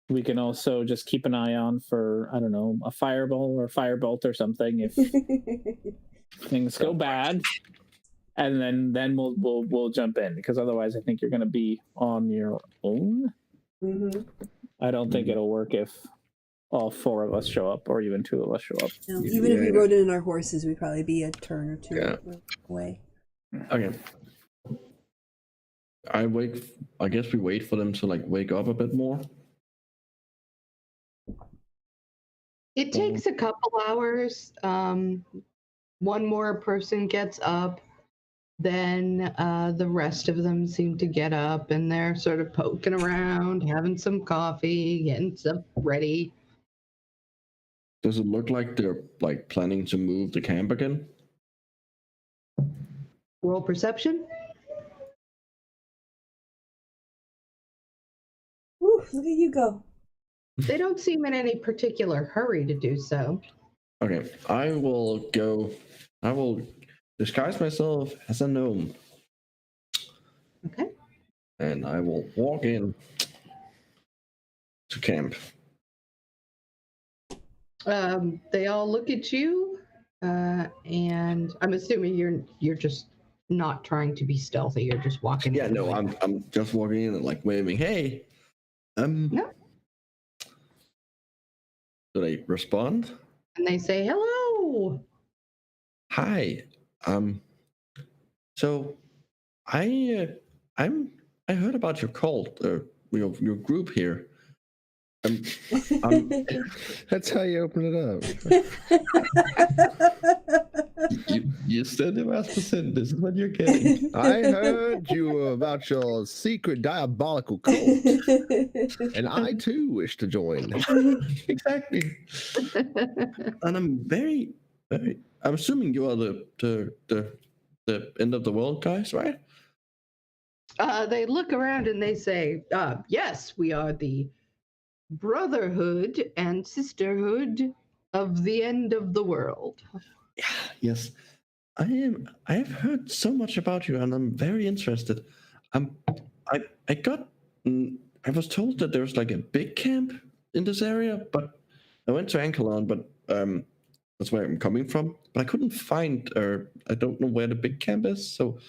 we can also just keep an eye on for, I don't know, a fireball or firebolt or something if things go bad. And then we'll jump in, because otherwise I think you're going to be on your own. Mm-hmm. I don't think it'll work if all 4 of us show up, or even 2 of us show up. No, even if we rode in on our horses, we'd probably be a turn or 2 away. Okay. I guess we wait for them to wake up a bit more. It takes a couple hours. one more person gets up, then the rest of them seem to get up and they're sort of poking around, having some coffee, getting stuff ready. Does it look like they're like planning to move the camp again? Roll perception. Whew, look at you go. They don't seem in any particular hurry to do so. Okay, I will disguise myself as a gnome. Okay. And I will walk in to camp. They all look at you, and I'm assuming you're just not trying to be stealthy. You're just walking. Yeah, in. no, I'm just walking in and like waving, hey. No. Do they respond? And they say hello. Hi. So I heard about your cult, your group here. That's how you open it up. You said it was percent. This is what you're getting. I heard you about your secret diabolical cult, and I too wish to join. Exactly. And I'm very. I'm assuming you are the end of the world guys, right? They look around and they say, yes, we are the brotherhood and sisterhood of the end of the world. Yeah. Yes. I have heard so much about you, and I'm very interested. I was told that there's like a big camp in this area, but I went to Ankalon, but that's where I'm coming from. But I couldn't find, or I don't know where the big camp is. So,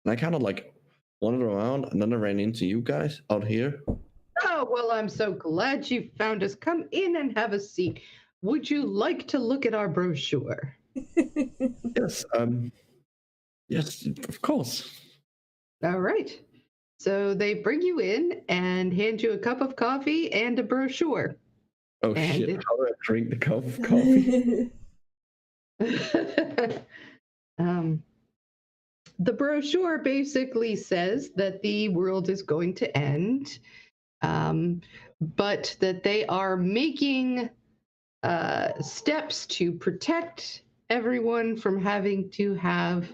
and I kind of like wandered around, and then I ran into you guys out here. Oh, well, I'm so glad you found us. Come in and have a seat. Would you like to look at our brochure? Yes. Yes, of course. All right. So they bring you in and hand you a cup of coffee and a brochure. Oh And shit! it- How do I drink the cup of coffee? The brochure basically says that the world is going to end, but that they are making steps to protect everyone from having to have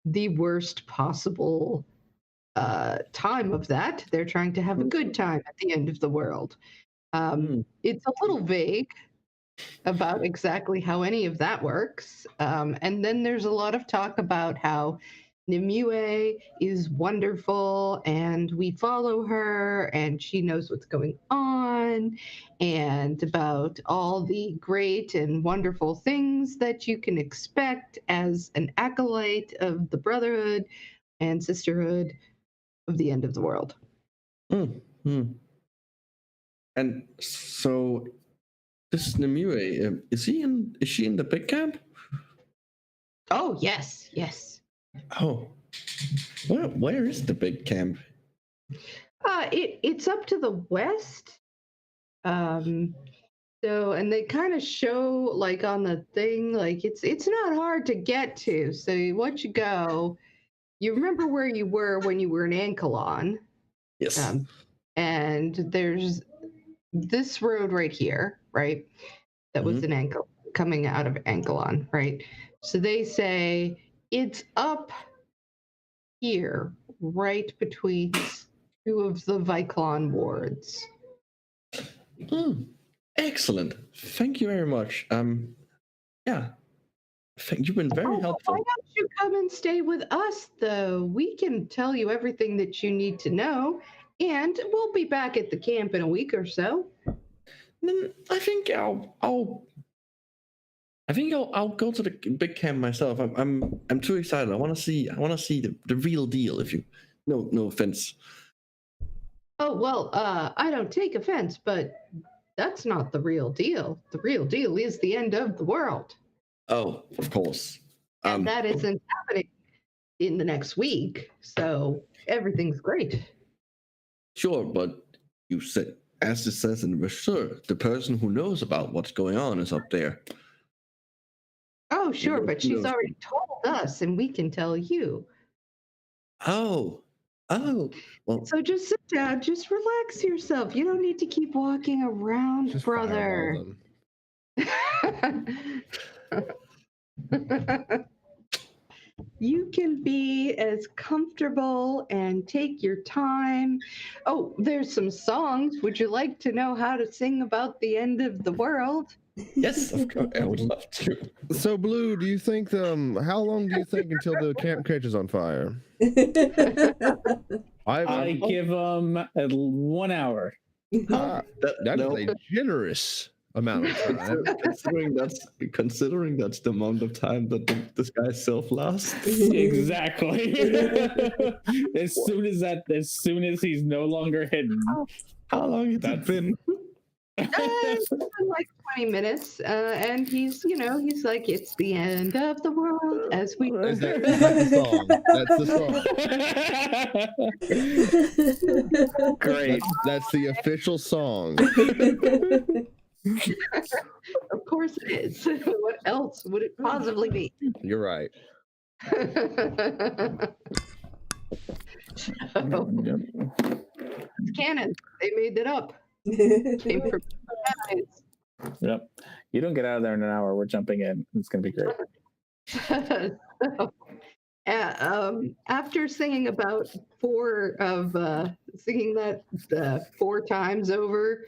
the worst possible time of that. They're trying to have a good time at the end of the world. It's a little vague about exactly how any of that works. And then there's a lot of talk about how Nimue is wonderful and we follow her and she knows what's going on, and about all the great and wonderful things that you can expect as an acolyte of the Brotherhood and Sisterhood of the end of the world. And so this Nimue, is she in the big camp? Oh, yes, yes. Oh, where is the big camp? It's up to the west. So, and they kind of show like on the thing, like it's not hard to get to. So once you go, you remember where you were when you were in Ankalon. Yes. And there's this road right here, right? That was in coming out of Ankalon, right? So they say it's up here, right between two of the Viclon wards. Excellent. Thank you very much. Yeah. You've been very helpful. Why don't you come and stay with us, though? We can tell you everything that you need to know, and we'll be back at the camp in a week or so. Then I think I'll go to the big camp myself. I'm too excited. I want to see the real deal. If you no offense. Oh well, I don't take offense, but that's not the real deal. The real deal is the end of the world. Oh, of course. And that isn't happening in the next week, so everything's great. Sure, but you said, as it says in the brochure, the person who knows about what's going on is up there. Oh, sure, Those but she's kudos. already told us, and we can tell you. Oh, well, So just sit down, just relax yourself. You don't need to keep walking around, Just brother. fireball them. You can be as comfortable and take your time. Oh, there's some songs. Would you like to know how to sing about the end of the world? yes, of course, I would love to. So, Blue, do you think how long do you think until the camp catches on fire? I give them 1 hour. that is No. a generous amount of time. considering that's the amount of time that this guy's self lasts. Exactly. as soon as he's no longer hidden. How long has it been? It's been like 20 minutes, and he's like, it's the end of the world as we. Is that the song? That's the song. Great. That's the official song. Of course it is. What else would it possibly be? You're right. It's canon. They made it up. Came from guys. Yep. You don't get out of there in an hour. We're jumping in. It's gonna be great. So, after singing about singing that 4 times over,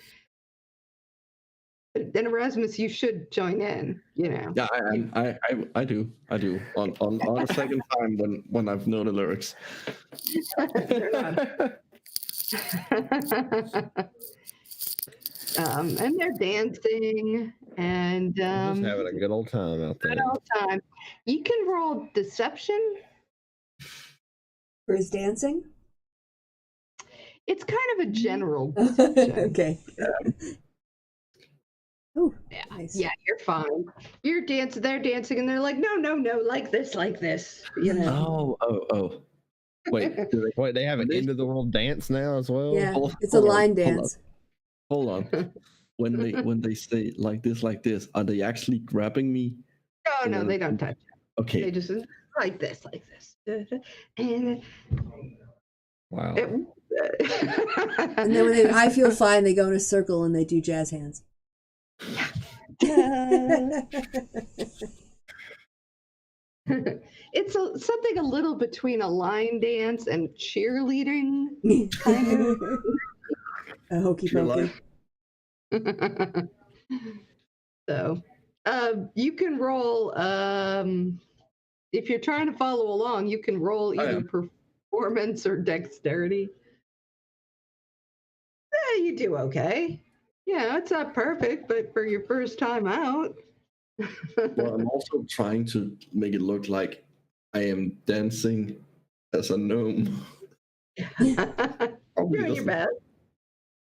then Erasmus, you should join in. Yeah, I do. On a second time when I've known the lyrics. And they're dancing and Just having a good old time out there. good old time. You can roll deception. For his dancing? It's kind of a general deception. Okay. Oh, Yeah, nice. yeah, you're fine. They're dancing, and they're like, no, like this. Oh. Wait, Wait, they have an end of the world dance now as well? Yeah, Hold- it's a hold on, line hold on. dance. Hold on. When they say like this, are they actually grabbing me? No, they don't touch it. They Okay. just like this. And Wow. And then when I feel fine, they go in a circle and they do jazz hands. It's something a little between a line dance and cheerleading, kind of. A hokey pokey. So, you can roll. If you're trying to follow along, you can roll either performance or dexterity. Yeah, you do okay. Yeah, it's not perfect, but for your first time out. Well, I'm also trying to make it look like I am dancing as a gnome. You're Probably doing your doesn't- best.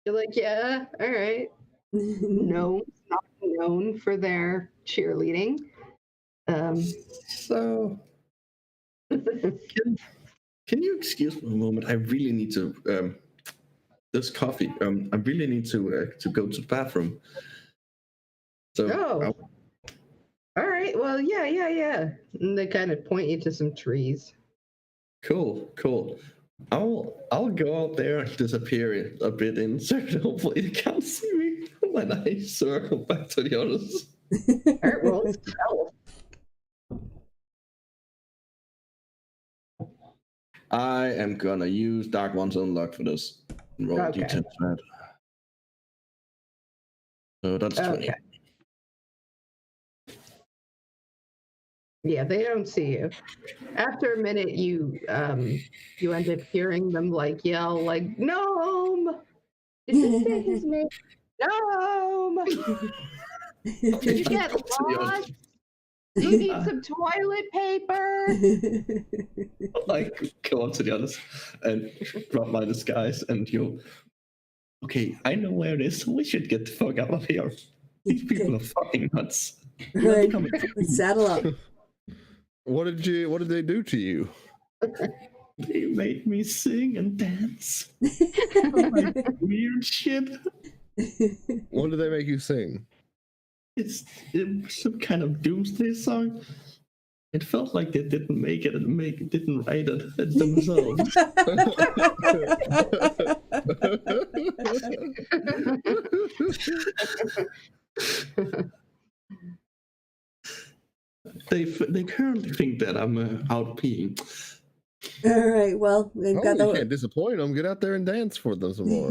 You're like, yeah, all right. Gnomes not known for their cheerleading. So, can you excuse me a moment? I really need to. This coffee. I really need to go to the bathroom. So. Oh. All right. Well, yeah. And they kind of point you to some trees. Cool. I'll go out there and disappear a bit in circle. Hopefully they can't see me when I circle back to the others. All right. Well, stealth. I am gonna use Dark One's own luck for this. Roll Okay. D10 spread. So that's 20. Okay. Yeah, they don't see you. After a minute, you end up hearing them yell gnome. Did you say his name? Gnome. Did you get lost? You need some toilet paper. Go up to the others and drop my disguise and you'll. Okay, I know where it is. We should get the fuck out of here. These people are fucking nuts. Right. Let's saddle up. What did they do to you? They made me sing and dance. Like weird shit. What did they make you sing? It's some kind of doomsday song. It felt like they didn't make it and didn't write it themselves. They currently think that I'm out peeing. All right. Well, they've got You can't disappoint them. Get out there and dance for them some more.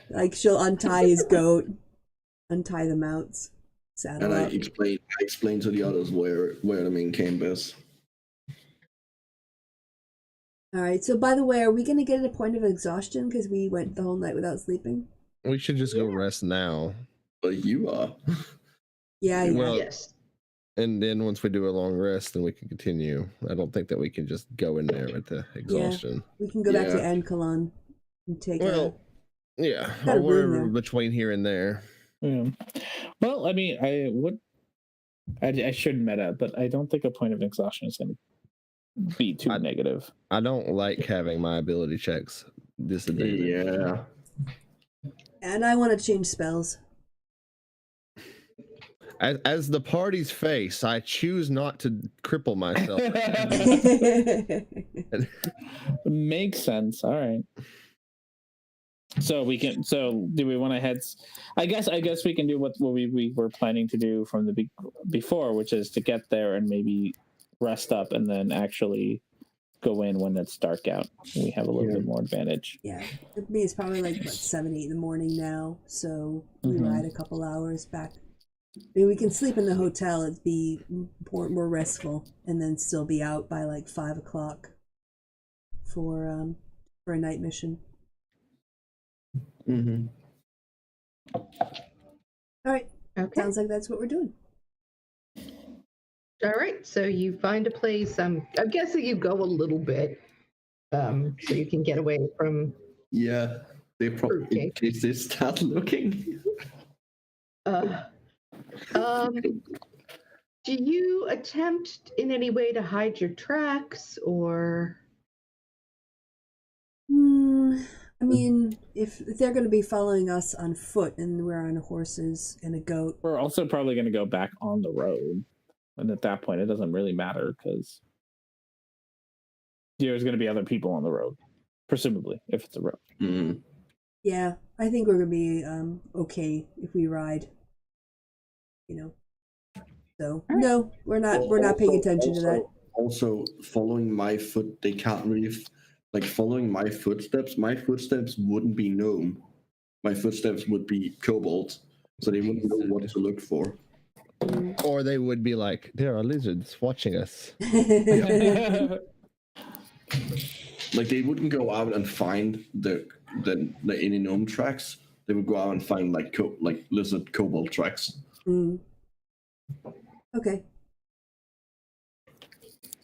Like she'll untie his goat, untie the mounts, saddle And I up. explain to the others where the main camp is. All right. So, by the way, are we going to get at a point of exhaustion because we went the whole night without sleeping? We should just go rest now. But you are. Yeah. Well, Yes. and then once we do a long rest, then we can continue. I don't think that we can just go in there with the exhaustion. We can go back to Yeah. Ankalon and take Yeah, got a or room wherever there. between here and there. Yeah. Well, I mean, I should meta, but I don't think a point of exhaustion is going to be too negative. I don't like having my ability checks disadvantaged. Yeah. And I want to change spells. As the party's face, I choose not to cripple myself. Makes sense. All right. So we can. So do we want to head? I guess we can do what we were planning to do from the before, which is to get there and maybe rest up and then actually go in when it's dark out. We have a little bit more advantage. Yeah. For me, it's probably like, 7, 8 in the morning now. So we ride a couple hours back. I mean, we can sleep in the hotel. It'd be more restful, and then still be out by like 5 o'clock for a night mission. Mm-hmm. All right. Okay. Sounds like that's what we're doing. All right. So you find a place. I'm guessing you go a little bit, so you can get away from. Yeah. They probably Okay. in case they start looking. Do you attempt in any way to hide your tracks, or? I mean, if they're going to be following us on foot and we're on horses and a goat. We're also probably going to go back on the road, and at that point, it doesn't really matter because there's going to be other people on the road, presumably, if it's a road. Mm. Yeah, I think we're going to be okay if we ride. So no, we're not paying attention to that. Also, following my foot, they can't really following my footsteps. My footsteps wouldn't be gnome. My footsteps would be kobold, so they wouldn't know what to look for. Or they would be like, there are lizards watching us. Like they wouldn't go out and find the any gnome tracks. They would go out and find like lizard kobold tracks. Okay.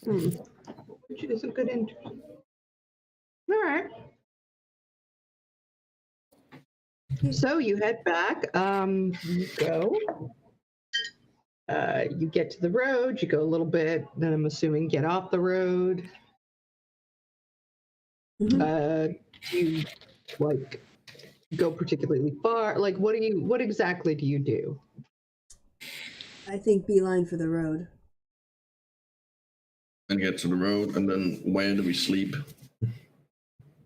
Which is a good interest. All right. So you head back. You go. You get to the road. You go a little bit. Then I'm assuming get off the road. You go particularly far? Like what exactly do you do? I think beeline for the road. And get to the road, and then where do we sleep?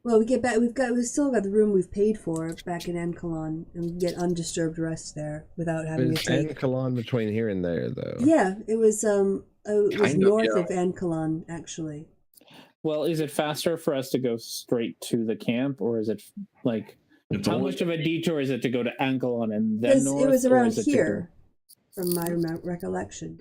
Well, we get back. We've still got the room we've paid for back in Ankalon, and we get undisturbed rest there without having to take. Ankalon between here and there, though. Yeah, it was north yeah. of Ankalon, actually. Well, is it faster for us to go straight to the camp, or is it like It's how always- much of a detour is it to go to Ankalon and then north? It was or around is it to here, from my recollection.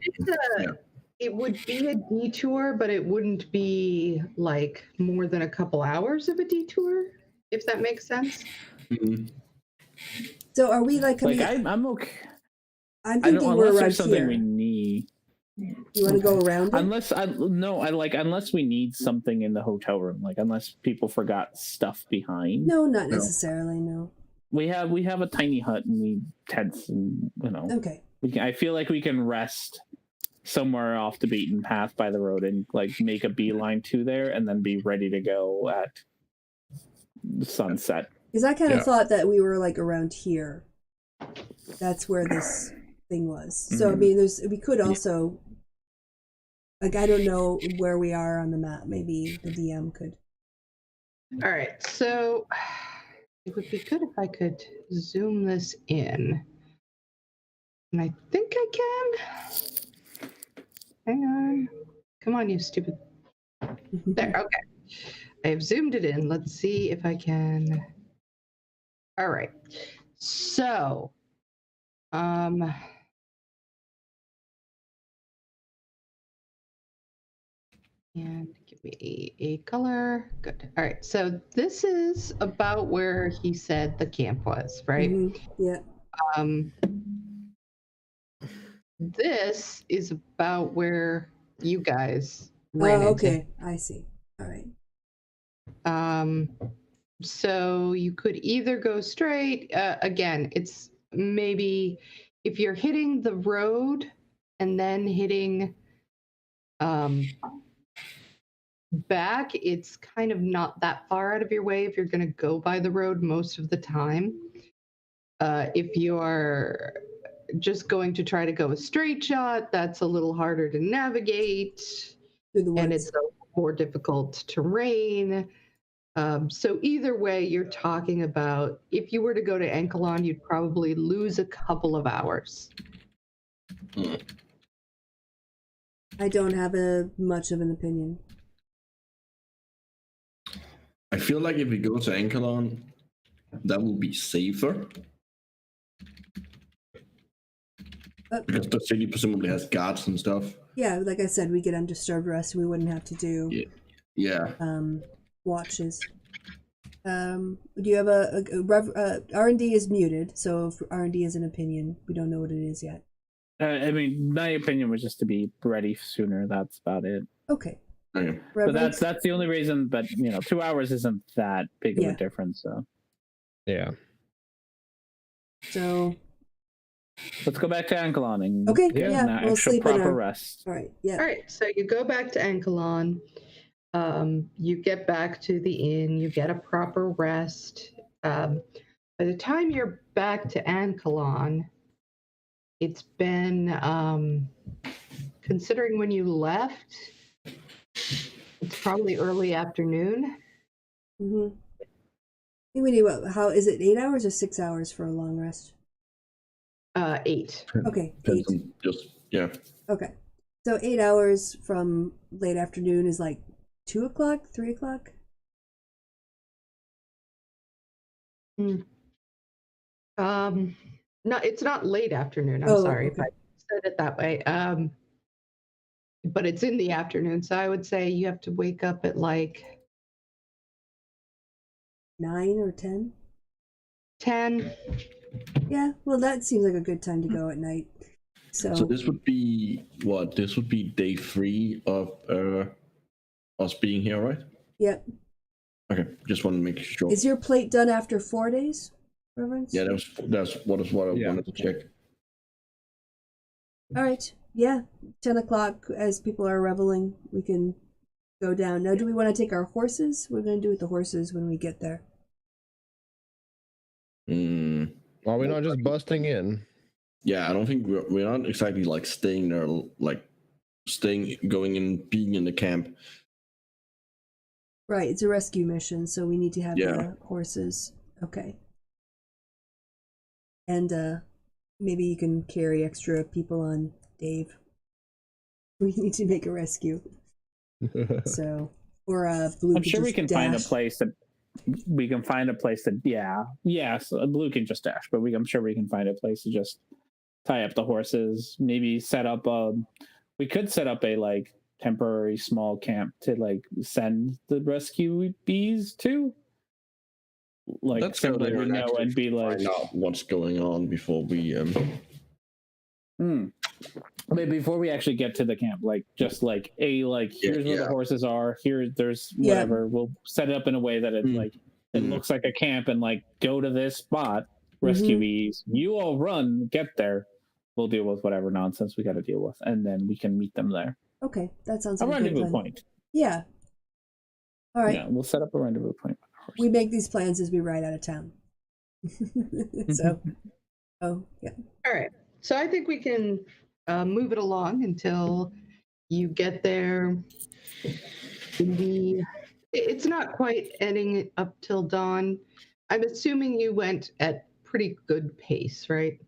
It would be a detour, but it wouldn't be like more than a couple hours of a detour, if that makes sense. Mhm. So are we like? I'm okay. I'm I don't, thinking we're unless around there's something here. we need. You want to go around it? Unless we need something in the hotel room, like unless people forgot stuff behind. No, not necessarily. No. We have a tiny hut and we tents and Okay. I feel like we can rest somewhere off the beaten path by the road and like make a beeline to there and then be ready to go at sunset. Because I kind of thought that we were like around here. That's where this thing was. So I mean, we could also, like, I don't know where we are on the map. Maybe the DM could. All right, so it would be good if I could zoom this in. And I think I can. Hang on. Come on, you stupid. There, okay. I have zoomed it in. Let's see if I can. All right. So, and give me a color. Good. All right. So this is about where he said the camp was, right? Yeah. This is about where you guys ran Oh, into. okay. I see. All right. So you could either go straight. Again, it's maybe if you're hitting the road and then hitting back, it's kind of not that far out of your way if you're going to go by the road most of the time. If you're just going to try to go a straight shot, that's a little harder to navigate, and it's a more difficult terrain. So either way, you're talking about, if you were to go to Enkelon, you'd probably lose a couple of hours. I don't have much of an opinion. I feel like if we go to Ankalon, that will be safer. Because the city presumably has guards and stuff. Yeah, like I said, we get undisturbed rest. We wouldn't have to do watches. Do you have R&D is muted, so if R&D is an opinion, we don't know what it is yet. I mean, my opinion was just to be ready sooner. That's about it. Okay. Okay. But that's the only reason. But 2 hours isn't that big of a difference. So yeah. So let's go back to Ankalon and we'll sleep proper rest. All right. Yeah. All right. So you go back to Ankalon. You get back to the inn. You get a proper rest. By the time you're back to Ankalon, it's been, considering when you left, it's probably early afternoon. I think we need how is it 8 hours or 6 hours for a long rest? 8. Okay, 8. Okay, so 8 hours from late afternoon is like 2 o'clock, 3 o'clock. No, it's not late afternoon. I'm sorry if I said it that way. But it's in the afternoon, so I would say you have to wake up at like 9 or 10. 10. Yeah, well, that seems like a good time to go at night. So this would be what? This would be day 3 of us being here, right? Yep. Okay, just want to make sure. Is your plate done after 4 days, Reverence? Yeah, that's what I wanted to check. All right. Yeah, 10 o'clock as people are reveling, we can go down. Now, do we want to take our horses? What are we going to do with the horses when we get there? Are we not just busting in? Yeah, I don't think we're not exactly like staying there, like going and being in the camp. Right, it's a rescue mission, so we need to have the horses. Okay. And maybe you can carry extra people on Dave. We need to make a rescue. So, or Blue. I'm sure we can find a place that so Blue can just dash, but I'm sure we can find a place to just tie up the horses. Maybe set up we could set up a like temporary small camp to like send the rescue bees to. Like that's somebody we know and be like, find out what's going on before we I mean, before we actually get to the camp, like just like here's where the horses are. There's whatever. We'll set it up in a way that it it looks like a camp, and like go to this spot, rescue bees. You all run, get there. We'll deal with whatever nonsense we got to deal with, and then we can meet them there. Okay, that sounds a like rendezvous point. Yeah. All right. Yeah, we'll set up a rendezvous point. We make these plans as we ride out of town. So, Oh, yeah. All right. So I think we can move it along until you get there. It's not quite ending up till dawn. I'm assuming you went at pretty good pace, right?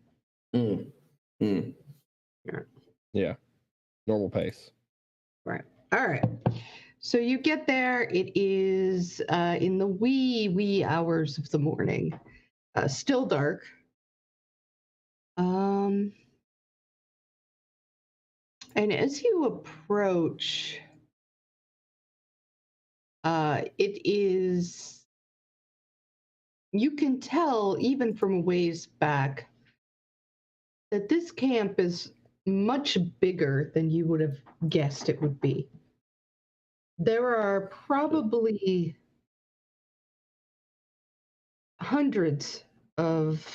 Mm. Mm. Yeah. Normal pace. Right. All right. So you get there. It is in the wee hours of the morning. Still dark. And as you approach, it is, you can tell even from a ways back that this camp is much bigger than you would have guessed it would be. There are probably hundreds of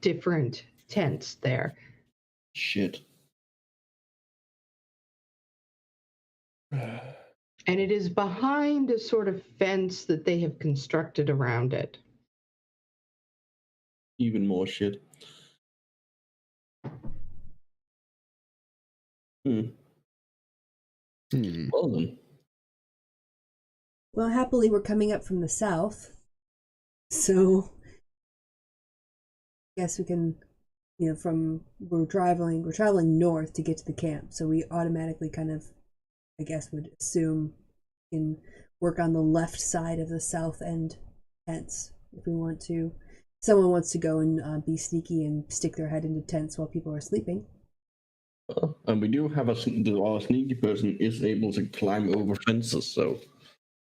different tents there. Shit. And it is behind a sort of fence that they have constructed around it. Even more shit. Hmm. Well then. Well, happily, we're coming up from the south. So, I guess we can, we're traveling north to get to the camp. So we automatically kind of, I guess, would assume we can work on the left side of the south end tents if we want to. Someone wants to go and be sneaky and stick their head into tents while people are sleeping. And we do have our sneaky person is able to climb over fences, so.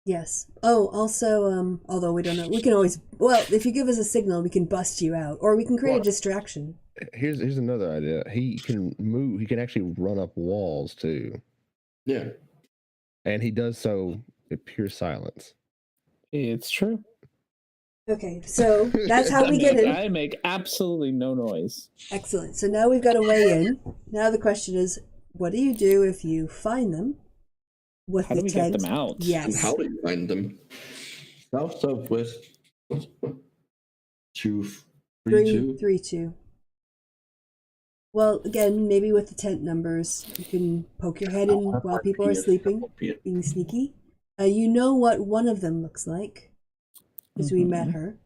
Yes. Oh, also, although we don't know, we can always, well, if you give us a signal, we can bust you out, or we can create a distraction. Here's another idea. He can move. He can actually run up walls too. Yeah. And he does so with pure silence. It's true. Okay, so that's how we get in. I make absolutely no noise. Excellent. So now we've got a way in. Now the question is, what do you do if you find them? With How the do we tent? get them out? Yes. And how do you find them? South, southwest. 2, 3, 2. 3, 2. Well, again, maybe with the tent numbers, you can poke your head in while people are sleeping, being sneaky. You know what one of them looks like, because we met her.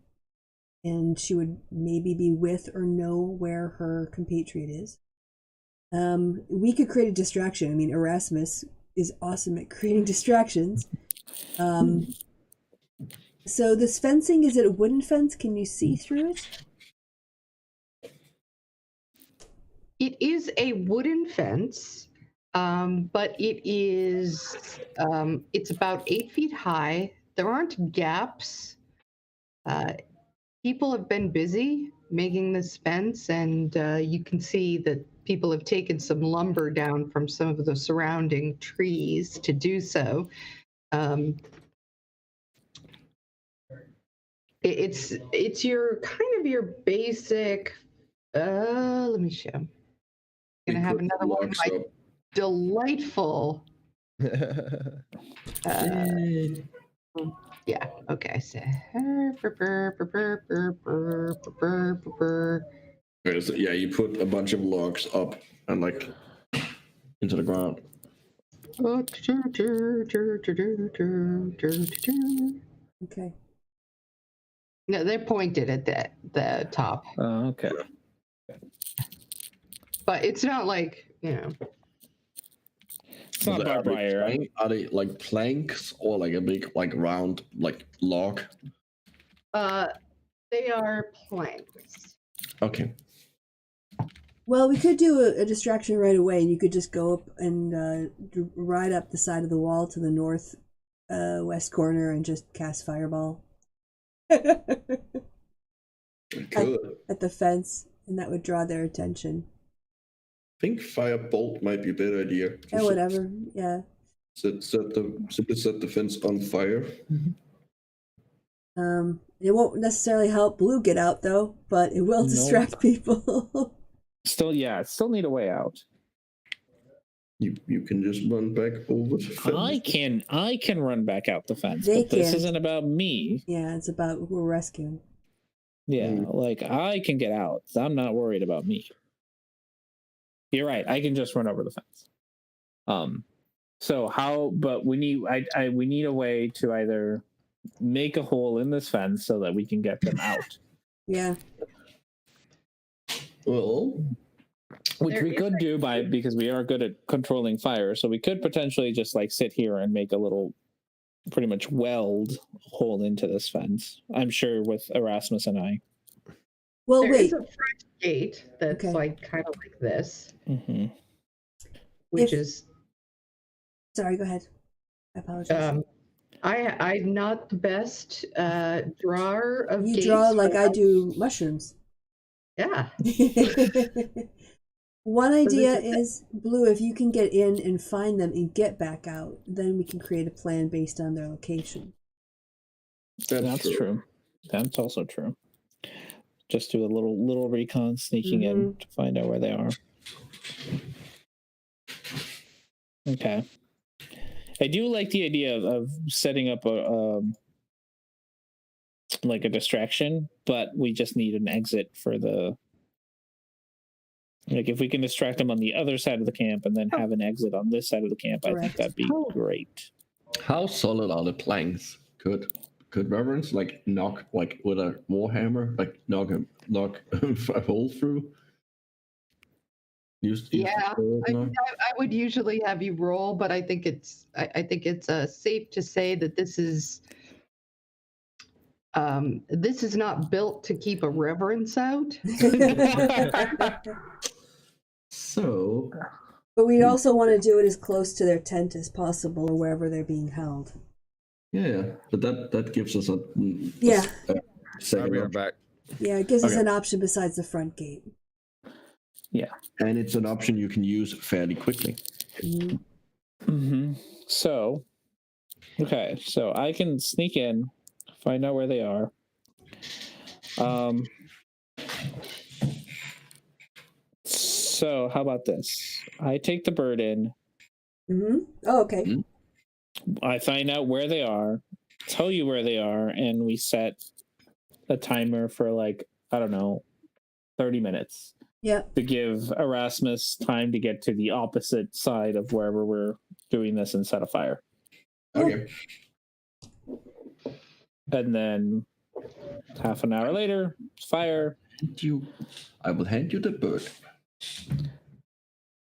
And she would maybe be with or know where her compatriot is. We could create a distraction. I mean, Erasmus is awesome at creating distractions. So this fencing, is it a wooden fence? Can you see through it? It is a wooden fence, but it is, it's about 8 feet high. There aren't gaps. People have been busy making this fence, and you can see that people have taken some lumber down from some of the surrounding trees to do so. It's your kind of your basic. Let me show. I'm gonna have another one of my delightful. Yeah. Okay. So. Okay, so yeah, you put a bunch of logs up and like into the ground. Okay. No, they're pointed at the top. Oh, okay. But it's not like, you know. It's not barbed wire, right? Are they like planks or like a big like round like log? They are planks. Okay. Well, we could do a distraction right away, and you could just go up and ride up the side of the wall to the north west corner and just cast fireball. Good. At the fence, and that would draw their attention. I think firebolt might be a better idea. Yeah, whatever. Yeah. Simply set the fence on fire. It won't necessarily help Blue get out though, but it will distract people. Still need a way out. You can just run back over the fence. I can run back out the fence. They but this can. isn't about me. Yeah, it's about who we're rescuing. Yeah, like I can get out. So I'm not worried about me. You're right. I can just run over the fence. So how? But we need. We need a way to either make a hole in this fence so that we can get them out. Yeah. Well, Which There we is could do because we are good at controlling fire. So we could potentially just like sit here and make a little, pretty much weld hole into this fence. I'm sure with Erasmus and I. Well, There wait. is a front gate that's Okay. like kind of like this, Mm-hmm. which If- is Sorry, go ahead. I apologize. I'm not the best drawer of You gates. draw like but I do mushrooms. Yeah. One this idea is- is, Blue, if you can get in and find them and get back out, then we can create a plan based on their location. That's true. That's also true. Just do a little recon sneaking in to find out where they are. Okay. I do like the idea of setting up a like a distraction, but we just need an exit for the. Like if we can distract them on the other side of the camp and then have an exit on this side of the camp, I think Correct. that'd be great. how solid are the planks? Could Reverence like knock like with a warhammer, like knock a hole through? Yeah, I no? would usually have you roll, but I think it's safe to say that this is not built to keep a reverence out. So But we also want to do it as close to their tent as possible or wherever they're being held. yeah, but that gives us a Yeah. a I'll second be right option. back. Yeah, it gives us Okay. an option besides the front gate. And it's an option you can use fairly quickly. Mhm. Mm-hmm. So, okay, so I can sneak in, find out where they are. So how about this? I take the bird in. Oh, okay. I find out where they are, tell you where they are, and we set a timer for like, I don't know, 30 minutes Yeah. to give Erasmus time to get to the opposite side of wherever we're doing this and set a fire. Okay. And then half an hour later, fire. I will hand you the bird.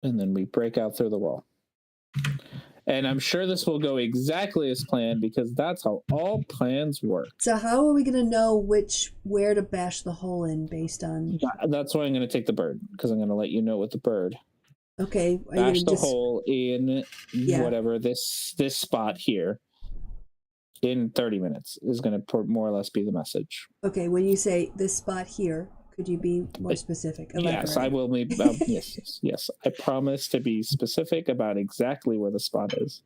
And then we break out through the wall. And I'm sure this will go exactly as planned because that's how all plans work. So how are we going to know where to bash the hole in based on? That's why I'm going to take the bird, because I'm going to let you know with the bird. Okay. Are you Bash gonna the hole in whatever this spot here in 30 minutes is going to more or less be the message. Okay. When you say this spot here, could you be more specific? Yes, I will be. Yes. I promise to be specific about exactly where the spot is.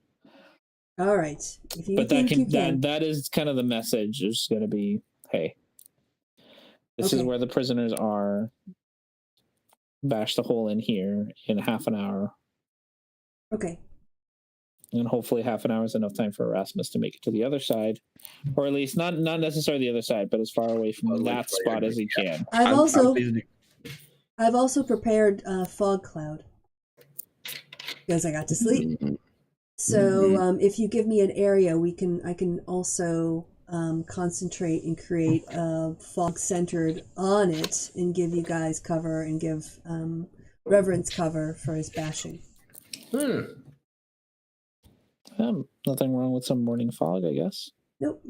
All right. If you But think you can. that is kind of the message. Is going to be, hey, this is Okay. where the prisoners are. Bash the hole in here in half an hour, Okay. and hopefully half an hour is enough time for Erasmus to make it to the other side, or at least not necessarily the other side, but as far away from that spot as he can. I've also prepared fog cloud because I got to sleep. So if you give me an area, I can also concentrate and create a fog centered on it and give you guys cover and give Reverence cover for his bashing. Nothing wrong with some morning fog, I guess. Nope.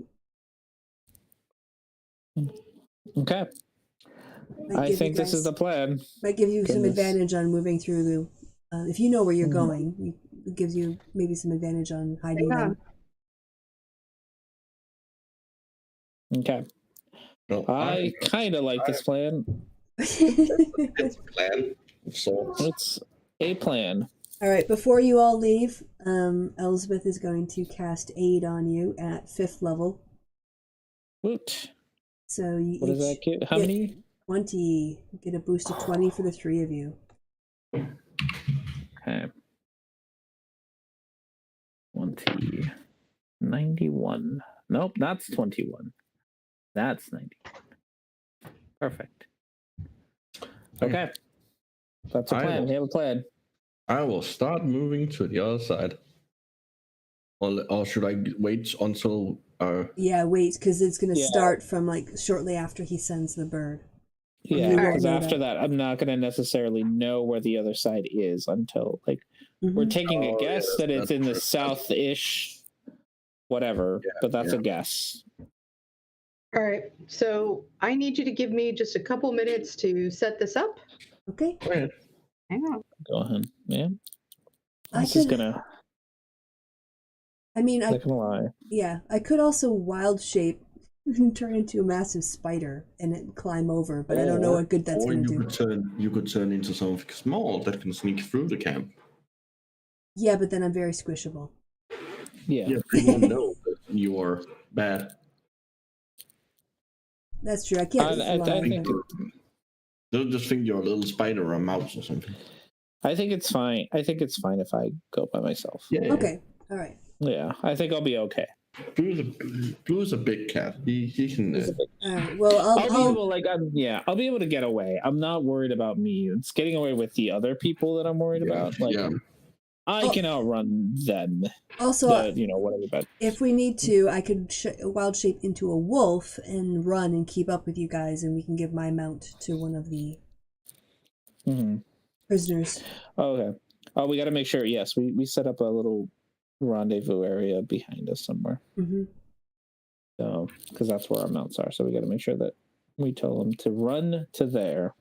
Okay. I think this is the plan. Might give you some Goodness. advantage on moving through the. If you know where you're going, it gives you maybe some advantage on hiding them. Okay. Well, I kind of like this plan. it's a plan of sorts. It's a plan. All right, before you all leave, Elizabeth is going to cast Aid on you at 5th level. Woot. So you What does that get? How many? 20. Get a boost of 20 for the 3 of you. Okay. 20. 91. Nope, that's 21. That's 90. Perfect. Okay. That's a plan. We have a plan. I will start moving to the other side. Or should I wait until Yeah, wait, because it's going to Yeah. start from like shortly after he sends the bird. Yeah, You won't because know after that, I'm not going to necessarily know where the other side is until, like, we're Mhm. taking a Oh, yeah, guess that it's that's in the true. south-ish, whatever, but that's yeah. a guess. All right. So I need you to give me just a couple minutes to set this up. Okay. Go ahead. Hang on. Go ahead. Yeah. I This is could. gonna, I mean, not gonna lie. yeah, I could also wild shape and turn into a massive spider and it climb over, but I don't know what good that's Or going to you do. could turn into something small that can sneak through the camp. Yeah, but then I'm very squishable. Yeah. Yeah, they won't know that you are bad. That's true. I can't I fly. think They'll just think you're a little spider or a mouse or something. I think it's fine. I think it's fine if I go by myself. Yeah. Okay. All right. Yeah, I think I'll be okay. Blue's a big cat. He can. All right. Well, I'll be I'll able, like, I'll be able to get away. I'm not worried about me. It's getting away with the other people that I'm worried about. Like, yeah. I can outrun them. also, Whatever. But if we need to, I could wild shape into a wolf and run and keep up with you guys, and we can give my mount to one of the prisoners. Okay. Oh, we got to make sure. Yes, we set up a little rendezvous area behind us somewhere. Mm-hmm. So, because that's where our mounts are. So we got to make sure that we tell them to run to there.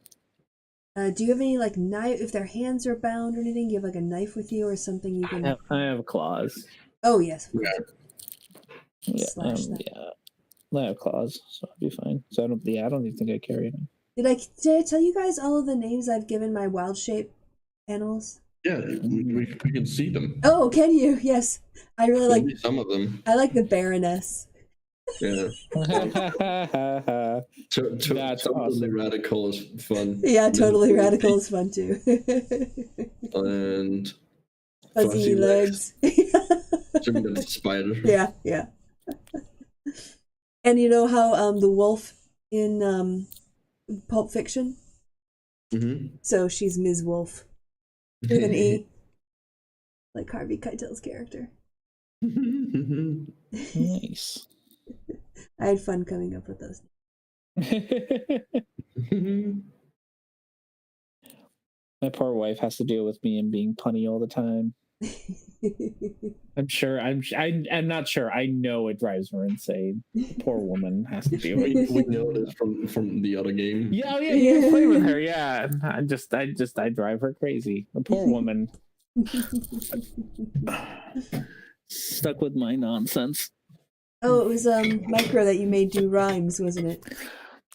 Do you have any like knife? If their hands are bound or anything, do you have like a knife with you or something you can? I have claws. Oh yes. Yeah. Slash that. Yeah. I have claws, so I'll be fine. So I don't even think I carry them. Did I tell you guys all of the names I've given my wild shape animals? Yeah, we can see them. Oh, can you? Yes. I really like Only some of them. I like the Baroness. Yeah. That's totally awesome. radical is fun. Yeah, totally radical is fun too. And Fuzzy legs. Jimmy the spider. Yeah, yeah. And you know how the wolf in Pulp Fiction? Mm-hmm. So she's Ms. Wolf with an E, like Harvey Keitel's character. Nice. I had fun coming up with those. My poor wife has to deal with me and being punny all the time. I'm sure. I'm not sure. I know it drives her insane. The poor woman has to deal with it. We know this from the other game. Yeah, you guys play with her. Yeah, I drive her crazy. The poor woman. Stuck with my nonsense. Oh, it was Micro that you made do rhymes, wasn't it?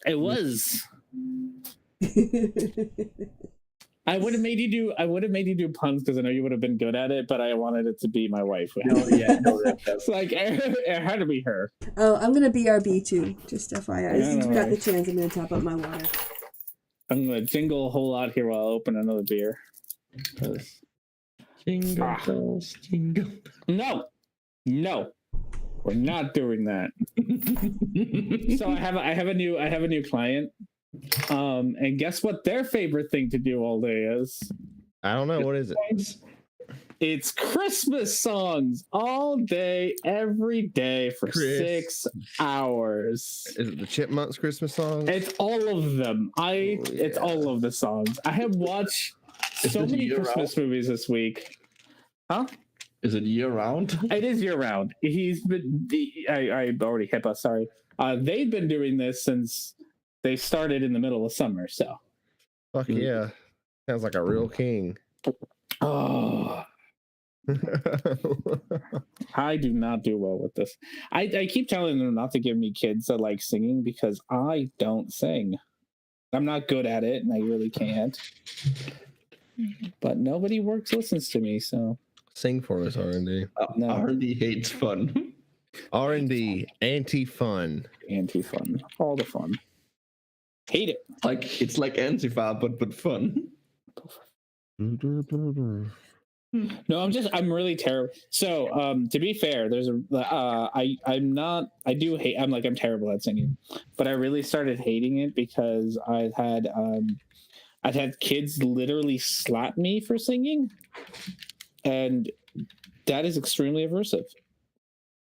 It was. I would have made you do puns because I know you would have been good at it, but I wanted it to be my wife. It's like it had to be her. Oh, I'm gonna BRB too, just FYI. Since you got the chance, I'm gonna top up my water. I'm gonna jingle a whole lot here while I open another beer. Jingle bells, jingle. No, we're not doing that. So I have a new client. And guess what their favorite thing to do all day is? I don't know. What is it? It's Christmas songs all day, every day for 6 hours. Is it the Chipmunks Christmas songs? It's all of them. It's all of the songs. I have watched so many Christmas movies this week. Huh? Is it year round? It is year round. He's been. I already hit us. Sorry. They've been doing this since they started in the middle of summer. So. Fuck yeah! Sounds like a real king. Oh. I do not do well with this. I keep telling them not to give me kids that like singing because I don't sing. I'm not good at it, and I really can't. But nobody listens to me, so. Sing for us, R&D. No. R&D hates fun. R&D, anti-fun. Anti-fun. All the fun. Hate it. It's like Antifa, but fun. No, I'm really terrible. So, to be fair, there's a, I'm terrible at singing, but I really started hating it because I've had kids literally slap me for singing, and that is extremely aversive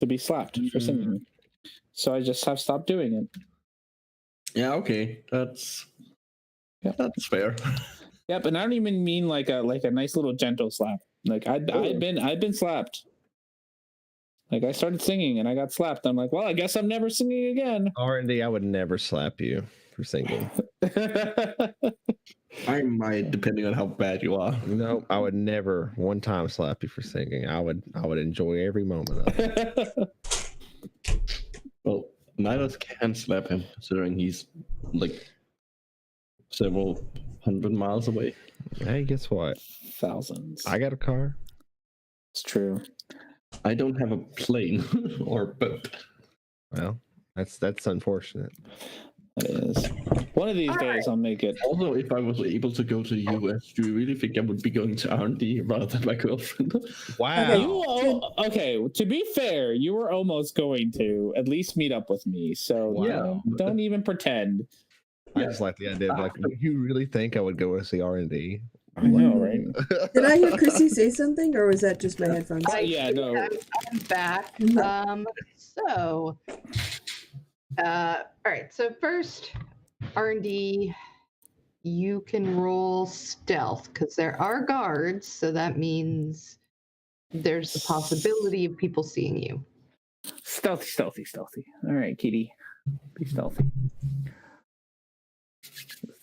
to be slapped for singing. So I just have stopped doing it. Yeah, okay. That's fair. Yeah, but I don't even mean like a nice little gentle slap. Like I've been slapped. Like I started singing and I got slapped. I'm like, well, I guess I'm never singing again. R&D, I would never slap you for singing. I might, depending on how bad you are. No, I would never one time slap you for singing. I would enjoy every moment of it. Well, Nihilus can slap him, considering he's like several hundred miles away. Hey, guess what? Thousands. I got a car. It's true. I don't have a plane or boat. Well, that's unfortunate. It is. One of these days I'll make it. Also, if I was able to go to the US, do you really think I would be going to R&D rather than my girlfriend? Wow. Okay, to be fair, you were almost going to at least meet up with me. So Wow. don't even pretend. I just like the idea of like, you really think I would go and see R&D? I know, right? Did I hear Chrissy say something, or was that just my headphones? Yeah, no. I'm back. All right. So first, R&D, you can roll stealth because there are guards, so that means there's the possibility of people seeing you. Stealthy. All right, Kitty, be stealthy.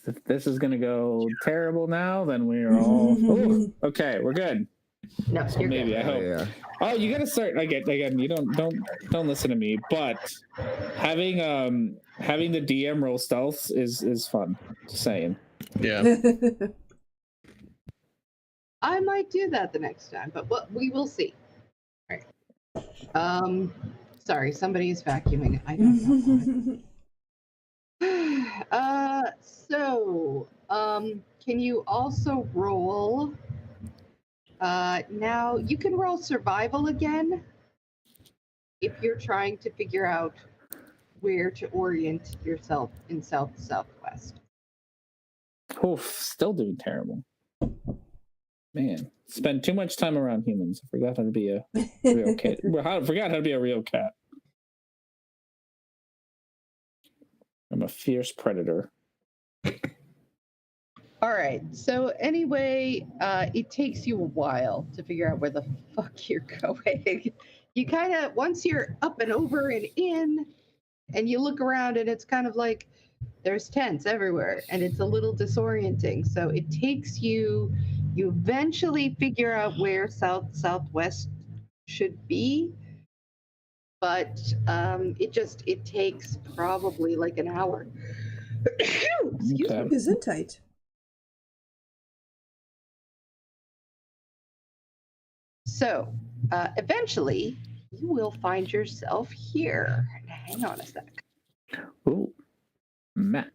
If this is gonna go terrible now, then we are all okay. We're good. No, So you're maybe good. I hope. Yeah. Oh, you gotta start again. You don't listen to me. But having the DM roll stealth is fun. Just saying. Yeah. I might do that the next time, but we will see. All right. Sorry, somebody is vacuuming. I don't know. Can you also roll? Now you can roll survival again if you're trying to figure out where to orient yourself in southwest. Oof, still doing terrible. Man, spend too much time around humans. I forgot how to be a real cat. I forgot how to be a real cat. I'm a fierce predator. All right. So anyway, it takes you a while to figure out where the fuck you're going. You kind of, once you're up and over and in, and you look around, and it's kind of like there's tents everywhere, and it's a little disorienting. So it takes you eventually figure out where southwest should be, but it takes probably like an hour. Excuse me. Gesundheit. So eventually you will find yourself here. Hang on a sec. Ooh, map.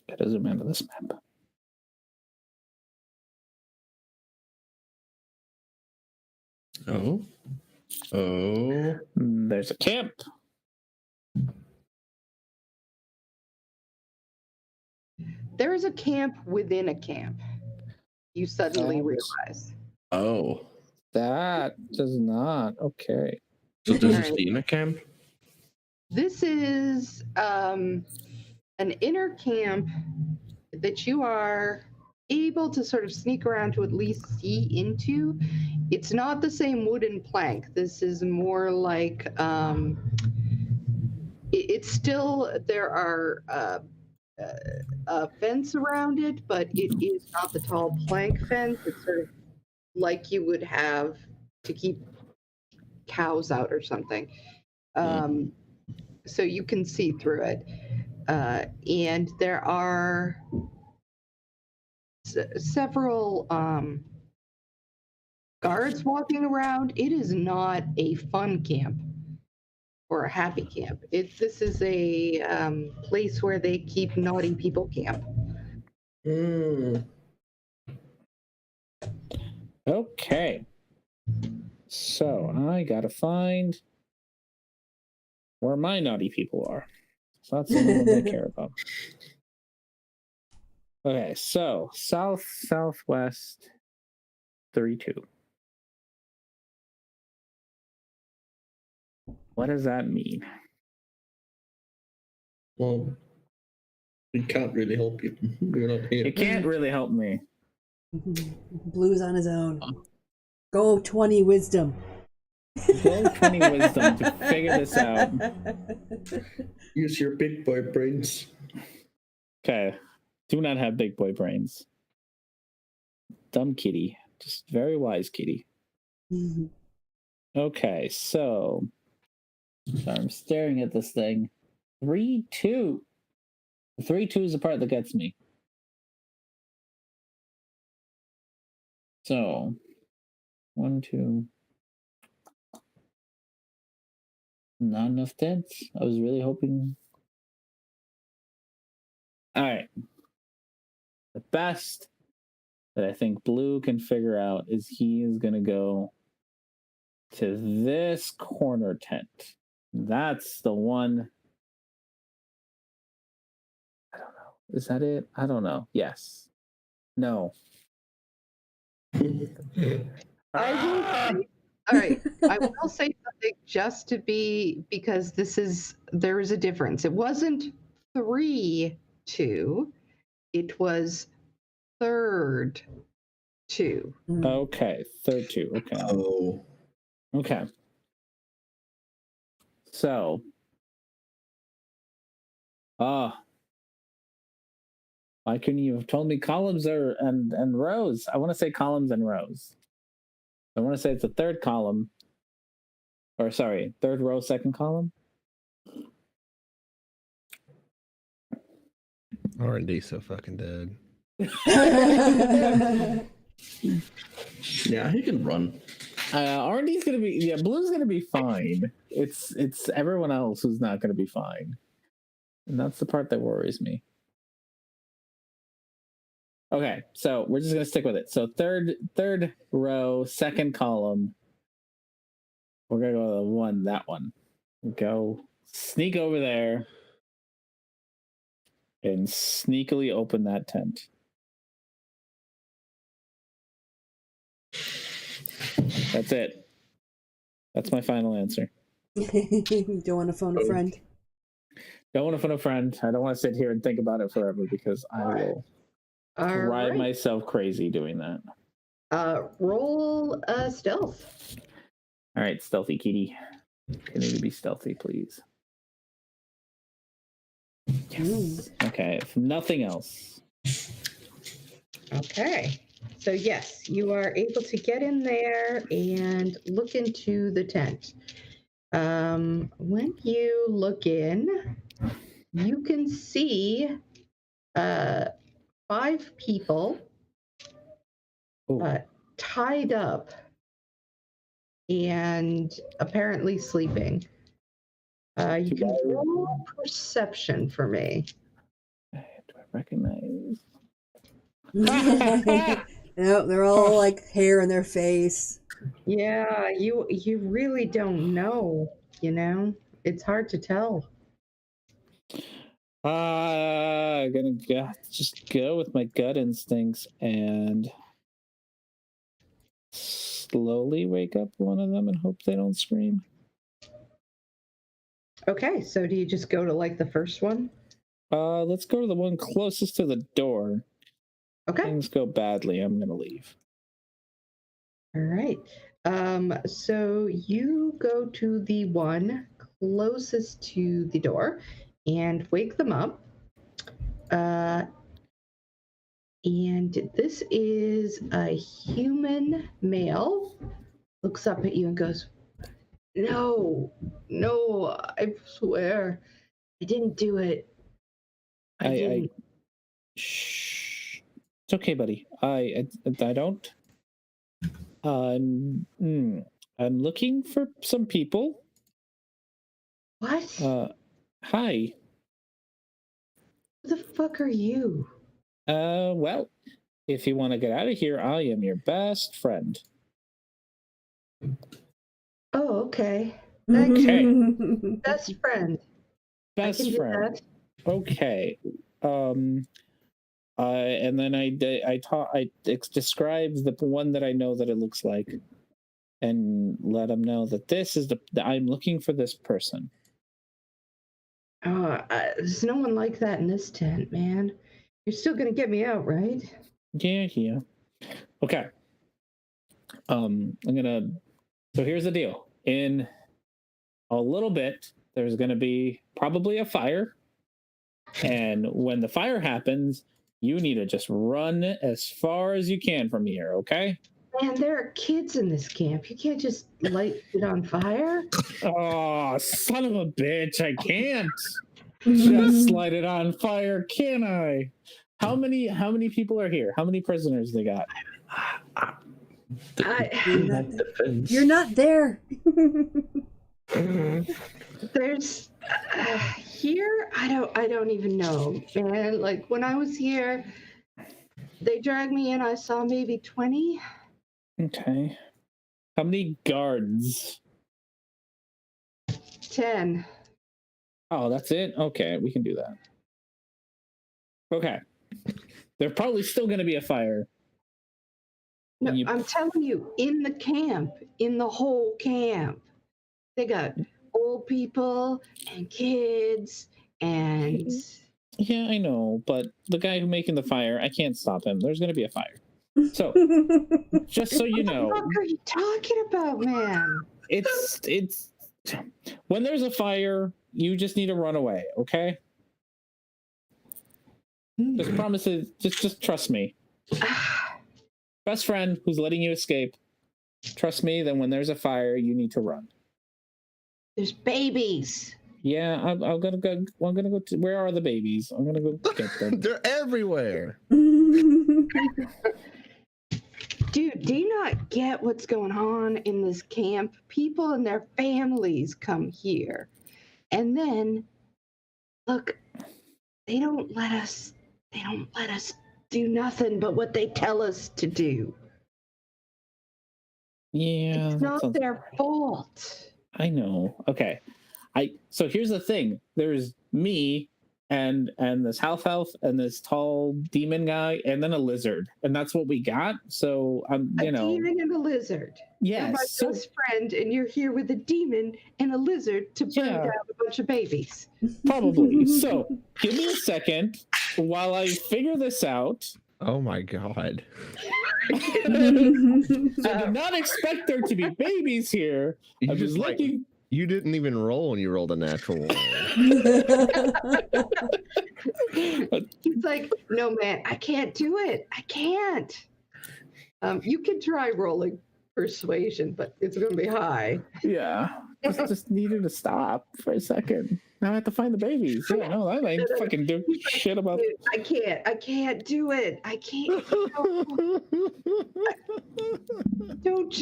Gotta zoom into this map. Oh. There's a camp. There is a camp within a camp. You suddenly realize. Oh. That does not. Okay. So this is the inner camp? This is an inner camp that you are able to sort of sneak around to at least see into. It's not the same wooden plank. This is more like it's still, there are a fence around it, but it is not the tall plank fence. It's sort of like you would have to keep cows out or something. So you can see through it. And there are several guards walking around. It is not a fun camp or a happy camp. This is a place where they keep naughty people camp. Mm. Okay. So I gotta find where my naughty people are. So that's the only ones I care about. Okay, so south, southwest, 32. What does that mean? Well, we can't really help you. You're not here. It can't really help me. Blue's on his own. Go 20 wisdom. Go 20 wisdom to figure this out. Use your big boy brains. Okay. Do not have big boy brains. Dumb kitty. Just very wise kitty. Okay, so I'm staring at this thing. 3-2. 3-2 is the part that gets me. So 1, 2. Not enough dents. I was really hoping. All right. The best that I think Blue can figure out is he is going to go to this corner tent. That's the one. I don't know. Is that it? I don't know. Yes. No. I will say, all right. I will say something just to be, because there is a difference. It wasn't 3-2. It was 3rd 2. Okay. 3-2. Okay. Oh. Okay. So. Why couldn't you have told me columns and rows? I want to say columns and rows. I want to say it's the third column. Or sorry, third row, second column. R&D so fucking dead. Yeah, he can run. R&D's gonna be Blue's gonna be fine. It's everyone else who's not gonna be fine, and that's the part that worries me. Okay, so we're just gonna stick with it. So third row, second column. We're gonna go to the one, that one. Go sneak over there and sneakily open that tent. That's it. That's my final answer. You don't want to phone a friend? Don't want to phone a friend. I don't want to sit here and think about it forever because I will drive myself crazy doing that. Roll stealth. All right, stealthy kitty. You need to be stealthy, please. Yes. Okay, if nothing else. Okay. So yes, you are able to get in there and look into the tent. When you look in, you can see 5 people tied up and apparently sleeping. You can roll perception for me. Do I recognize? No, they're all like hair in their face. Yeah, you really don't know, It's hard to tell. I'm gonna just go with my gut instincts and slowly wake up one of them and hope they don't scream. Okay, so do you just go to like the first one? Let's go to the one closest to the door. Okay. Things go badly, I'm gonna leave. All right. So you go to the one closest to the door and wake them up. And this is a human male. Looks up at you and goes, No, I swear, I didn't do it. I didn't. Shh. It's okay, buddy. I don't. I'm looking for some people. What? Hi. Who the fuck are you? Well, if you want to get out of here, I am your best friend. Oh, okay. Okay. Best friend. I Best can do friend. that. Okay. And then I describe the one that I know that it looks like, and let them know that this is I'm looking for this person. Oh, there's no one like that in this tent, man. You're still gonna get me out, right? Yeah. Okay. I'm gonna. So here's the deal. In a little bit, there's gonna be probably a fire, and when the fire happens, you need to just run as far as you can from here. Okay? Man, there are kids in this camp. You can't just light it on fire. Oh, son of a bitch! I can't just light it on fire, can I? How many people are here? How many prisoners they got? You're not there. There's here. I don't even know, man. Like when I was here, they dragged me in. I saw maybe 20. Okay. How many guards? 10. Oh, that's it? Okay, we can do that. Okay. There's probably still going to be a fire. No, I'm telling you, in the camp, in the whole camp, they got old people and kids and. Yeah, I know, but the guy who making the fire, I can't stop him. There's going to be a fire. So, just so you know, What are you talking about, man? it's when there's a fire, you just need to run away, okay? Just promise it. Just trust me. Best friend who's letting you escape. Trust me. Then when there's a fire, you need to run. There's babies. Yeah, I'm gonna go. I'm gonna go. Where are the babies? I'm gonna go get them. They're everywhere. Dude, do you not get what's going on in this camp? People and their families come here. And then, look, they don't let us do nothing but what they tell us to do. Yeah, It's not their fault. I know. Okay. So here's the thing. There's me and this half elf and this tall demon guy and then a lizard. And that's what we got. So I'm a demon and a lizard. Yeah. You're my best friend, and you're here with a demon and a lizard to burn down a bunch of babies. Probably. So give me a second while I figure this out. Oh my god. I did not expect there to be babies here. I was looking. You didn't even roll when you rolled a natural one. He's like, no, man, I can't do it. I can't. You can try rolling persuasion, but it's going to be high. Yeah. Just needed to stop for a second. Now I have to find the babies. Yeah, no, I ain't fucking do shit about it. I can't do it. I can't.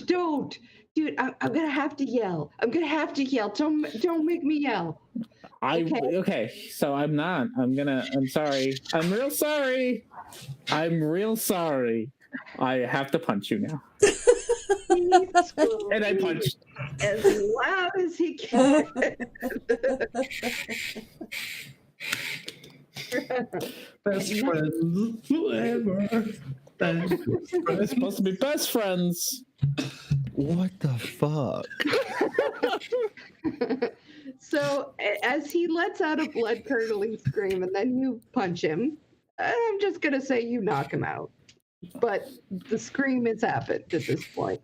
Don't. Dude, I'm gonna have to yell. Don't make me yell. Okay. So I'm not. I'm sorry. I'm real sorry. I have to punch you now. And I punched as loud as he can. Best friends forever. We're supposed to be best friends. What the fuck? So as he lets out a blood-curdling scream and then you punch him, I'm just gonna say you knock him out. But the scream has happened at this point.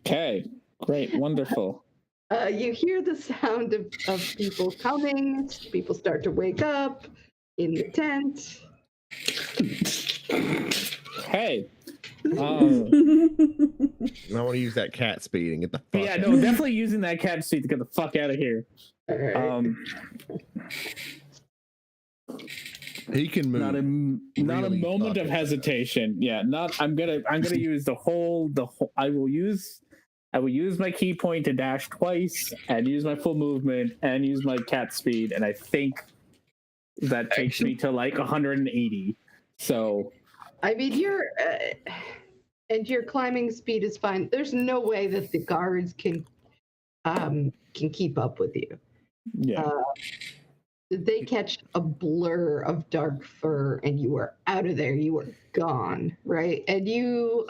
Okay, great, wonderful. You hear the sound of people coming. People start to wake up in the tent. Hey. I want to use that cat speed and get the fuck out. No, definitely using that cat speed to get the fuck out of here. Right. He can move. Not a moment of hesitation. Yeah, I'm gonna use the whole I will use my key point to dash twice and use my full movement and use my cat speed, and I think that takes me to like 180. So I mean, and your climbing speed is fine. There's no way that the guards can keep up with you. yeah. They catch a blur of dark fur and you are out of there. You are gone, right? And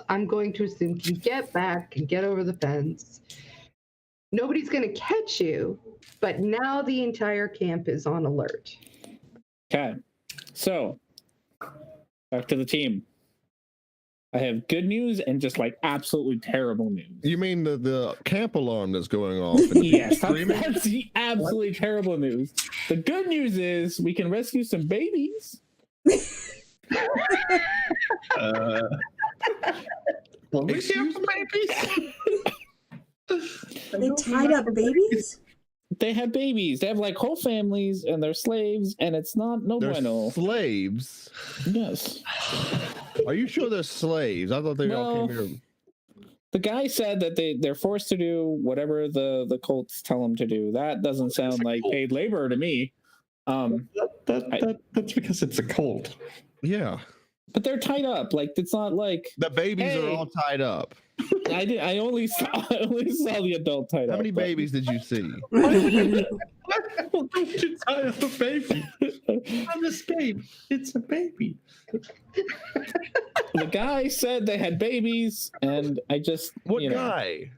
I'm going to assume, can get back, can get over the fence. Nobody's going to catch you, but now the entire camp is on alert. Okay. So back to the team. I have good news and just like absolutely terrible news. You mean the camp alarm that's going off? Yes, that's the absolutely terrible news. The good news is we can rescue some babies. We have some babies. They tied up babies? They have babies. They have like whole families and they're slaves, and it's not They're bueno. slaves. Yes. Are you sure they're slaves? I thought they all came here. The guy said that they're forced to do whatever the cults tell them to do. That doesn't sound like paid labor to me. That's because it's a cult. Yeah. But they're tied up. Like it's not like The babies are all tied up. I only saw the adult tied up. How many babies did you see? Why don't you tie up a baby? On this game, it's a baby. The guy said they had babies, and I just What guy?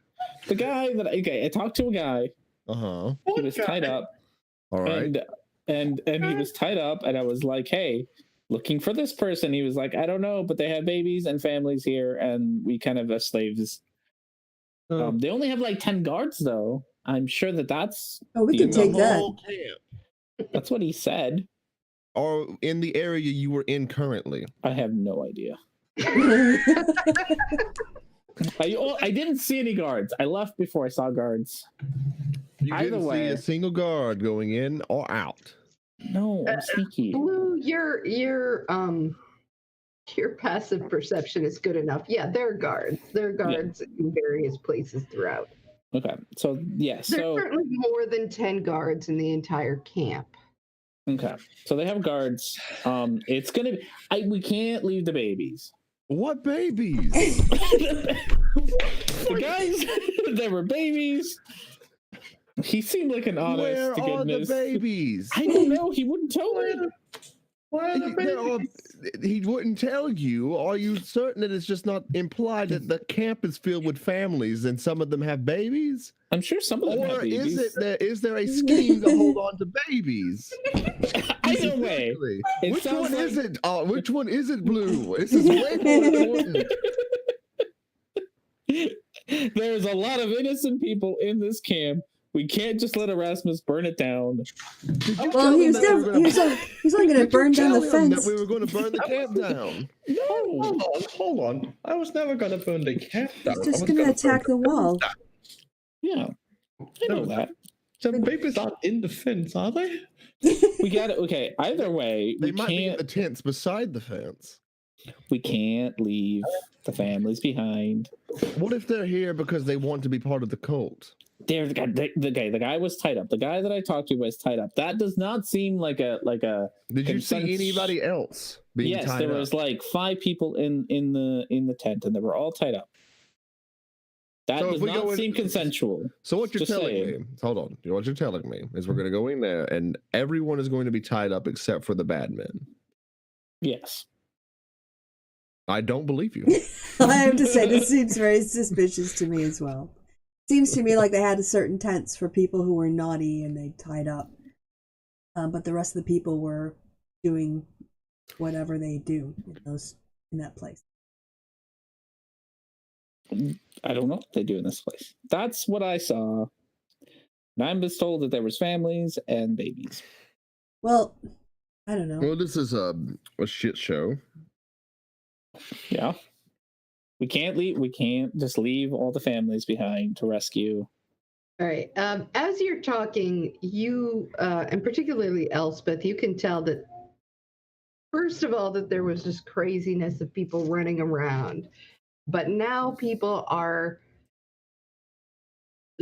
The guy that I talked to a guy. Uh-huh. He was tied up. All right. And he was tied up, and I was like, hey, looking for this person. He was like, I don't know, but they have babies and families here, and we kind of have slaves. They only have like 10 guards, though. I'm sure that's... Oh, we can take that. Camp. That's what he said. Or in the area you were in currently. I have no idea. I didn't see any guards. I left before I saw guards. You Either didn't way, see a single guard going in or out. No, I'm sneaky. Blue, your passive perception is good enough. Yeah, there are guards. There are guards in various places throughout. Okay, so yeah, There's so certainly more than 10 guards in the entire camp. okay, so they have guards. It's gonna be. We can't leave the babies. What babies? The guys, there were babies. He seemed like an honest Where to are goodness. the babies? I don't know. He wouldn't tell me. Why are the babies? He wouldn't tell you. Are you certain that it's just not implied that the camp is filled with families and some of them have babies? I'm sure some of them have Or babies. is there a scheme to hold on to babies? Either way, it Which sounds one like- is it? Which one is it, Blue? This is way more important. There's a lot of innocent people in this camp. We can't just let Erasmus burn it down. Well, he was only going to burn down the fence. That we were going to burn the camp down. No. Hold on. I was never going to burn the camp down. He's just going to attack the wall. Yeah, I know that. The babies aren't in the fence, are they? We got it. Okay, either way, They we might be in can't. the tents beside the fence. We can't leave the families behind. What if they're here because they want to be part of the cult? There, the guy was tied up. The guy that I talked to was tied up. That does not seem like a. Did you see anybody else being Yes, tied there up? was like 5 people in the tent, and they were all tied up. That So if does we go not in- seem consensual. So what you're Just telling saying. me, hold on, what you're telling me is we're going to go in there and everyone is going to be tied up except for the bad men. Yes. I don't believe you. I have to say, this seems very suspicious to me as well. Seems to me like they had a certain tents for people who were naughty and they tied up. But the rest of the people were doing whatever they do in that place. I don't know what they do in this place. That's what I saw. And I'm just told that there was families and babies. Well, I don't know. Well, this is a shit show. Yeah. We can't leave. We can't just leave all the families behind to rescue. All right. As you're talking, you, and particularly Elspeth, you can tell that, first of all, that there was just craziness of people running around. But now people are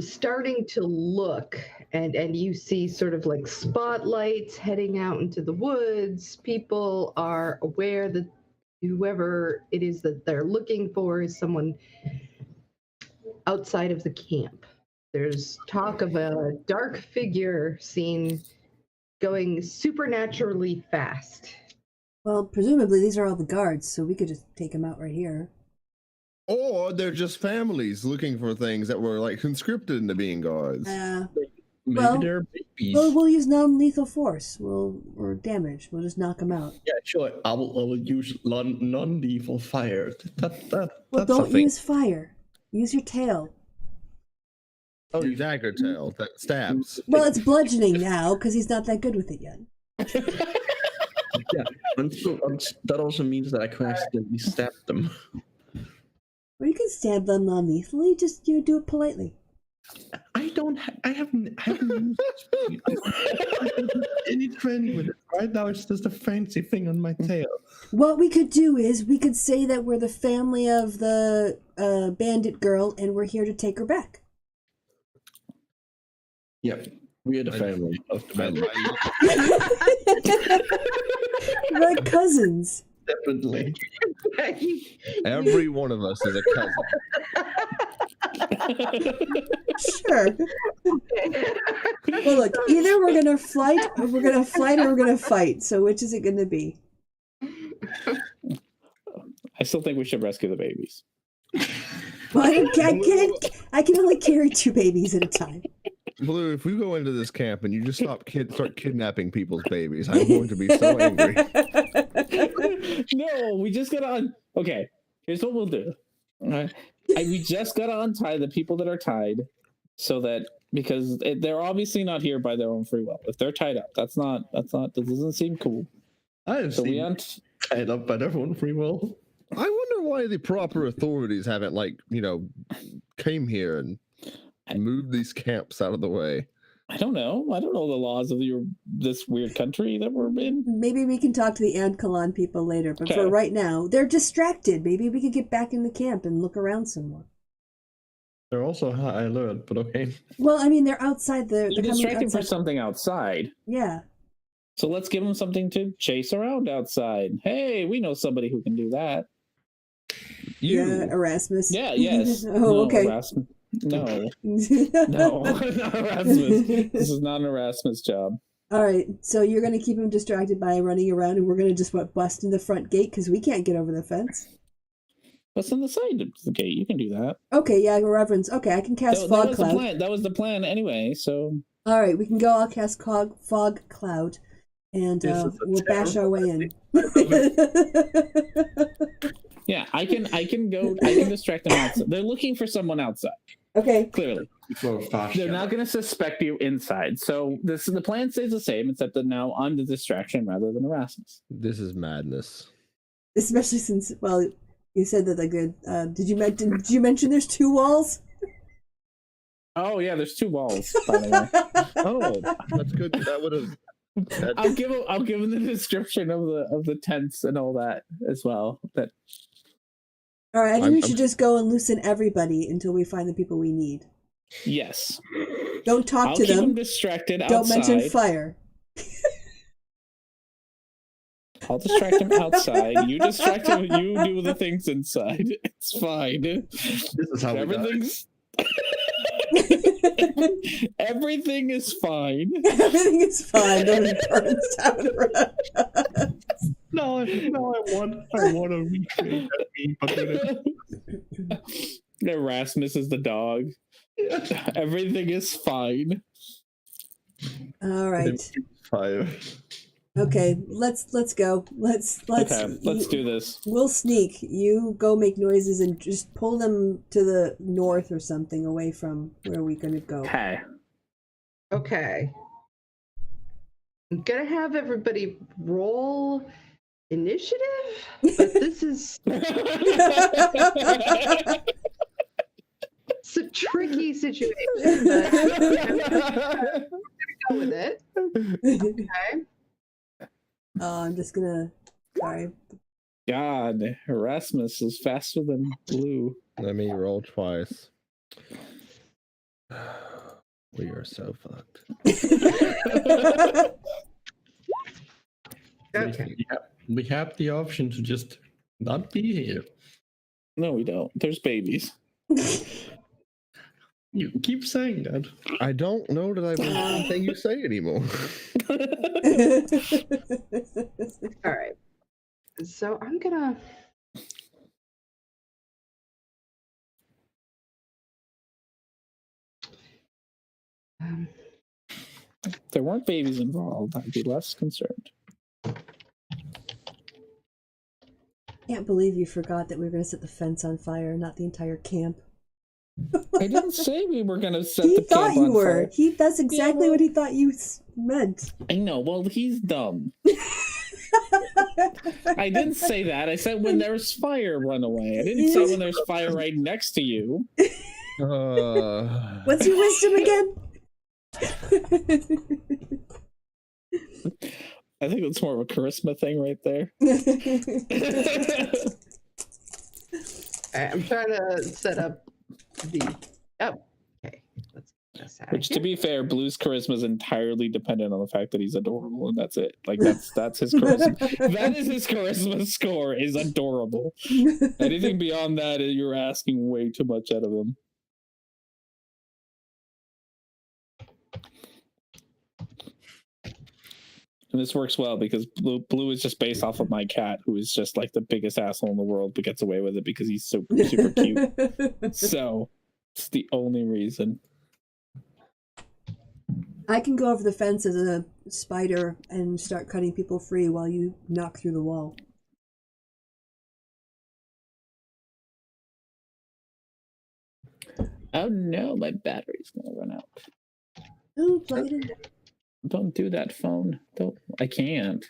starting to look, and you see sort of like spotlights heading out into the woods. People are aware that whoever it is that they're looking for is someone outside of the camp. There's talk of a dark figure seen going supernaturally fast. Well, presumably these are all the guards, so we could just take them out right here. Or they're just families looking for things that were like conscripted into being guards. Maybe Well, they're babies. We'll use non-lethal force. Or damage. We'll just knock them out. Yeah, sure. I will use non-lethal fire. Well, That's don't something. use fire. Use your tail. Oh, dagger tail that stabs. Well, it's bludgeoning now because he's not that good with it yet. Yeah, that also means that I can accidentally stab them. Or you can stab them non-lethally. Just do it politely. I haven't used any training with it. Right now, it's just a fancy thing on my tail. What we could do is we could say that we're the family of the bandit girl, and we're here to take her back. Yep, we are the family of the band. We're cousins. Definitely. Every one of us is a cousin. Sure. Well, look, either we're gonna fight, or we're gonna fight. So which is it gonna be? I still think we should rescue the babies. Well, I can only carry 2 babies at a time. Blue, if we go into this camp and you just start kidnapping people's babies, I'm going to be so angry. No, we just gotta. Okay, here's what we'll do. All right, we just gotta untie the people that are tied, so that because they're obviously not here by their own free will. If they're tied up, that doesn't seem cool. I have So seen tied up by their own free will. I wonder why the proper authorities haven't, came here and moved these camps out of the way. I don't know. I don't know the laws of this weird country that we're in. Maybe we can talk to the Ankalan people later, but for Okay. right now, they're distracted. Maybe we could get back in the camp and look around some more. They're also high alert, but okay. Well, I mean, they're outside. They're You're coming distracted for outside. something outside. Yeah. So let's give them something to chase around outside. Hey, we know somebody who can do that. Yeah, Erasmus. Yeah, yes. Oh, No, okay. Erasmus. No, no, not Erasmus. This is not an Erasmus job. All right, so you're going to keep him distracted by running around, and we're going to just bust in the front gate because we can't get over the fence. What's on the side of the gate? You can do that. Okay, yeah, Reverence. Okay, I can cast Fog Cloud. That was the plan anyway, so... All right, we can go. I'll cast Fog Cloud, and we'll bash our way in. Yeah, I can distract them outside. They're looking for someone outside. Okay. Clearly. They're not going to suspect you inside. So the plan stays the same, except that now I'm the distraction rather than Erasmus. This is madness. Especially since, well, you said that did you mention there's 2 walls? Oh yeah, there's 2 walls, by the way. Oh, that's good. That would have. I'll give them the description of the tents and all that as well. That. All right, I think we should just go and loosen everybody until we find the people we need. Yes. Don't talk I'll to keep them. them distracted outside. Don't mention fire. I'll distract them outside. You distract them. You do the things inside. It's fine. This is how everything's. Everything is fine. Everything is fine. Nobody burns down around. No, I want to recreate that meme, but Erasmus is the dog. Everything is fine. All right. Fire. Okay, let's go. Let's do this. We'll sneak. You go make noises and just pull them to the north or something away from where we're gonna go. Okay. I'm gonna have everybody roll initiative, but this is it's a tricky situation. But I'm gonna go with it. Okay. I'm just gonna. Sorry. God, Erasmus is faster than Blue. Let me roll twice. We are so fucked. Okay. We have the option to just not be here. No, we don't. There's babies. You keep saying that. I don't know that I believe anything you say anymore. All right. So I'm gonna. If there weren't babies involved, I'd be less concerned. Can't believe you forgot that we were going to set the fence on fire, not the entire camp. I didn't say we were going to set He the thought camp you on were. fire. That's exactly what he thought you meant. I know. Well, he's dumb. I didn't say that. I said when there's fire, run away. I didn't say when there's fire right next to you. What's your wisdom again? I think it's more of a charisma thing right there. All right, I'm trying to set up the. Oh, okay. Let's get this out Which, to here. be fair, Blue's charisma is entirely dependent on the fact that he's adorable, and that's it. Like that's his charisma. That is his charisma score. Is adorable. Anything beyond that, you're asking way too much out of him. And this works well because Blue is just based off of my cat, who is just like the biggest asshole in the world, but gets away with it because he's so super cute. So it's the only reason. I can go over the fence as a spider and start cutting people free while you knock through the wall. Oh no, my battery's gonna run out. Oh, plug it in. Don't do that, phone. Don't. I can't.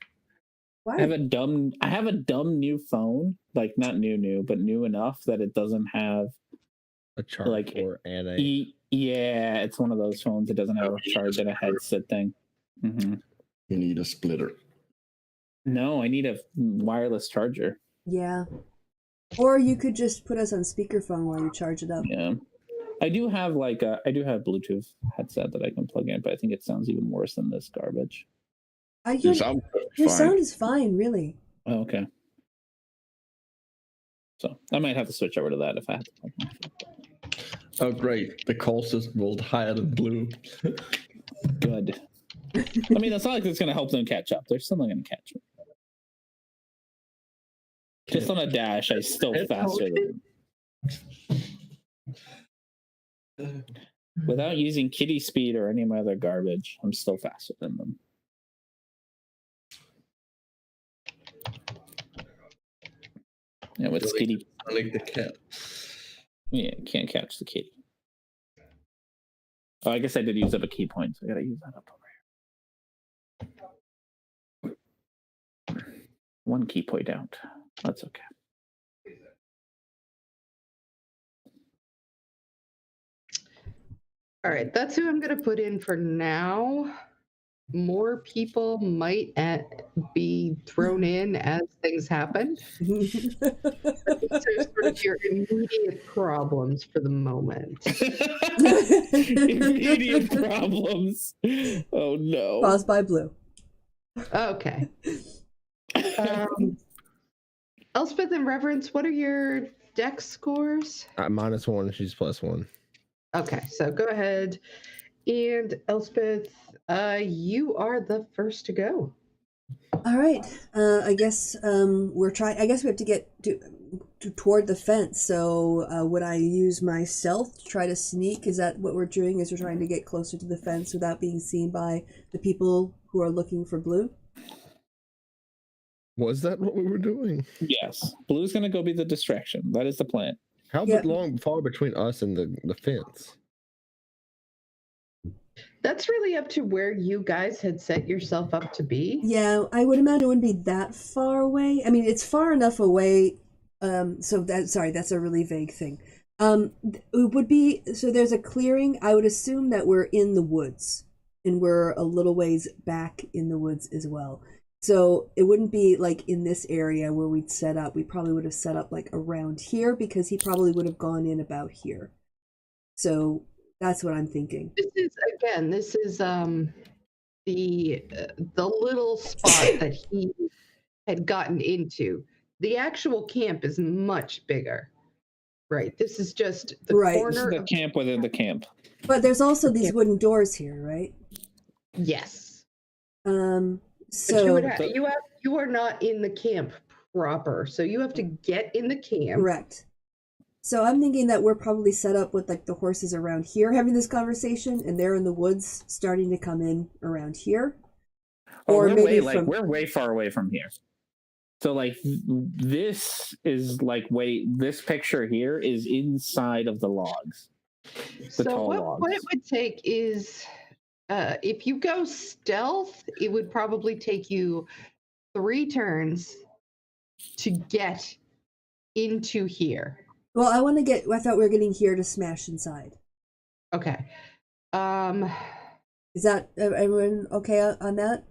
Why? I have a dumb new phone, like not new, but new enough that it doesn't have A charge like for and a yeah, it's one of those phones that doesn't have a charge and a headset thing. Mm-hmm. You need a splitter. No, I need a wireless charger. Yeah. Or you could just put us on speakerphone while you charge it up. Yeah, I do have Bluetooth headset that I can plug in, but I think it sounds even worse than this garbage. Your sound sound is fine, really. Oh, okay. So I might have to switch over to that if I have to plug my phone. Oh, great. The cost is rolled higher than Blue. Good. I mean, it's not like it's going to help them catch up. They're still not going to catch me. Just on a dash, I still faster than them. Without using kitty speed or any of my other garbage, I'm still faster than them. Yeah, with kitty. I like the cat. Yeah, can't catch the kitty. Oh, I guess I did use up a key point, so I gotta use that up over here. One key point out. That's okay. All right, that's who I'm going to put in for now. More people might be thrown in as things happen. These are sort of your immediate problems for the moment. Immediate problems. Oh no. Caused by Blue. Okay. Elspeth and Reverence, what are your dex scores? -1, she's +1. Okay, so go ahead. And Elspeth, you are the first to go. All right. I guess we're trying. I guess we have to get toward the fence. So would I use my stealth to try to sneak? Is that what we're doing? Is we're trying to get closer to the fence without being seen by the people who are looking for Blue? Was that what we were doing? Yes. Blue's gonna go be the distraction. That is the plan. How far between us and the fence? That's really up to where you guys had set yourself up to be. Yeah, I would imagine it wouldn't be that far away. I mean, it's far enough away. So that's a really vague thing. It would be, so there's a clearing. I would assume that we're in the woods, and we're a little ways back in the woods as well. So it wouldn't be like in this area where we'd set up. We probably would have set up like around here because he probably would have gone in about here. So That's what I'm thinking. This is the little spot that he had gotten into. The actual camp is much bigger. Right. This is just the Right. This corner is the of camp within the camp. But there's also these wooden doors here, right? yes. So But you are not in the camp proper, so you have to get in the camp. Correct. So I'm thinking that we're probably set up with like the horses around here having this conversation, and they're in the woods starting to come in around here. Or maybe we're way far away from here. So like this is like this picture here is inside of the logs. So what it would take is if you go stealth, it would probably take you 3 turns to get into here. Well, I thought we were getting here to smash inside. Okay. Is that everyone okay on that?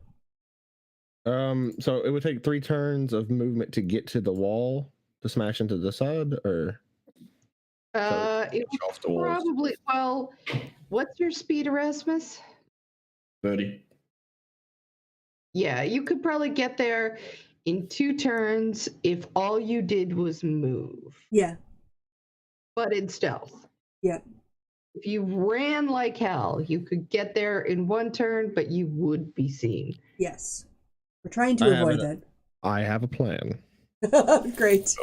So it would take 3 turns of movement to get to the wall to smash into the side, or it off the walls. probably what's your speed, Erasmus? 30. Yeah, you could probably get there in 2 turns if all you did was move. Yeah. But in stealth. Yep. If you ran like hell, you could get there in 1 turn, but you would be seen. Yes. We're trying to avoid that. I have a plan. Great.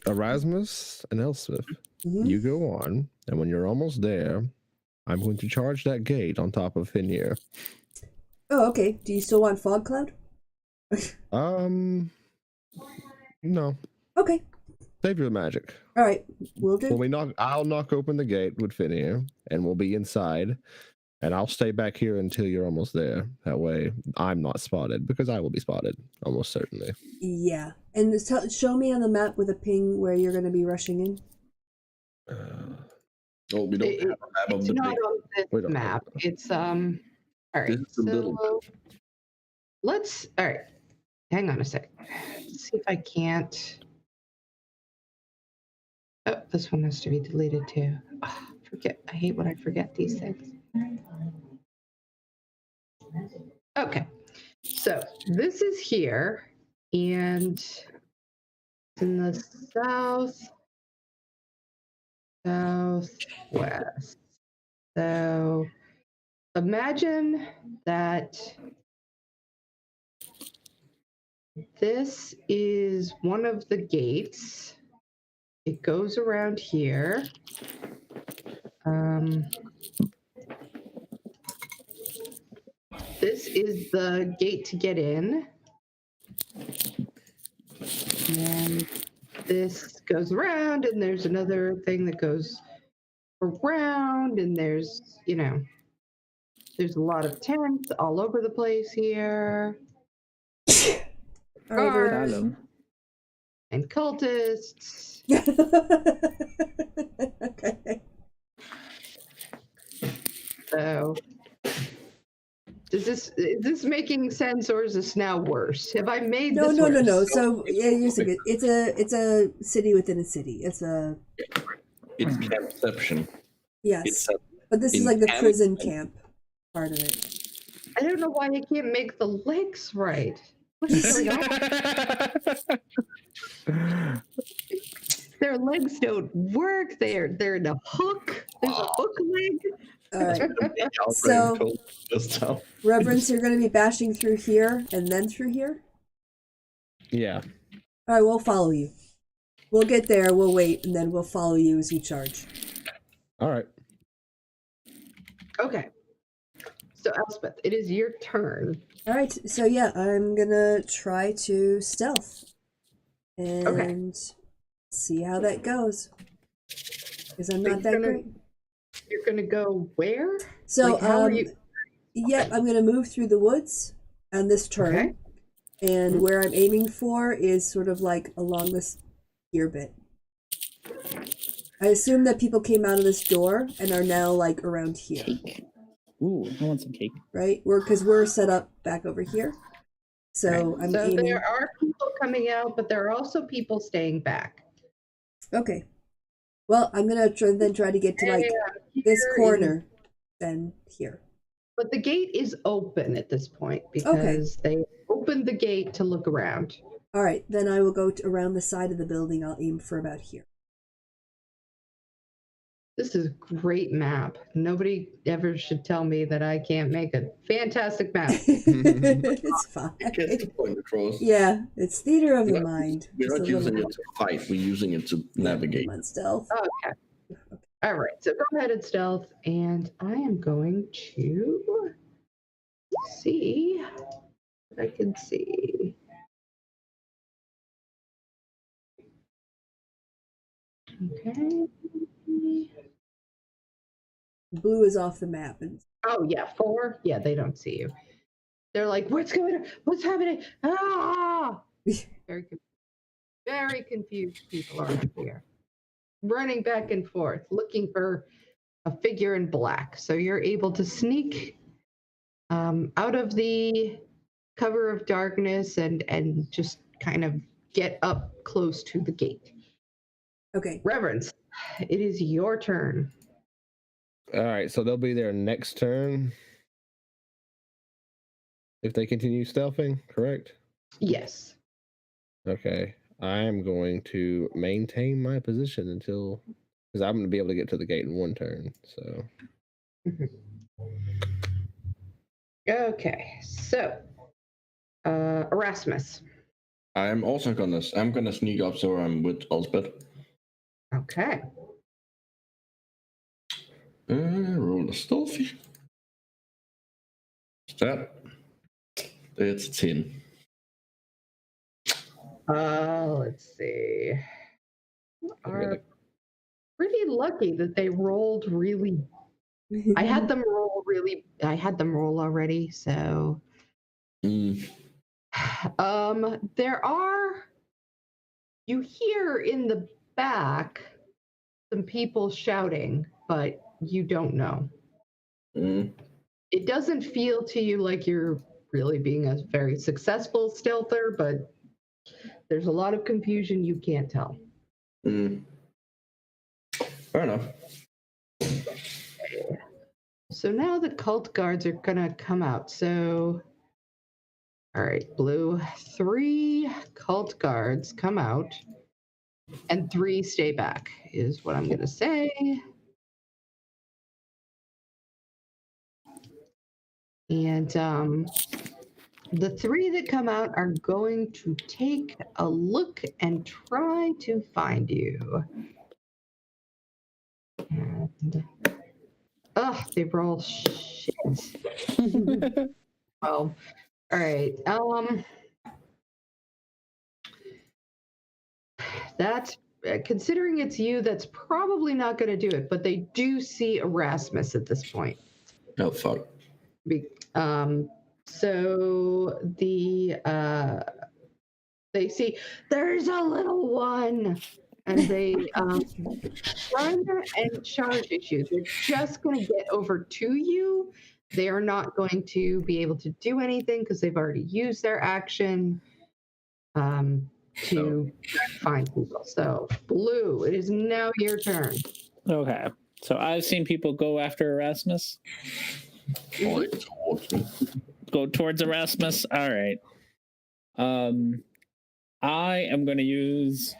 Erasmus and Elspeth, you go on, and when you're almost there, I'm going to charge that gate on top of Finir. Oh, okay. Do you still want Fog Cloud? No. Okay. Save your magic. All right. We'll do. I'll knock open the gate with Finir, and we'll be inside. And I'll stay back here until you're almost there. That way, I'm not spotted, because I will be spotted, almost certainly. Yeah. And show me on the map with a ping where you're going to be rushing in. We don't have a map of the not big. on this map. It's all right. This is a little Let's all right. Hang on a sec. Let's see if I can't. Oh, this one has to be deleted too. Oh, I hate when I forget these things. Okay, so this is here, and it's in the southwest. So imagine that this is one of the gates. It goes around here. This is the gate to get in. And this goes around, and there's another thing that goes around, and there's a lot of tents all over the place here. Guards and cultists. Okay. So is this making sense, or is this now worse? Have I made this worse? No. So yeah, it's a city within a city. It's campception. Yes, but this is like the prison camp part of it. I don't know why I can't make the legs right. What is going on? Their legs don't work. They're in a hook. There's a hook leg. All right. So, Reverence, you're going to be bashing through here and then through here? Yeah. All right, we'll follow you. We'll get there, we'll wait, and then we'll follow you as you charge. All right. Okay. So, Elspeth, it is your turn. All right. So, yeah, I'm going to try to stealth. And see how that goes. Because I'm not that great. You're going to go where? So, yeah, I'm going to move through the woods on this turn. Okay. And where I'm aiming for is sort of like along this here bit. I assume that people came out of this door and are now like around here. Cake. Ooh, I want some cake. Right? Because we're set up back over here. So I'm aiming. There are people coming out, but there are also people staying back. Okay. Well, I'm going to try to get to like this here corner than here. but the gate is open at this point because they opened the gate to look around. All right, then I will go around the side of the building. I'll aim for about here. This is a great map. Nobody ever should tell me that I can't make a fantastic map. It's fine. It gets the point across. Yeah, it's theater of the We're not- mind. We're Just not a using little- it to fight. We're using it to navigate. I'm on stealth. Okay. All right. So go ahead and stealth, and I am going to see what I can see. Okay. Blue is off the map, and Oh yeah, 4. Yeah, they don't see you. They're like, "What's going on? What's happening?" Ah! Very confused people around here, running back and forth, looking for a figure in black. So you're able to sneak out of the cover of darkness and just kind of get up close to the gate. okay. Reverence, it is your turn. All right, so they'll be there next turn if they continue stealthing, correct? Yes. Okay, I'm going to maintain my position until, because I'm going to be able to get to the gate in one turn. So Okay, so Erasmus. I'm gonna sneak up so I'm with Elspeth. Okay. Roll a stealthy. What's that? It's 10. Let's see. Are pretty lucky that they rolled really. I had them roll already, so Mm. there are, you hear in the back some people shouting, but you don't know. Mm. It doesn't feel to you like you're really being a very successful stealther, but there's a lot of confusion, you can't tell. Mm. Fair enough. So now the cult guards are gonna come out. So, all right, Blue, 3 cult guards come out, and 3 stay back, is what I'm gonna say. And the 3 that come out are going to take a look and try to find you. And they roll shit. Well, all right. That's considering it's you, that's probably not going to do it. But they do see Erasmus at this point. Oh fuck. So they see there's a little one, and they run and charge at you. They're just going to get over to you. They are not going to be able to do anything because they've already used their action to find people. So, Blue, it is now your turn. Okay. So I've seen people go after Erasmus. Falling towards me. Go towards Erasmus. All right. I am going to use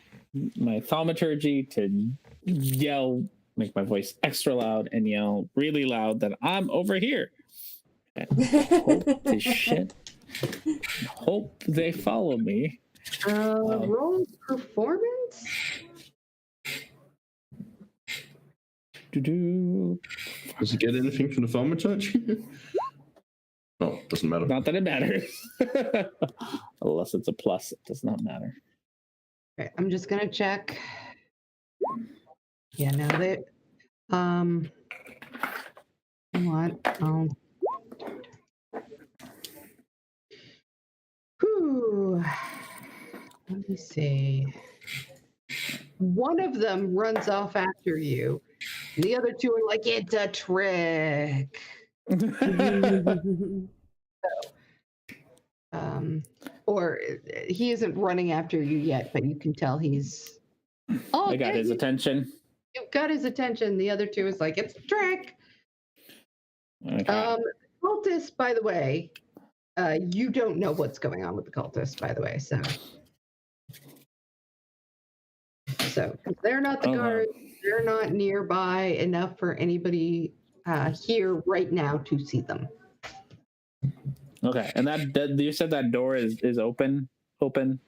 my thaumaturgy to yell, make my voice extra loud, and yell really loud that I'm over here. And hope this shit. Hope they follow me. Roll performance. Does he get anything for the thaumaturgy? No, doesn't matter. Not that it matters. Unless it's a plus, it does not matter. Okay, I'm just gonna check. Yeah, no, they. What? Whew. Let me see. One of them runs off after you. And the other 2 are like, it's a trick. Or he isn't running after you yet, but you can tell he's. I got his attention. You've got his attention. The other two is like, it's a trick. Okay. Cultist, by the way, you don't know what's going on with the cultist, by the way. So 'cause they're not the Okay. guards. They're not nearby enough for anybody here right now to see them. Okay. And that you said that door is open. Open.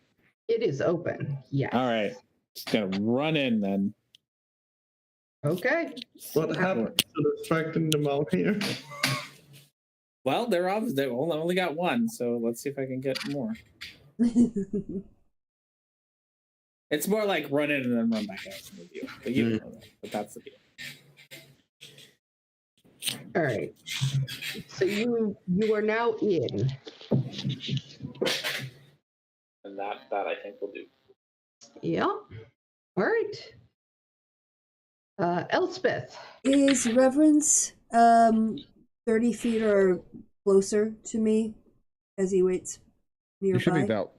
It is open. Yes. All right. Just gonna run in then. Okay. What happened to distracting them out here? Well, they only got one, so let's see if I can get more. It's more like run in and then run back out. The deal. But you don't know that. But that's the deal. All right. So you are now in. And that I think will do. Yeah. All right. Elspeth. Is Reverence 30 feet or closer to me as he waits You should be nearby? about.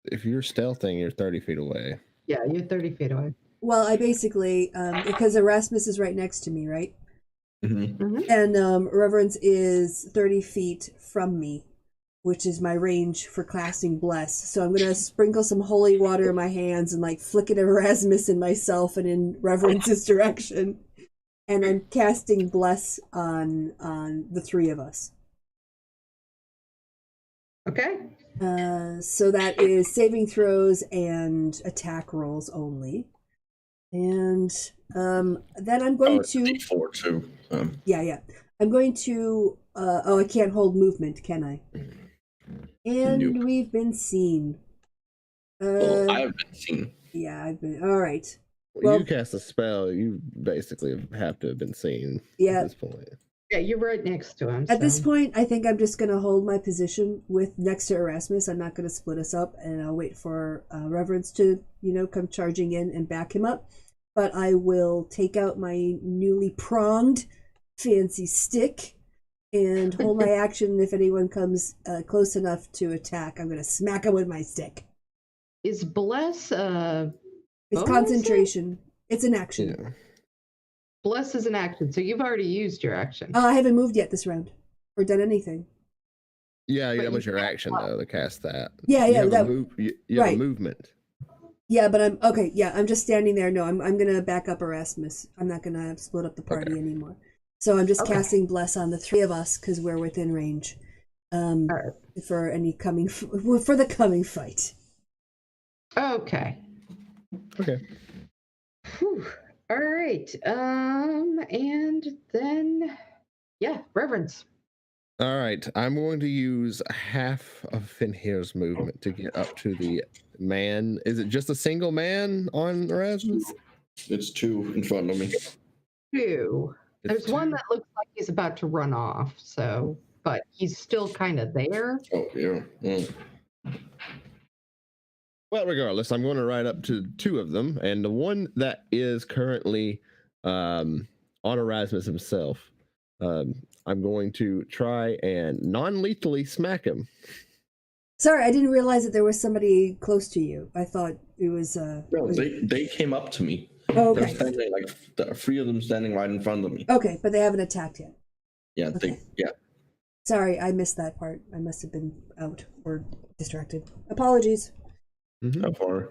If you're stealthing, you're 30 feet away. Yeah, you're 30 feet away. Well, I basically, because Erasmus is right next to me, right? Mm-hmm. And Reverence is 30 feet from me, which is my range for casting Bless. So I'm going to sprinkle some holy water in my hands and like flick it at Erasmus and myself and in Reverence's direction. And I'm casting Bless on the three of us. Okay. So that is saving throws and attack rolls only. And then I'm going to... D4 too. Yeah. I'm going to... I can't hold movement, can I? And Nope. we've been seen. Well, I have been seen. Yeah, I've been... All right. When Well- you cast a spell, you basically have to have been seen Yeah. at this point. Yeah, you're right next to him. At this so- point, I think I'm just going to hold my position with next to Erasmus. I'm not going to split us up, and I'll wait for Reverence to, come charging in and back him up. But I will take out my newly pronged fancy stick and hold my action. If anyone comes close enough to attack, I'm going to smack him with my stick. Is Bless It's bonus? concentration. It's an action. Yeah. Bless is an action, so you've already used your action. I haven't moved yet this round or done anything. Yeah, But that was you your can't action, block. though, to cast that. Yeah, You yeah, have that- a you have right. a movement. Yeah, but I'm okay. Yeah, I'm just standing there. No, I'm gonna back up Erasmus. I'm not gonna split up the party Okay. anymore. So I'm just Okay. casting Bless on the three of us because we're within range. Alright. For any coming for the coming fight. Okay. Okay. Whew. All right. And then, yeah, Reverence. All right. I'm going to use half of Finhir's movement to get up to the man. Is it just a single man on Erasmus? It's 2 in front of me. Two. It's There's one two. that looks like he's about to run off, so, but he's still kind of there. Oh, yeah. Well, regardless, I'm going to ride up to 2 of them, and the one that is currently on Erasmus himself, I'm going to try and non-lethally smack him. Sorry, I didn't realize that there was somebody close to you. I thought it was. No, they came up to me. Oh, They're okay. standing, like, the 3 of them standing right in front of me. Okay, but they haven't attacked yet. Yeah, Okay. yeah. Sorry, I missed that part. I must have been out or distracted. Apologies. How far?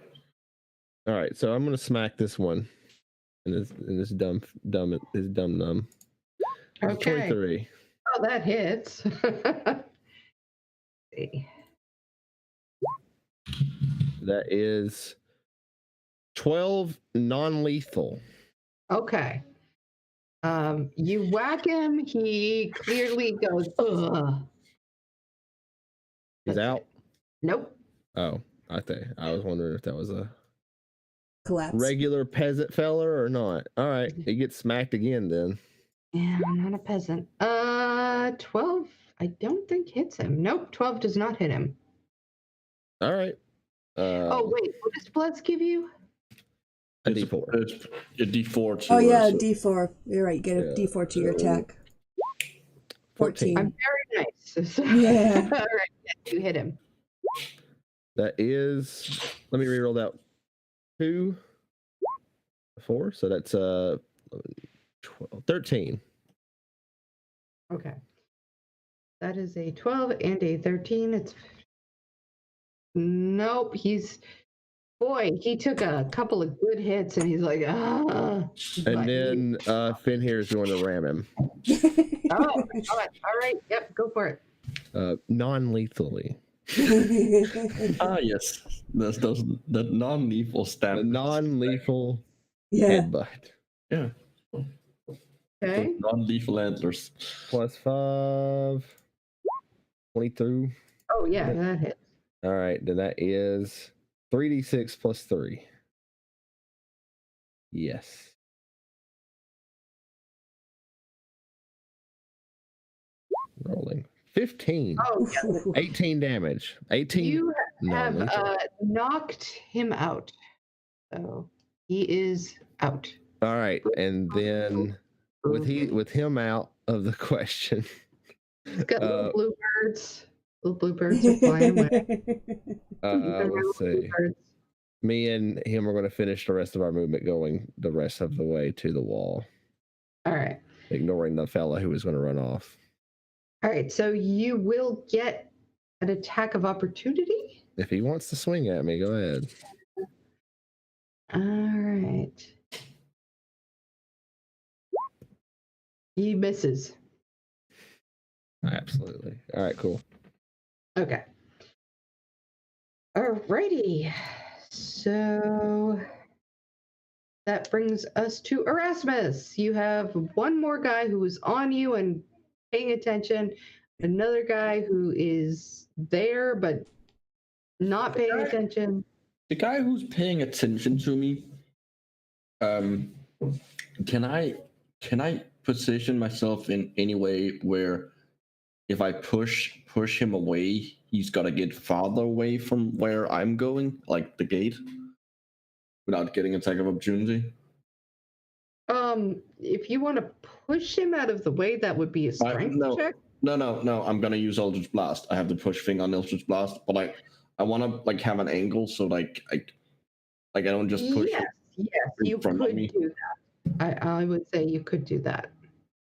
All right, so I'm going to smack this one, and this dumb. Okay. 23. Oh, that hits. See. That is 12 non-lethal. Okay. You whack him, he clearly goes, ugh. He's out. Nope. Oh, I was wondering if that was a Collapse. regular peasant feller or not. All right, he gets smacked again then. Yeah, I'm not a peasant. 12, I don't think hits him. Nope, 12 does not hit him. All right. Oh, wait, what does Bless give you? A It's D4. It's a D4 too. Oh yeah, so- D4. You're right. Get a Yeah, D4 to your so- attack. 14. I'm very nice. Yeah. All right, yes, you hit him. That is. Let me reroll that. 2 4, so that's 12, 13. Okay. That is a 12 and a 13. It's nope. He took a couple of good hits and he's like, ah. And then Finn here is going to ram him. Oh my god. All right. Yep, go for it. Non-lethally. Yes, that's that non-lethal A stamp. non-lethal Yeah. headbutt. Yeah. Okay. Non-lethal antlers. Plus 5. 22. Oh yeah, that hits. All right, then that is 3d6 plus 3. Yes. Rolling. 15. Oh yeah. 18 damage. 18. You have non-lethal. knocked him out. So he is out. All right, and then with him out of the question, He's got little bluebirds. Little bluebirds are flying away. let's see. Me and him are going to finish the rest of our movement going the rest of the way to the wall. All right. Ignoring the fella who was going to run off. All right. So you will get an attack of opportunity. If he wants to swing at me, go ahead. All right. He misses. Absolutely. All right, cool. Okay. All righty. So that brings us to Erasmus. You have one more guy who is on you and paying attention, another guy who is there but not paying attention. The guy who's paying attention to me, can I position myself in any way where if I push him away, he's gotta get farther away from where I'm going, like the gate, without getting attack of opportunity? If you want to push him out of the way, that would be a strength check. No. I'm gonna use Eldritch Blast. I have the push thing on Eldritch Blast, but I want to like have an angle so like I don't just push. Yes, you could do that. I would say you could do that.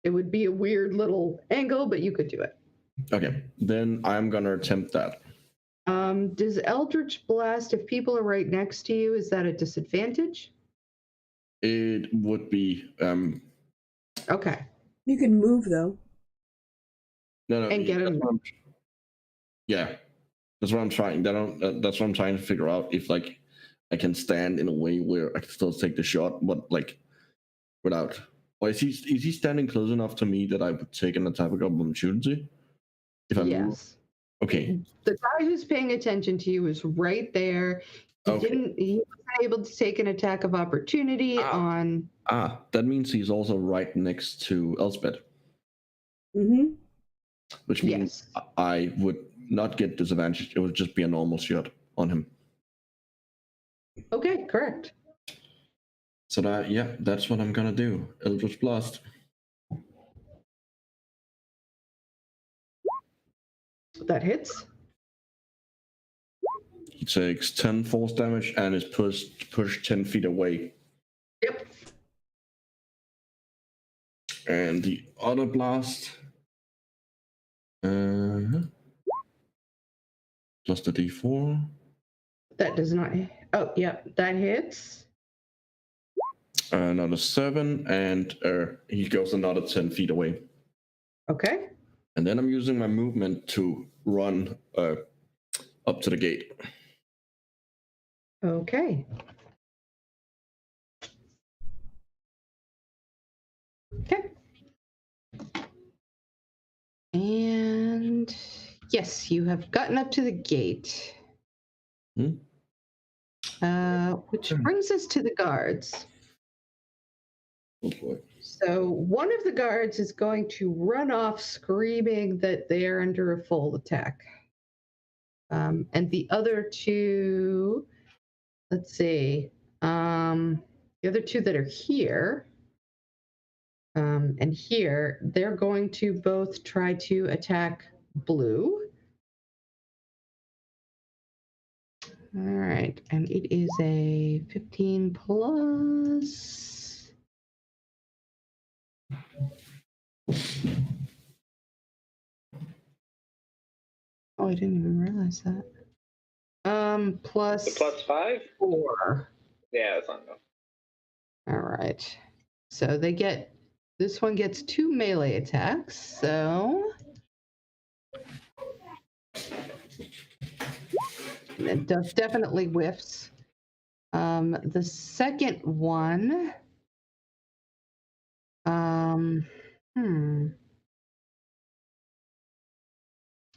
It would be a weird little angle, but you could do it. Okay, then I'm gonna attempt that. Does Eldritch Blast, if people are right next to you, is that a disadvantage? It would be Okay. You can move though. no. And get him. Yeah, that's what I'm trying. That's what I'm trying to figure out. If like I can stand in a way where I can still take the shot, but like without. Or is he standing close enough to me that I would take an attack of opportunity? If I move? Yes. Okay. The guy who's paying attention to you is right there. He wasn't able to take an attack of opportunity on. That means he's also right next to Elspeth. Mm-hmm. Which means I would not get disadvantaged. It would just be a normal shot on him. Okay, correct. So that's what I'm gonna do. Eldritch Blast. That hits. He takes 10 force damage and is pushed 10 feet away. Yep. And the other blast. Plus the D4. That does not. Oh, yep, that hits. Another 7, and he goes another 10 feet away. Okay. And then I'm using my movement to run up to the gate. Okay. Okay. And yes, you have gotten up to the gate. Which brings us to the guards. Oh boy. So one of the guards is going to run off screaming that they are under a full attack. And the other two, let's see, the other two that are here and here, they're going to both try to attack Blue. All right, and it is a 15 plus. Oh, I didn't even realize that. Plus The plus 5? 4. Yeah, that's not enough. All right. So they get, this one gets 2 melee attacks. So it definitely whiffs. The second one,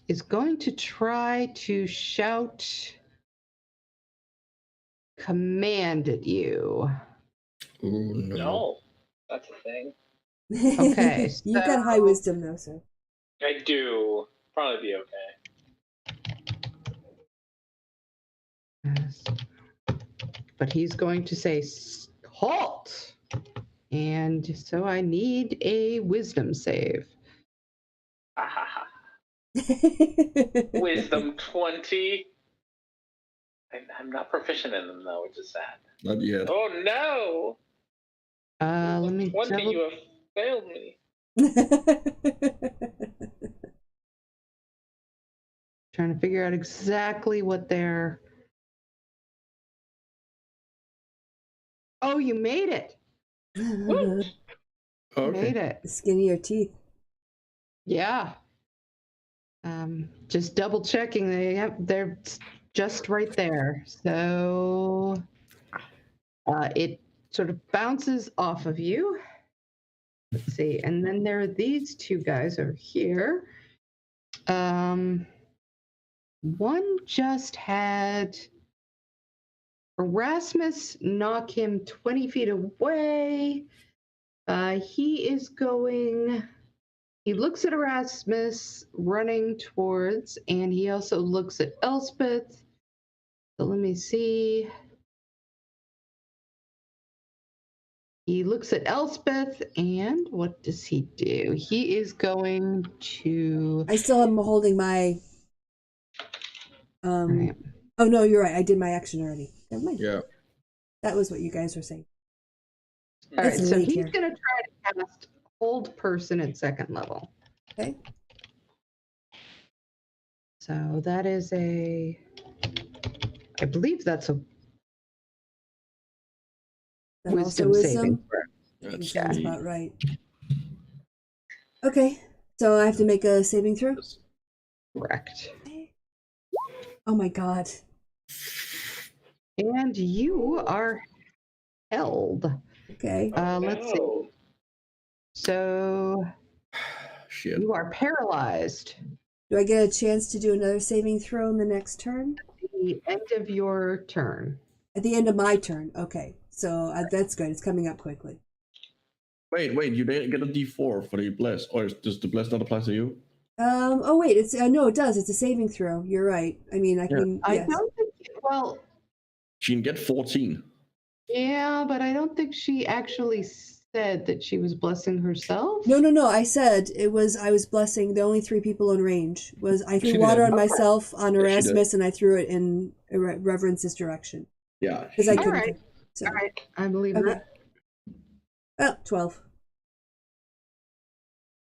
is going to try to shout command at you. Ooh, no. No, that's a thing. Okay, You've got high so- wisdom though, so. I do. Probably be okay. But he's going to say halt. And so I need a wisdom save. Ha ha ha. Wisdom 20. I'm not proficient in them though, which is sad. Not yet. Oh no! Let Wisdom me 20, double. you have failed me. Trying to figure out exactly what they're. Oh, you made it. You Okay. made it. Skinnier teeth. Yeah. Just double checking. They're just right there. So it sort of bounces off of you. Let's see. And then there are these two guys over here. One just had Erasmus knock him 20 feet away. He is going. He looks at Erasmus running towards, and he also looks at Elspeth. So let me see. He looks at Elspeth, and what does he do? He is going to. I still am holding my. Right. Oh no, you're right. I did my action already. Never mind. Yeah. That was what you guys were saying. All right, It's so late he's here. going to try to cast Hold Person at second level. Okay. So that is a. I believe that's a That also wisdom saving wisdom. throw. That Let's sounds see. about right. Okay, so I have to make a saving throw. Correct. Oh my god. And you are held. Okay. Let's see. No. So Shit. you are paralyzed. Do I get a chance to do another saving throw in the next turn? At the end of your turn. At the end of my turn. Okay, so that's good. It's coming up quickly. Wait, you didn't get a D4 for the bless, or does the bless not apply to you? Oh wait, it's no, it does. It's a saving throw. You're right. I mean, I can. I Yes. don't think. Well, She can get 14. yeah, but I don't think she actually said that she was blessing herself. No. I said it was. I was blessing the only 3 people in range. Was I threw She water did. on myself, on Yeah, she did. Erasmus, and I threw it in Reverence's direction Yeah. because I All couldn't. right. So. All right, I believe Okay. that. Oh, 12.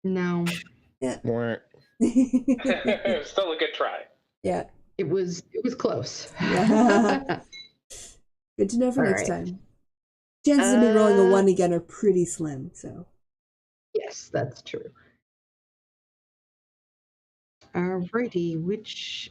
No, Wah. Still a good try. Yeah. it was close. Yeah. Good to know for All next right. time. Chances of me rolling a 1 again are pretty slim, so. Yes, that's true. Alrighty, which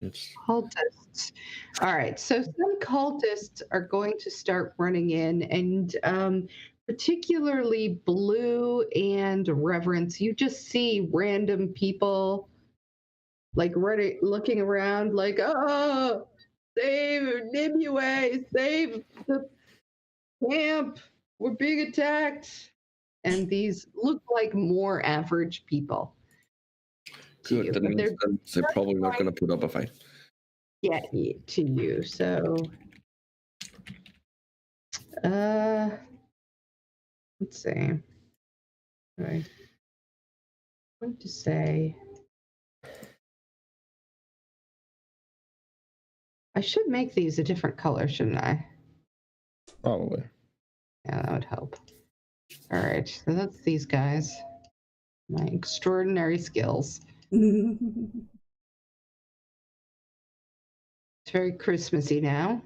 It's cultists? All right, so some cultists are going to start running in, and particularly Blue and Reverence. You just see random people like running, looking around, like, oh, save Nimue, save the camp, we're being attacked. And these look like more average people to Good. you, That but means they're that they're probably not going to put up a fight. get to you. So, let's see. All right. I'm going to say I should make these a different color, shouldn't I? Probably. Yeah, that would help. All right, so that's these guys. My extraordinary skills. It's very Christmassy now.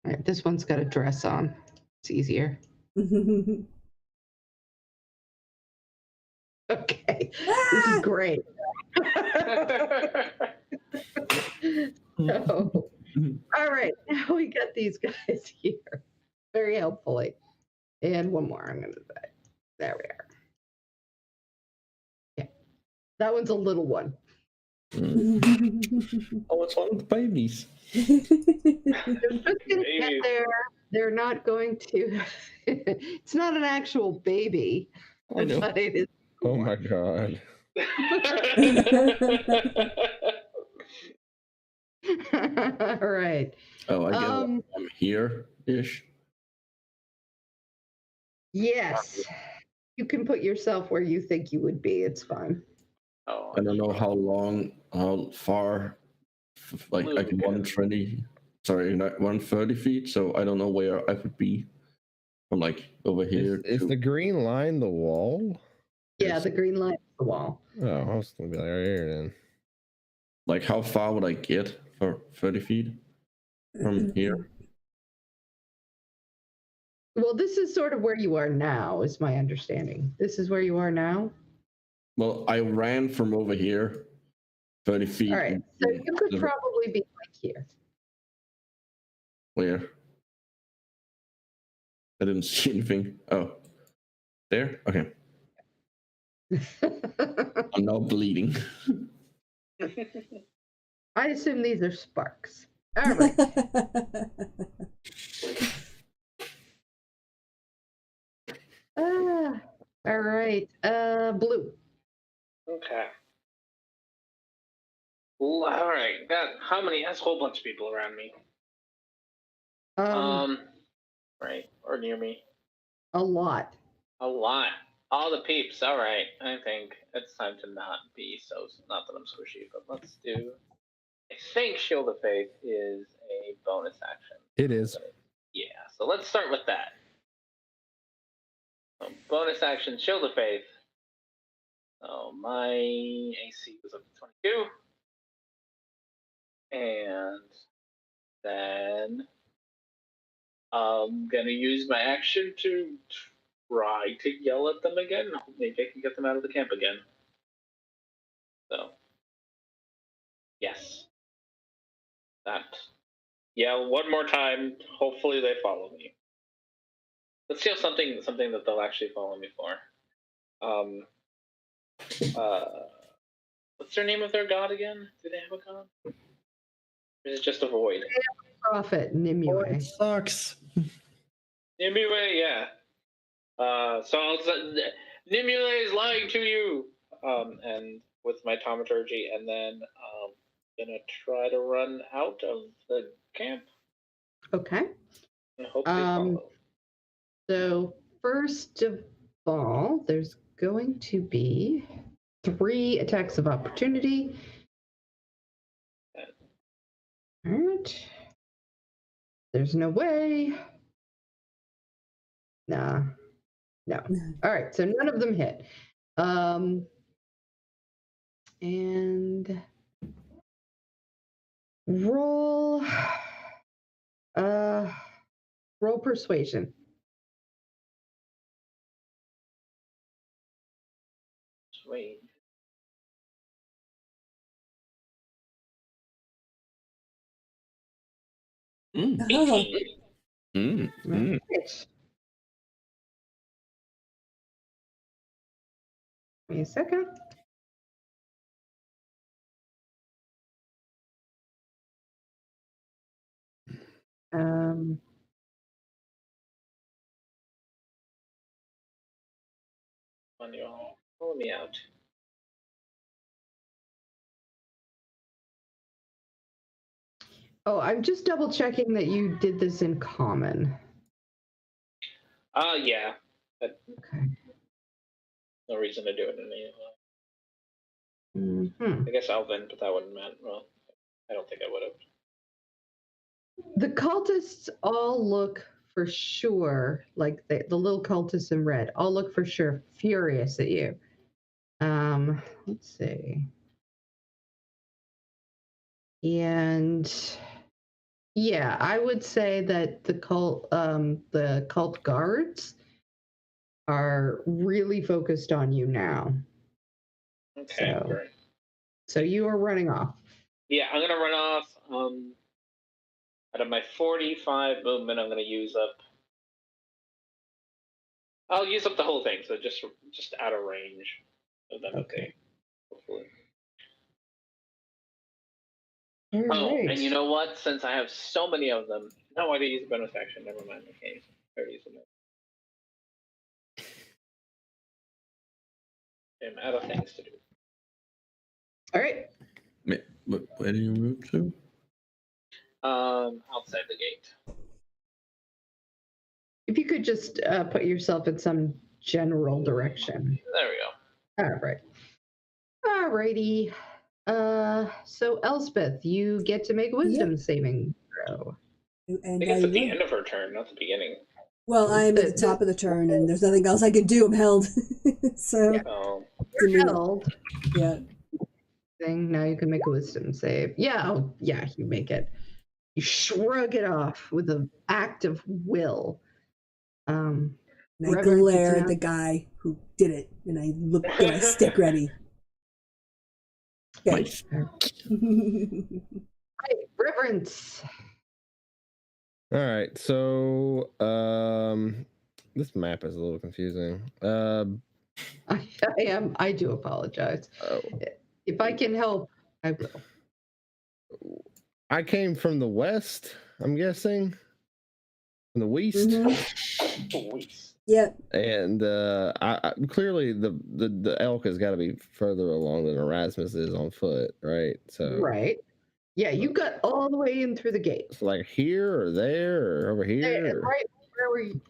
All right, this one's got a dress on. It's easier. Okay, this is great. So, all right, now we got these guys here very helpfully. And one more, I'm going to say. There we are. Yeah, that one's a little one. Oh, it's one of the babies. They're just going to get there. They're not going to. It's not an actual baby. I know. But it is. Oh my god. All right. Oh, I get it. I'm here-ish. Yes. You can put yourself where you think you would be. It's fine. Oh, I don't know how far, like 120, sorry, not 130 feet, so I don't know where I would be from like over here. Is the green line the wall? Yeah, the green line is the wall. Oh, I was gonna be like right here then. Like, how far would I get for 30 feet from here? Well, this is sort of where you are now, is my understanding. This is where you are now? Well, I ran from over here 30 feet. All right, so you could probably be like here. Where? I didn't see anything. Oh, there? Okay. I'm now bleeding. I assume these are sparks. All right. All right. Blue. Okay. Well, all right. Got how many? That's a whole bunch of people around me. Right, or near me. A lot. A lot. All the peeps. All right. I think it's time to not be so. Not that I'm squishy, but let's do. I think Shield of Faith is a bonus action. It is. Yeah. So let's start with that. So bonus action, Shield of Faith. So my AC was up to 22. And then I'm going to use my action to try to yell at them again. Maybe I can get them out of the camp again. So, yes. That. Yell one more time. Hopefully they follow me. Let's see if something that they'll actually follow me for. What's their name of their god again? Do they have a god? Or is it just a void? Prophet, Nimue. It sucks. Nimue, yeah. So I'll say, Nimue is lying to you. And with my thaumaturgy, and then gonna try to run out of the camp. Okay. And hope they follow. So first of all, there's going to be 3 attacks of opportunity. All right. There's no way. Nah. No. All right. So none of them hit. And roll persuasion. Wait. Oh. Right. Give me a second. On y'all. Follow me out. Oh, I'm just double checking that you did this in common. Yeah. Okay. no reason to do it anyway. Mhm. I guess Alvin, but that wouldn't matter. Well, I don't think I would have. The cultists all look for sure, like the little cultists in red, all look for sure furious at you. Let's see. And yeah, I would say that the cult guards are really focused on you now. Okay, So- great. So you are running off. Yeah, I'm gonna run off. Out of my 45 movement, I'm gonna use up. I'll use up the whole thing, so just out of range of them. Okay. Hopefully. All Oh, right. and you know what? Since I have so many of them, no, I didn't use a bonus action. Never mind. Okay, I already used them. I'm out of things to do. All right. Where do you move to? Outside the gate. If you could just put yourself in some general direction. There we go. All right. All righty. So Elspeth, you get to make a wisdom saving throw. I And think it's at the will. end of her turn, not the beginning. Well, I'm at the top of the turn, and there's nothing else I can do. I'm held. So, Yeah. Oh, You're held. yeah. Thing. Now you can make a wisdom save. Yeah, yeah, you make it. You shrug it off with an act of will. And I Reverend glare gets at the guy who did it, and I look at my stick ready. Okay. Nice. Right, reverence. All right, so this map is a little confusing. I do apologize. Oh, If I can help, I will. I came from the west. I'm guessing from the west, Yeah. and I clearly the elk has got to be further along than Erasmus is on foot, right? So Right. Yeah, you got all the way in through the gate. it's like here or there or over here. Or... Right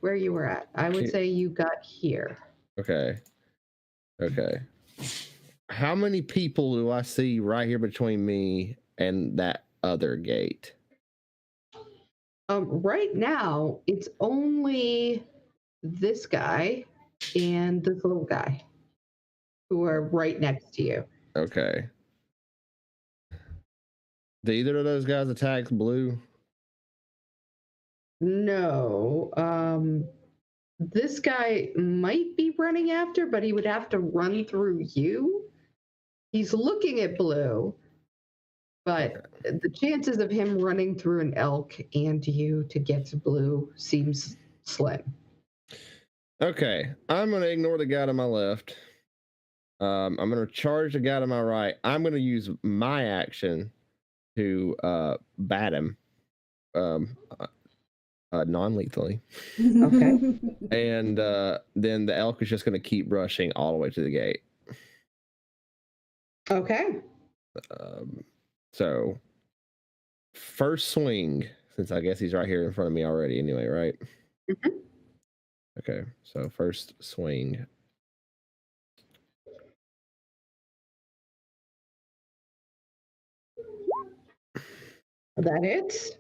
where you were at. I would say you got here. Okay. Okay. How many people do I see right here between me and that other gate? Right now, it's only this guy and this little guy who are right next to you. Okay. Do either of those guys attack blue? No. This guy might be running after, but he would have to run through you. He's looking at blue, but the chances of him running through an elk and you to get to blue seems slim. Okay, I'm gonna ignore the guy to my left. I'm gonna charge the guy to my right. I'm gonna use my action to bat him, non-lethally. Okay. And then the elk is just gonna keep rushing all the way to the gate. Okay. So first swing, since I guess he's right here in front of me already anyway, right? Mm-hmm. Okay, so first swing. That hits.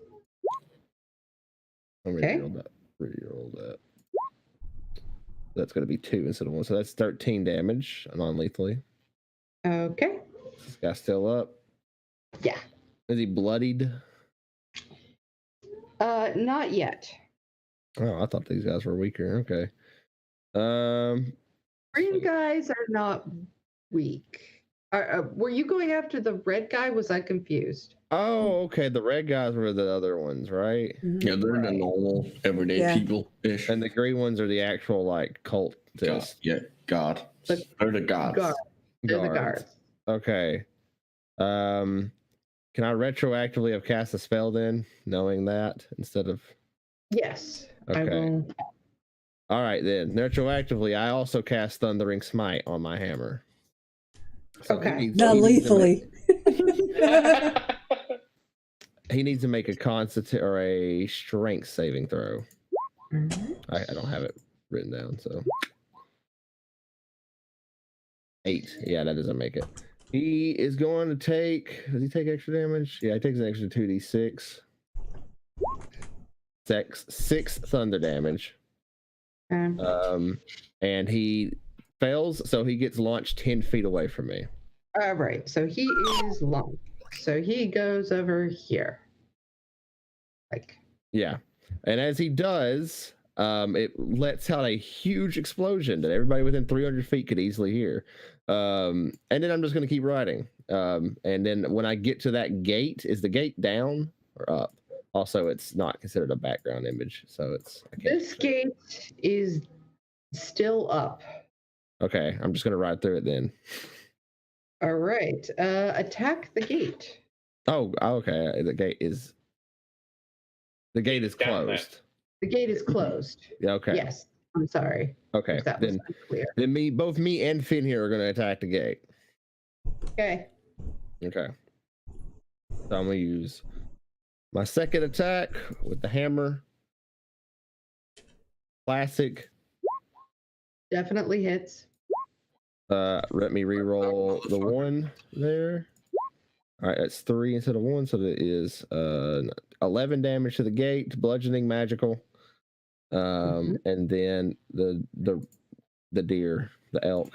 Okay. Reroll that. That's going to be 2 instead of 1. So that's 13 damage non-lethally. Okay. This guy's still up. Yeah. Is he bloodied? Not yet. Oh, I thought these guys were weaker. Okay. Green guys are not weak. Were you going after the red guy? Was I confused? Oh, okay. The red guys were the other ones, right? Yeah, they're the normal everyday people ish. And the green ones are the actual like cult. God. The- They're the gods. They're the guards. Okay. Can I retroactively have cast a spell then, knowing that instead of? Yes. I Okay. will. All right then. Retroactively, I also cast Thundering Smite on my hammer. So Okay. Non-lethally. He needs to make a constitution or a strength saving throw. Mhm. I don't have it written down, so 8. Yeah, that doesn't make it. He is going to take. Does he take extra damage? Yeah, he takes an extra 2d6. 6 thunder damage. And he fails, so he gets launched 10 feet away from me. All right, so he is long. So he goes over here. Like. Yeah, and as he does, it lets out a huge explosion that everybody within 300 feet could easily hear. And then I'm just going to keep riding. And then when I get to that gate, is the gate down or up? Also, it's not considered a background image, so it's. This gate is still up. Okay, I'm just going to ride through it then. All right, attack the gate. Oh, okay. The gate is closed. The gate is closed. Yeah. Okay. Yes. I'm sorry. Okay. That was unclear. Then both me and Finn here are going to attack the gate. Okay. Okay. So I'm going to use my second attack with the hammer. Classic. Definitely hits. Let me re-roll the 1 there. All right, that's 3 instead of 1, so that is 11 damage to the gate, bludgeoning, magical. And then the deer, the elk,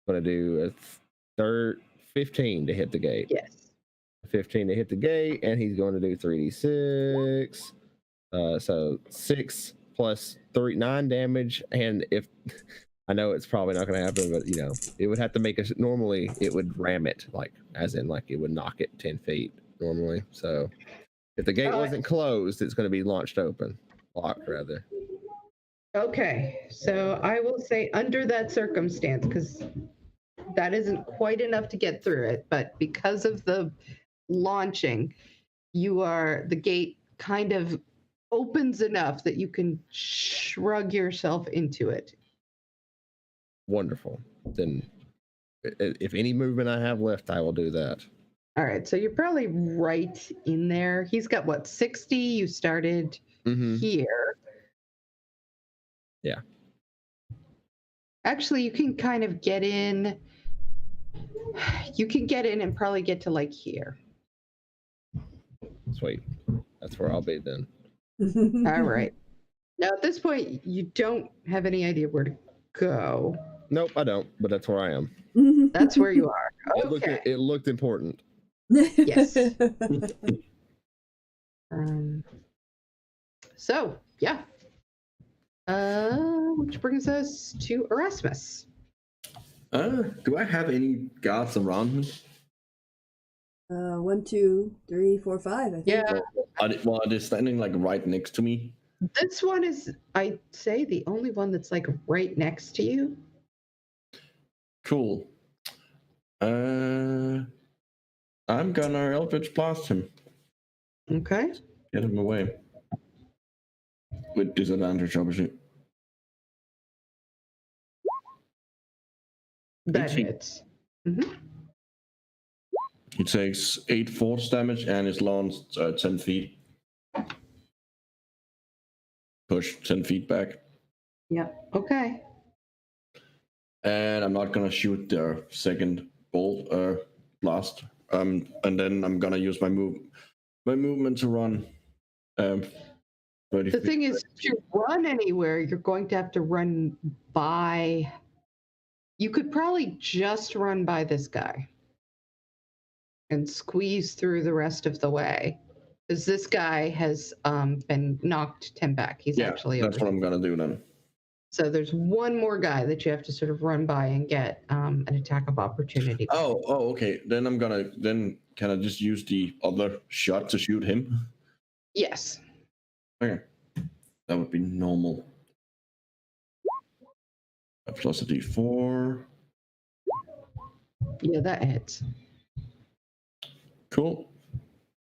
gonna do a 15 to hit the gate. Yes. 15 to hit the gate, and he's going to do 3d6. So 6 plus 3, 9 damage. And if I know it's probably not going to happen, but it would have to make us. Normally, it would ram it, as in it would knock it 10 feet normally. So if the gate wasn't closed, it's going to be locked rather. Okay, so I will say under that circumstance, because that isn't quite enough to get through it, but because of the launching, the gate kind of opens enough that you can shrug yourself into it. Wonderful. Then if any movement I have left, I will do that. All right, so you're probably right in there. He's got what, 60? You started here. Yeah. Actually, you can kind of get in. You can get in and probably get to here. Sweet. That's where I'll be then. All right. Now, at this point, you don't have any idea where to go. Nope, I don't, but that's where I am. That's where you are. Okay. It looked important. Yes. So, yeah. Which brings us to Erasmus. Do I have any guards around me? 1, 2, 3, 4, 5. I think. Yeah. Are they standing right next to me? This one is, I'd say, the only one that's right next to you. Cool. I'm gonna Eldritch Blast him. Okay. Get him away. With disadvantage, obviously. That 18. hits. He takes 8 force damage and is launched 10 feet. Push 10 feet back. Yep. Okay. And I'm not gonna shoot the second bolt blast. And then I'm gonna use my movement to run. 30 The thing is, if you run anywhere, you're going to have to run by. You could probably just run by this guy and squeeze through the rest of the way, because this guy has been knocked 10 back. He's actually that's over what here. I'm gonna do then. So there's one more guy that you have to sort of run by and get an attack of opportunity. Oh, okay. Then can I just use the other shot to shoot him? Yes. Okay. That would be normal. Plus a d4. Yeah, that hits. Cool.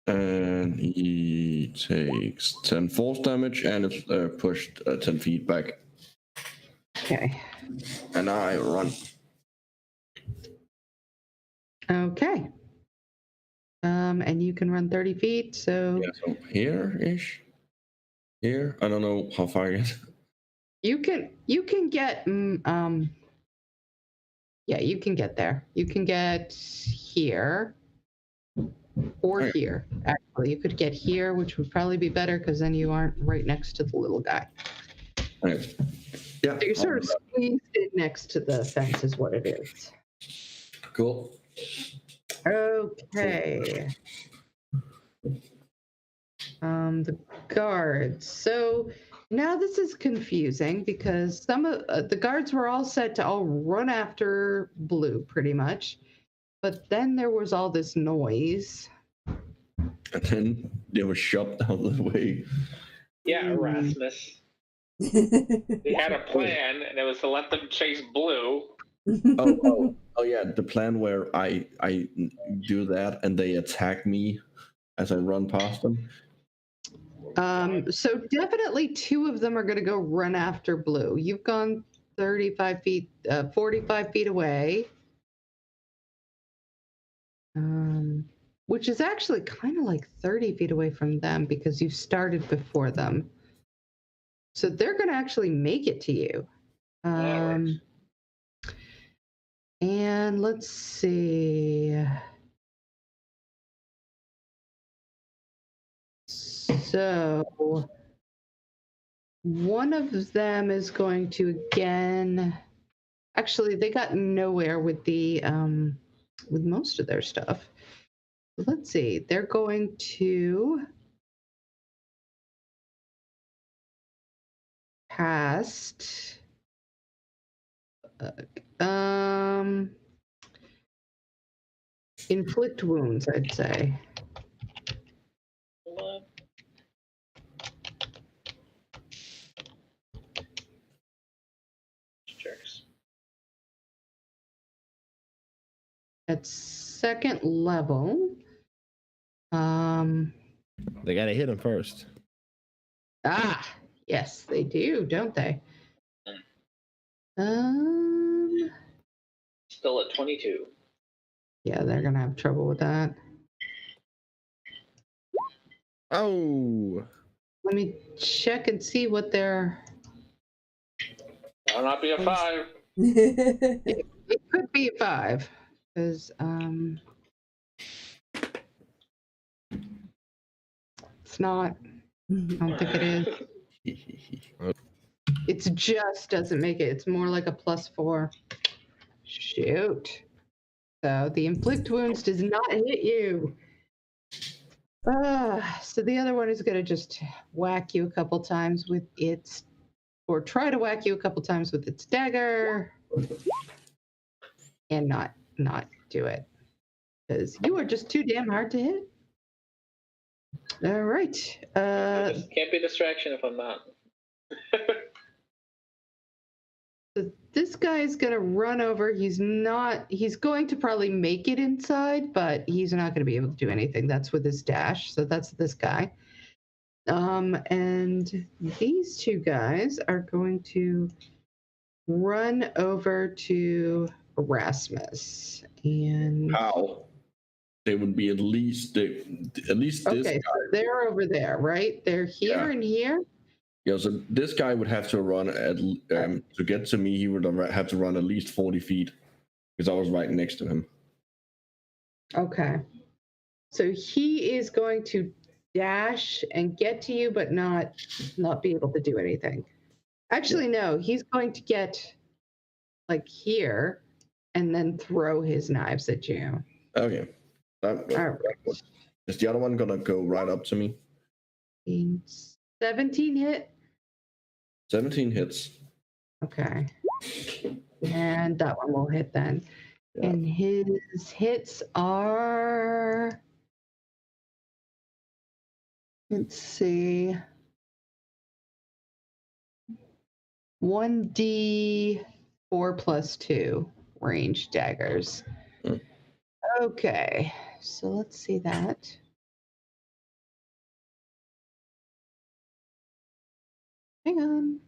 And he takes 10 force damage and is pushed 10 feet back. Okay. And I run. Okay. And you can run 30 feet, so Yeah, so here-ish. Here. I don't know how far I get. you can get Yeah, you can get there. You can get here or Okay. here. Actually, you could get here, which would probably be better because then you aren't right next to the little guy. Okay. Yeah. So you're sort of squeezed in next to the fence, is what it is. Cool. Okay. The guards. So now this is confusing because some of the guards were all set to all run after Blue, pretty much. But then there was all this noise. And then they were shoved out of the way. Yeah, Erasmus. We had a plan, and it was to let them chase Blue. Oh, yeah. The plan where I do that and they attack me as I run past them. So definitely two of them are going to go run after Blue. You've gone 35 feet, 45 feet away. Which is actually kind of like 30 feet away from them because you started before them. So they're going to actually make it to you. And let's see. So one of them is going to again. Actually, they got nowhere with the with most of their stuff. Let's see. They're going to cast inflict wounds, I'd say. Jerks. At second level. They gotta hit him first. Yes, they do, don't they? Still at 22. Yeah, they're gonna have trouble with that. Oh. Let me check and see what they're. I'll not be a 5. It could be a 5, because it's not. I don't think it is. It just doesn't make it. It's more like a +4. Shoot. So the inflict wounds does not hit you. So the other one is going to just whack you a couple times with its, or try to whack you a couple times with its dagger, and not do it because you are just too damn hard to hit. All right. Can't be a distraction if I'm not. So this guy is going to run over. He's going to probably make it inside, but he's not going to be able to do anything. That's with his dash. So that's this guy. And these two guys are going to run over to Erasmus. And How? They would be at least this okay, guy. so they're over there, right? They're here and here. Yeah, so this guy would have to run to get to me. He would have to run at least 40 feet because I was right next to him. Okay, so he is going to dash and get to you, but not be able to do anything. Actually, no, he's going to get like here and then throw his knives at you. Okay. All right. Is the other one gonna go right up to me? 17 hit. 17 hits. Okay. And that one will hit then. Yeah. And his hits are, let's see, 1d4 + 2 range daggers. Okay, so let's see that. Hang on.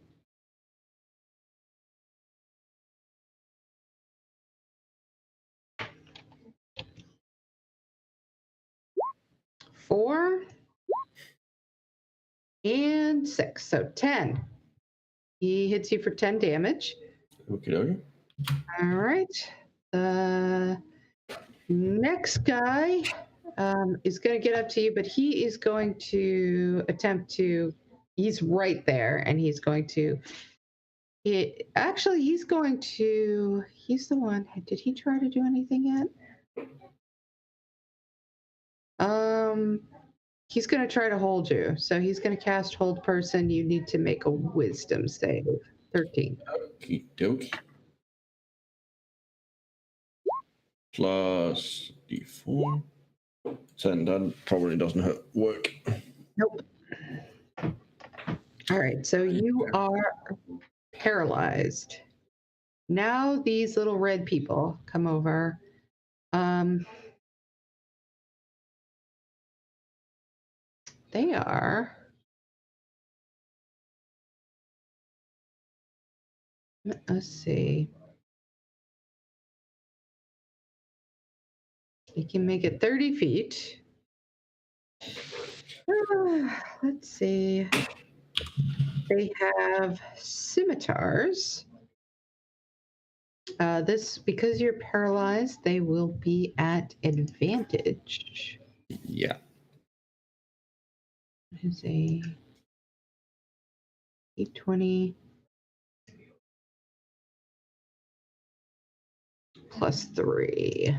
Four and 6, so 10. He hits you for 10 damage. Okay. All right. The next guy is going to get up to you, but he is going to attempt to. He's right there, and he's going to. He's going to. He's the one. Did he try to do anything yet? He's going to try to hold you. So he's going to cast Hold Person. You need to make a Wisdom save. 13. Okie dokie. Plus D4. So that probably doesn't work. Nope. All right, so you are paralyzed. Now these little red people come over. They are. Let's see. You can make it 30 feet. Let's see. They have scimitars. Because you're paralyzed, they will be at advantage. Yeah. Is a 820 plus 3.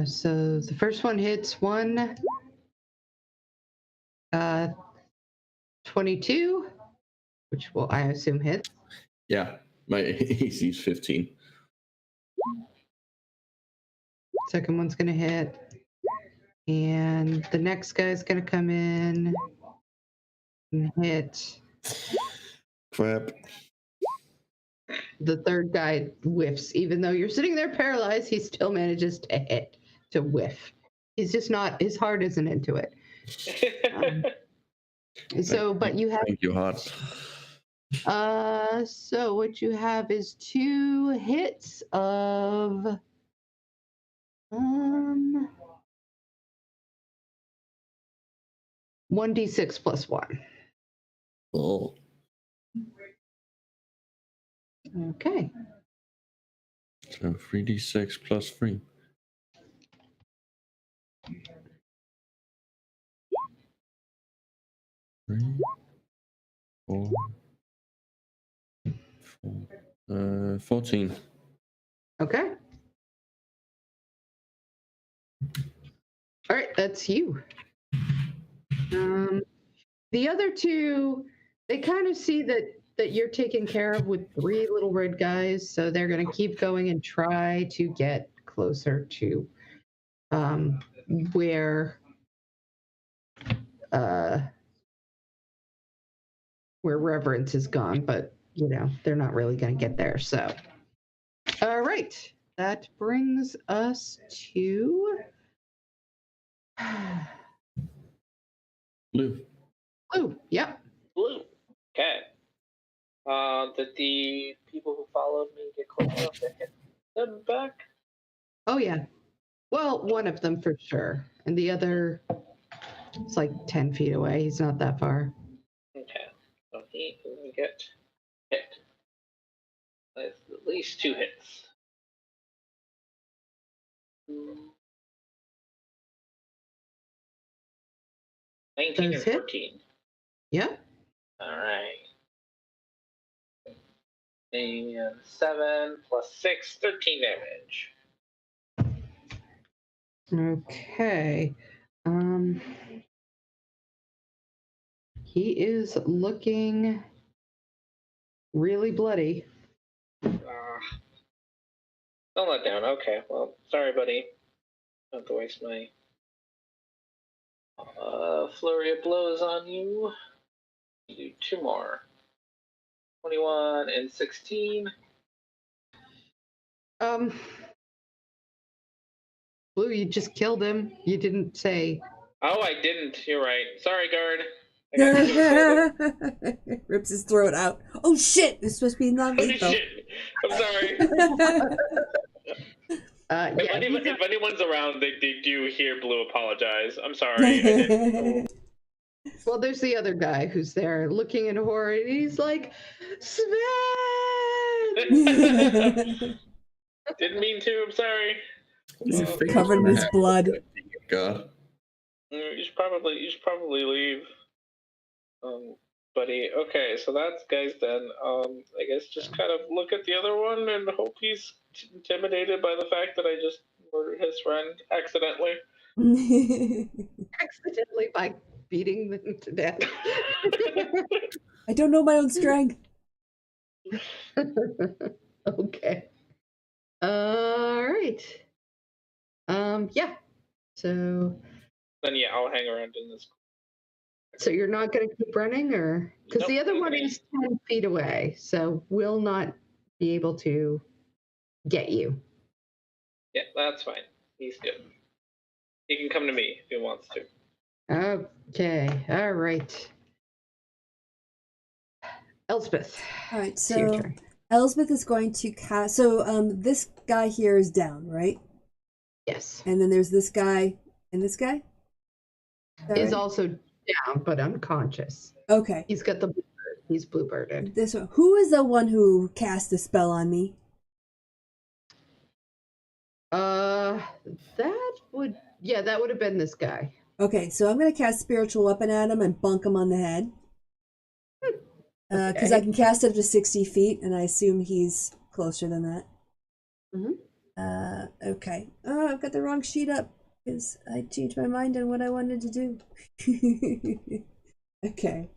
So the first one hits 22, which will, I assume, hit. Yeah. My AC is 15. Second one's going to hit. And the next guy's going to come in and hit. Crap. The third guy whiffs. Even though you're sitting there paralyzed, he still manages to whiff. He's just not, his heart isn't into it. But you have. Thank you, Hot. So what you have is 2 hits of 1d6 plus 1. Oh. Okay. So 3d6 plus 3. 3, 4, 14. Okay. All right, that's you. The other 2, they kind of see that you're taken care of with 3 little red guys, so they're going to keep going and try to get closer to where Reverence is gone, but they're not really going to get there. So, all right, that brings us to Blue. Blue. Yep. Blue. Okay. Did the people who followed me get close enough to hit them back? Oh yeah. Well, one of them for sure, and the other is like 10 feet away. He's not that far. Okay. So he will get hit with at least 2 hits. 19 Those and hit? 14. Yep. All right. And 7 plus 6, 13 damage. Okay. He is looking really bloody. Don't let down. Okay. Well, sorry, buddy. Don't have to waste my flurry of blows on you. Do 2 more. 21 and 16. Blue, you just killed him. You didn't say. Oh, I didn't. You're right. Sorry, guard. I got too excited. Rips his throat out. Oh shit! It's supposed to be Holy non-lethal. shit. I'm sorry. If anyone's around, they do hear Blue apologize. I'm sorry. I didn't. Well, there's the other guy who's there looking in horror, and he's like, Sven! Didn't mean to. I'm sorry. Covered in his blood. God. You should probably leave, buddy. Okay, so that's guys. Then I guess just kind of look at the other one and hope he's intimidated by the fact that I just murdered his friend accidentally. Accidentally by beating them to death. I don't know my own strength. Okay. All right. Yeah. So. Then yeah, I'll hang around in this. So you're not going to keep running, or because the other one is 10 feet away, so will not be able to get you. Yeah, that's fine. He's good. He can come to me if he wants to. Okay. All right. Elspeth. All right, It's your so turn. Elspeth is going to cast. So this guy here is down, right? Yes. And then there's this guy and this guy. Is also down, but unconscious. Okay. He's got the blue bird. He's blue-birded. This one. Who is the one who cast the spell on me? That would have been this guy. Okay, so I'm going to cast Spiritual Weapon at him and bunk him on the head. Because I can cast up to 60 feet, and I assume he's closer than that. Mm-hmm. Okay. Oh, I've got the wrong sheet up, because I changed my mind on what I wanted to do. Okay.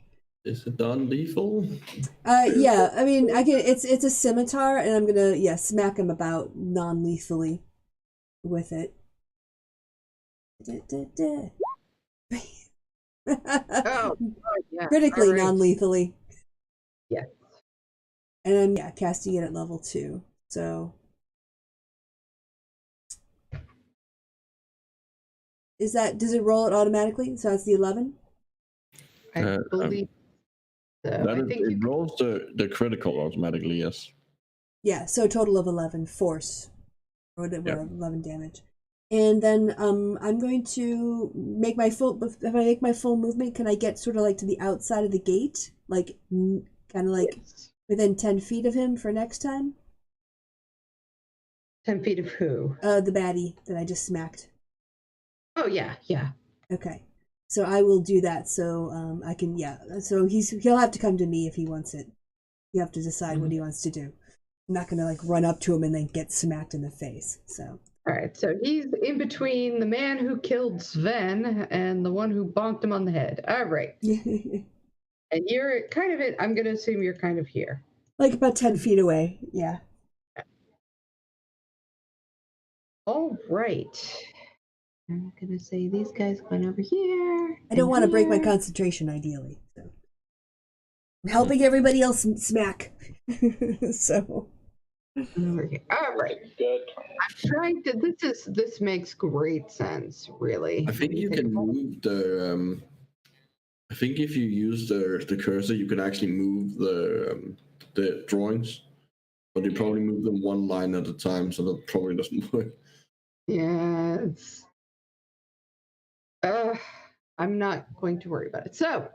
Is it non-lethal? Yeah, I mean, it's a scimitar, and I'm going to, smack him about non-lethally with it. Yeah. Critically All right. non-lethally. Yeah. And I'm casting it at level 2. So does it roll it automatically? So that's the 11? I believe so. It rolls the critical automatically, yes. Yeah, so a total of 11 force. Or whatever, Yep. 11 damage. And then I'm going to make my full. If I make my full movement, can I get sort of like to the outside of the gate, like kind of like within 10 feet of him for next time? 10 feet of who? The baddie that I just smacked. Oh yeah. Okay, so I will do that. So I can So he'll have to come to me if he wants it. You have to decide what he wants to do. I'm not gonna like run up to him and then get smacked in the face. So. All right, so he's in between the man who killed Sven and the one who bonked him on the head. All right. And you're kind of I'm going to assume you're kind of here. Like about 10 feet away, yeah. All right. I'm going to say these guys went over here. I don't want to break my concentration, ideally. So. I'm helping everybody else smack. So... All right. Good. I'm trying to. This makes great sense, really. I think you can move the. I think if you use the cursor, you can actually move the drawings, but you probably move them one line at a time, so that probably doesn't work. Yeah. I'm not going to worry about it. So,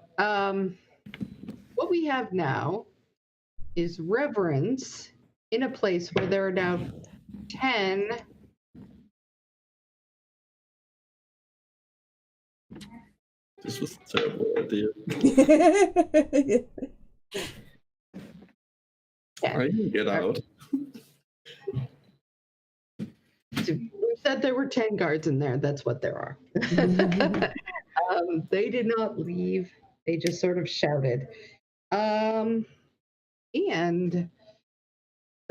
what we have now is reverence. In a place where there are now 10 This was a terrible idea. I can get out. We said there were 10 guards in there. That's what there are. They did not leave. They just sort of shouted. And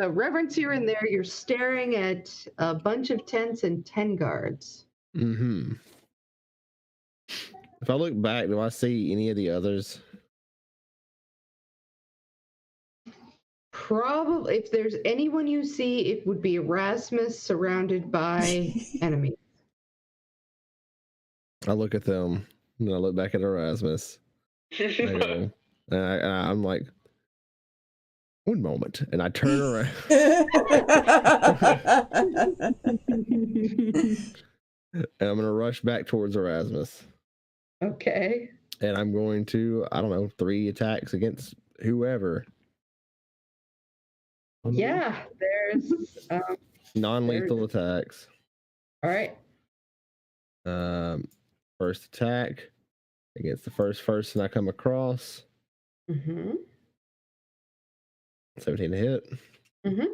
so, Reverence, you're in there. You're staring at a bunch of tents and 10 guards. Mm-hmm. If I look back, do I see any of the others? Probably, if there's anyone you see, it would be Erasmus surrounded by enemies. I look at them, and I look back at Erasmus. And I'm like, one moment, and I turn around. And I'm gonna rush back towards Erasmus. Okay. And I'm going to, I don't know, 3 attacks against whoever. Yeah, there's Non-lethal attacks. all right. First attack against the first person I come across. Mm-hmm. 17 to hit. Mm-hmm.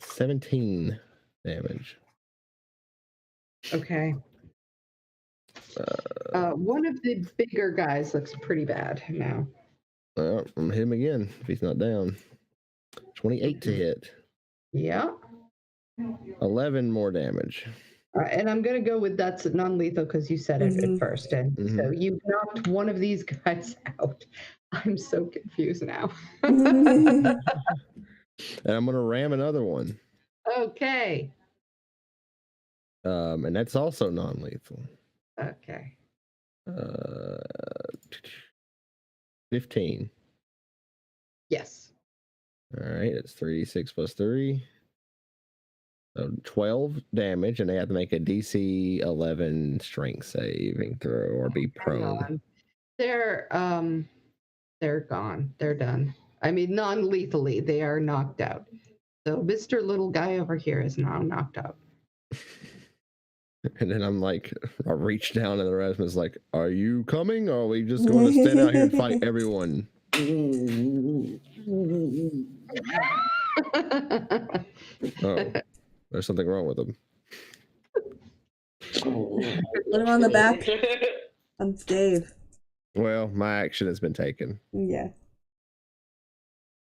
17 damage. Okay. One of the bigger guys looks pretty bad now. I'm gonna hit him again if he's not down. 28 to hit. Yeah. 11 more damage. And I'm gonna go with that's non-lethal because you said it at first, and so you knocked one of these guys out. I'm so confused now. And I'm gonna ram another one. Okay. And that's also non-lethal. Okay. 15. Yes. All right, it's 3d6 plus 3. So 12 damage, and they have to make a DC 11 strength saving throw or be prone. They're gone. They're done. I mean, non-lethally, they are knocked out. So Mr. Little Guy over here is now knocked out. And then I'm like, I reach down and the Erasmus is like, are you coming? Or are we just going to stand out here and fight everyone? Oh, there's something wrong with him. Put him on the back. I'm Dave. Well, my action has been taken. Yeah.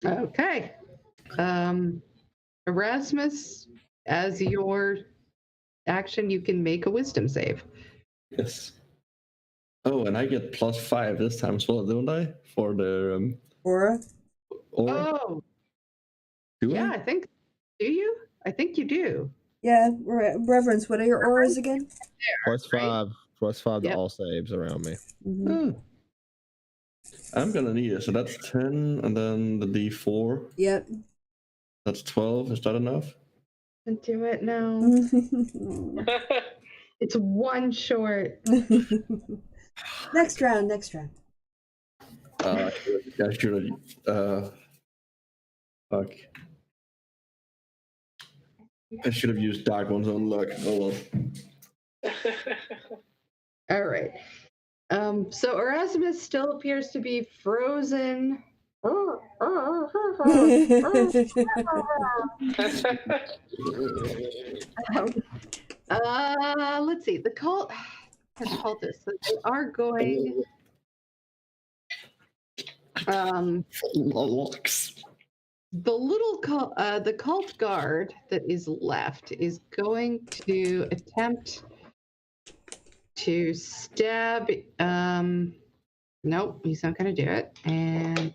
Okay. Erasmus, as your action, you can make a wisdom save. Yes. Oh, and I get +5 this time as well, don't I? For the Aura? aura? Oh, Do yeah, I? I think. Do you? I think you do. Yeah, Reverence, what are your auras again? Plus right? 5. Plus 5 to Yep. all saves around me. Mm-hmm. Oh. I'm gonna need it. So that's 10, and then the D4. Yep. That's 12. Is that enough? Do it now. It's one short. Next round. I should have. Fuck. I should have used dark ones on luck. Oh well. All right. So Erasmus still appears to be frozen. Let's see. The cultists. They are going. Locks. The cult guard that is left is going to attempt to stab. Nope, he's not going to do it. And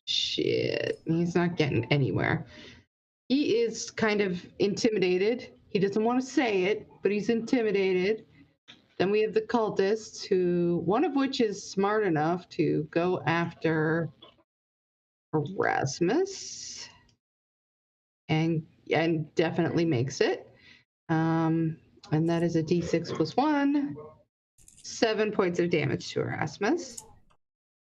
shit, he's not getting anywhere. He is kind of intimidated. He doesn't want to say it, but he's intimidated. Then we have the cultists, who one of which is smart enough to go after Erasmus, and definitely makes it. And that is a D6 plus 1, 7 points of damage to Erasmus.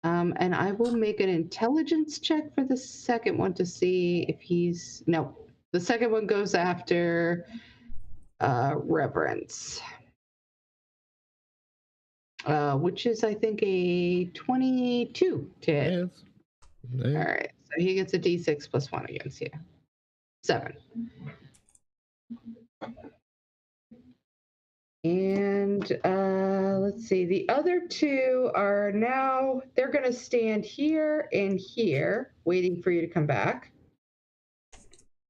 And I will make an intelligence check for the second one to see if he's no. The second one goes after Reverence, which is I think a 22 to hit. Yes. All right, so he gets a D6 plus 1 against you. 7. And let's see, the other two are now, they're going to stand here and here, waiting for you to come back.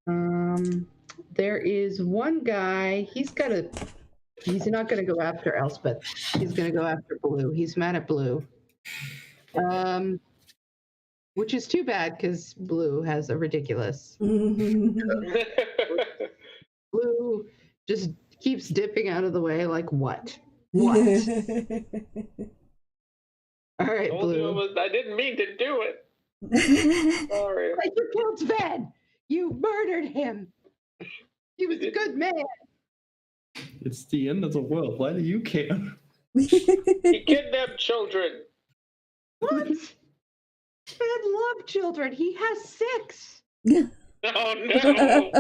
There is one guy, he's not going to go after Elspeth. He's going to go after Blue. He's mad at Blue. Which is too bad because Blue has a ridiculous. Blue just keeps dipping out of the way like what? All right, Blue. I didn't mean to do it. Sorry. Like you killed Sven. You murdered him. He was a good man. It's the end of the world. Why do you care? He kidnapped children. What? Man love children. He has 6. Oh no!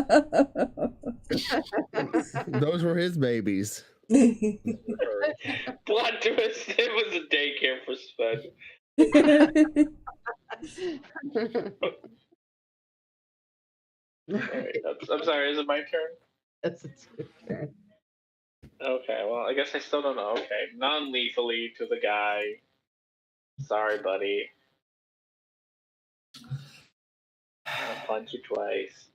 Those were his babies. Plot twist. It was a daycare for Sven. Alright, I'm sorry, is it my turn? That's its turn. Okay, well, I guess I still don't know. Okay, non-lethally to the guy. Sorry, buddy. I'm gonna punch you twice.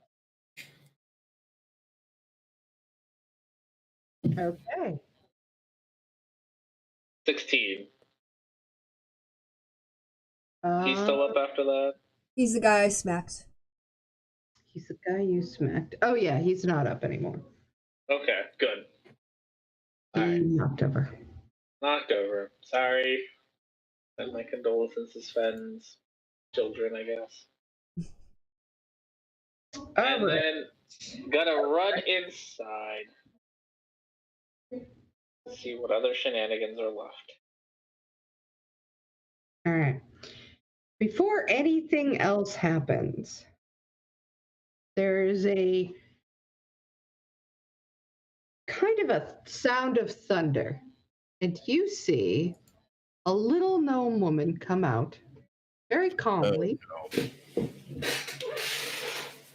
Okay. 16. He's still up after that? He's the guy I smacked. He's the guy you smacked. Oh yeah, he's not up anymore. Okay, good. He Alright, knocked over. knocked over. Sorry. Send my condolences to Sven's children, I guess. And Alright. then gonna run inside. See what other shenanigans are left. Alright. Before anything else happens, there's a kind of a sound of thunder, and you see a little gnome woman come out very calmly,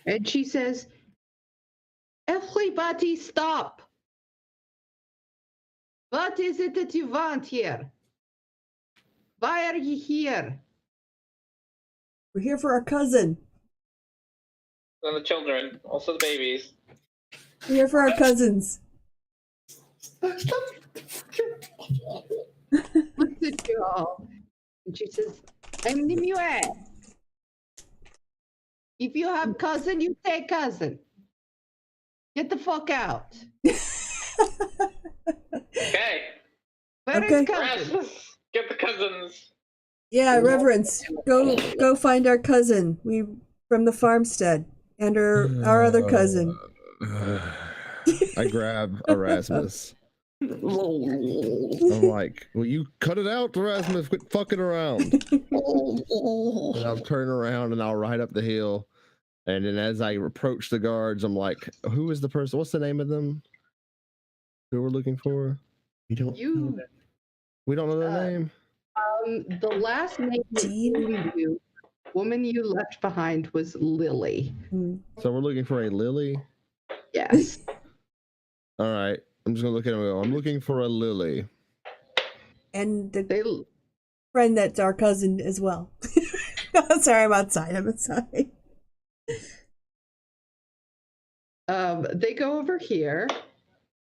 and she says, "Everybody stop! What is it that you want here? Why are you here?" We're here for our cousin. And the children, also the babies. We're here for our cousins. Looks at you all, and she says, "I'm Nimue. If you have cousin, you take cousin. Get the fuck out." Okay, Where Okay. is cousin? Rasmus, get the cousins. Yeah, Reverence. Go find our cousin. We from the farmstead. And our other cousin. I grab Erasmus. I'm like, will you cut it out, Erasmus? Quit fucking around. And I'll turn around and I'll ride up the hill. And then as I approach the guards, I'm like, who is the person? What's the name of them? Who we're looking for? You don't. You, We don't know their name. the last name that you, woman you left behind was Lily. So we're looking for a Lily. Yes. All right. I'm just gonna look at him and go, I'm looking for a Lily. And the They friend that's our cousin as well. Sorry, I'm outside. they go over here,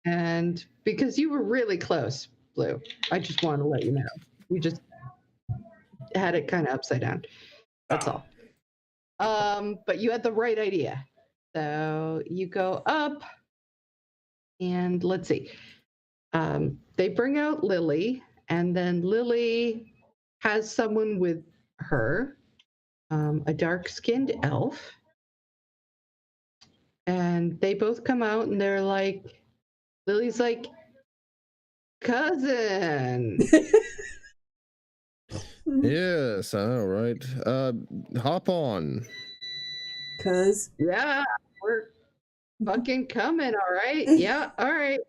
and because you were really close, Blue, I just want to let you know. We just had it kind of upside down. That's all. But you had the right idea. So you go up, and let's see. They bring out Lily, and then Lily has someone with her, a dark-skinned elf. And they both come out, and they're like, Lily's like, "Cousin." Yes, I know, right? Hop on. Cuz. Yeah, we're fucking coming, all right? Yeah, all right,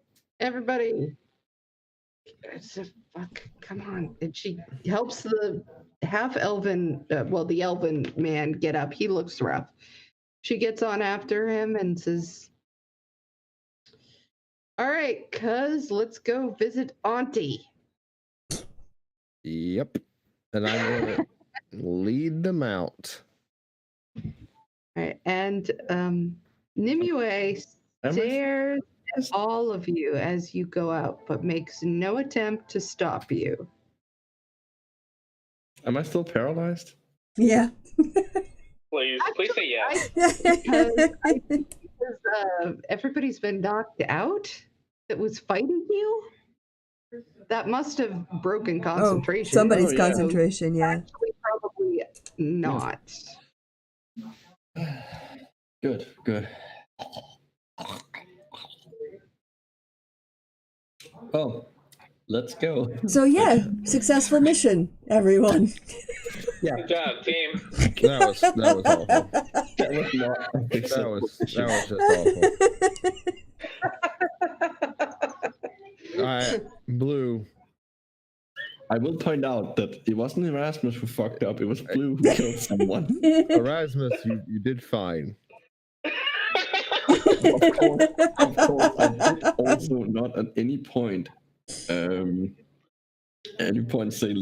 everybody. It's a fuck, come on. And she helps the half-elven, the elven man get up. He looks rough. She gets on after him and says, "All right, cuz, let's go visit Auntie." Yep. And I'm gonna lead them out. All right, and Nimue stares at all of you as you go out, but makes no attempt to stop you. Am I still paralyzed? Yeah. Please say yes. Because everybody's been knocked out that was fighting you. That must have broken concentration. Somebody's yeah. concentration, yeah. Actually, probably not. Good. Well, let's go. So yeah, successful mission, everyone. Good job, team. That was awful. That was not a That was mission. just awful. Blue. I will point out that it wasn't Erasmus who fucked up. It was Blue who killed someone. Erasmus, you did fine. Of course, I did also not at any point say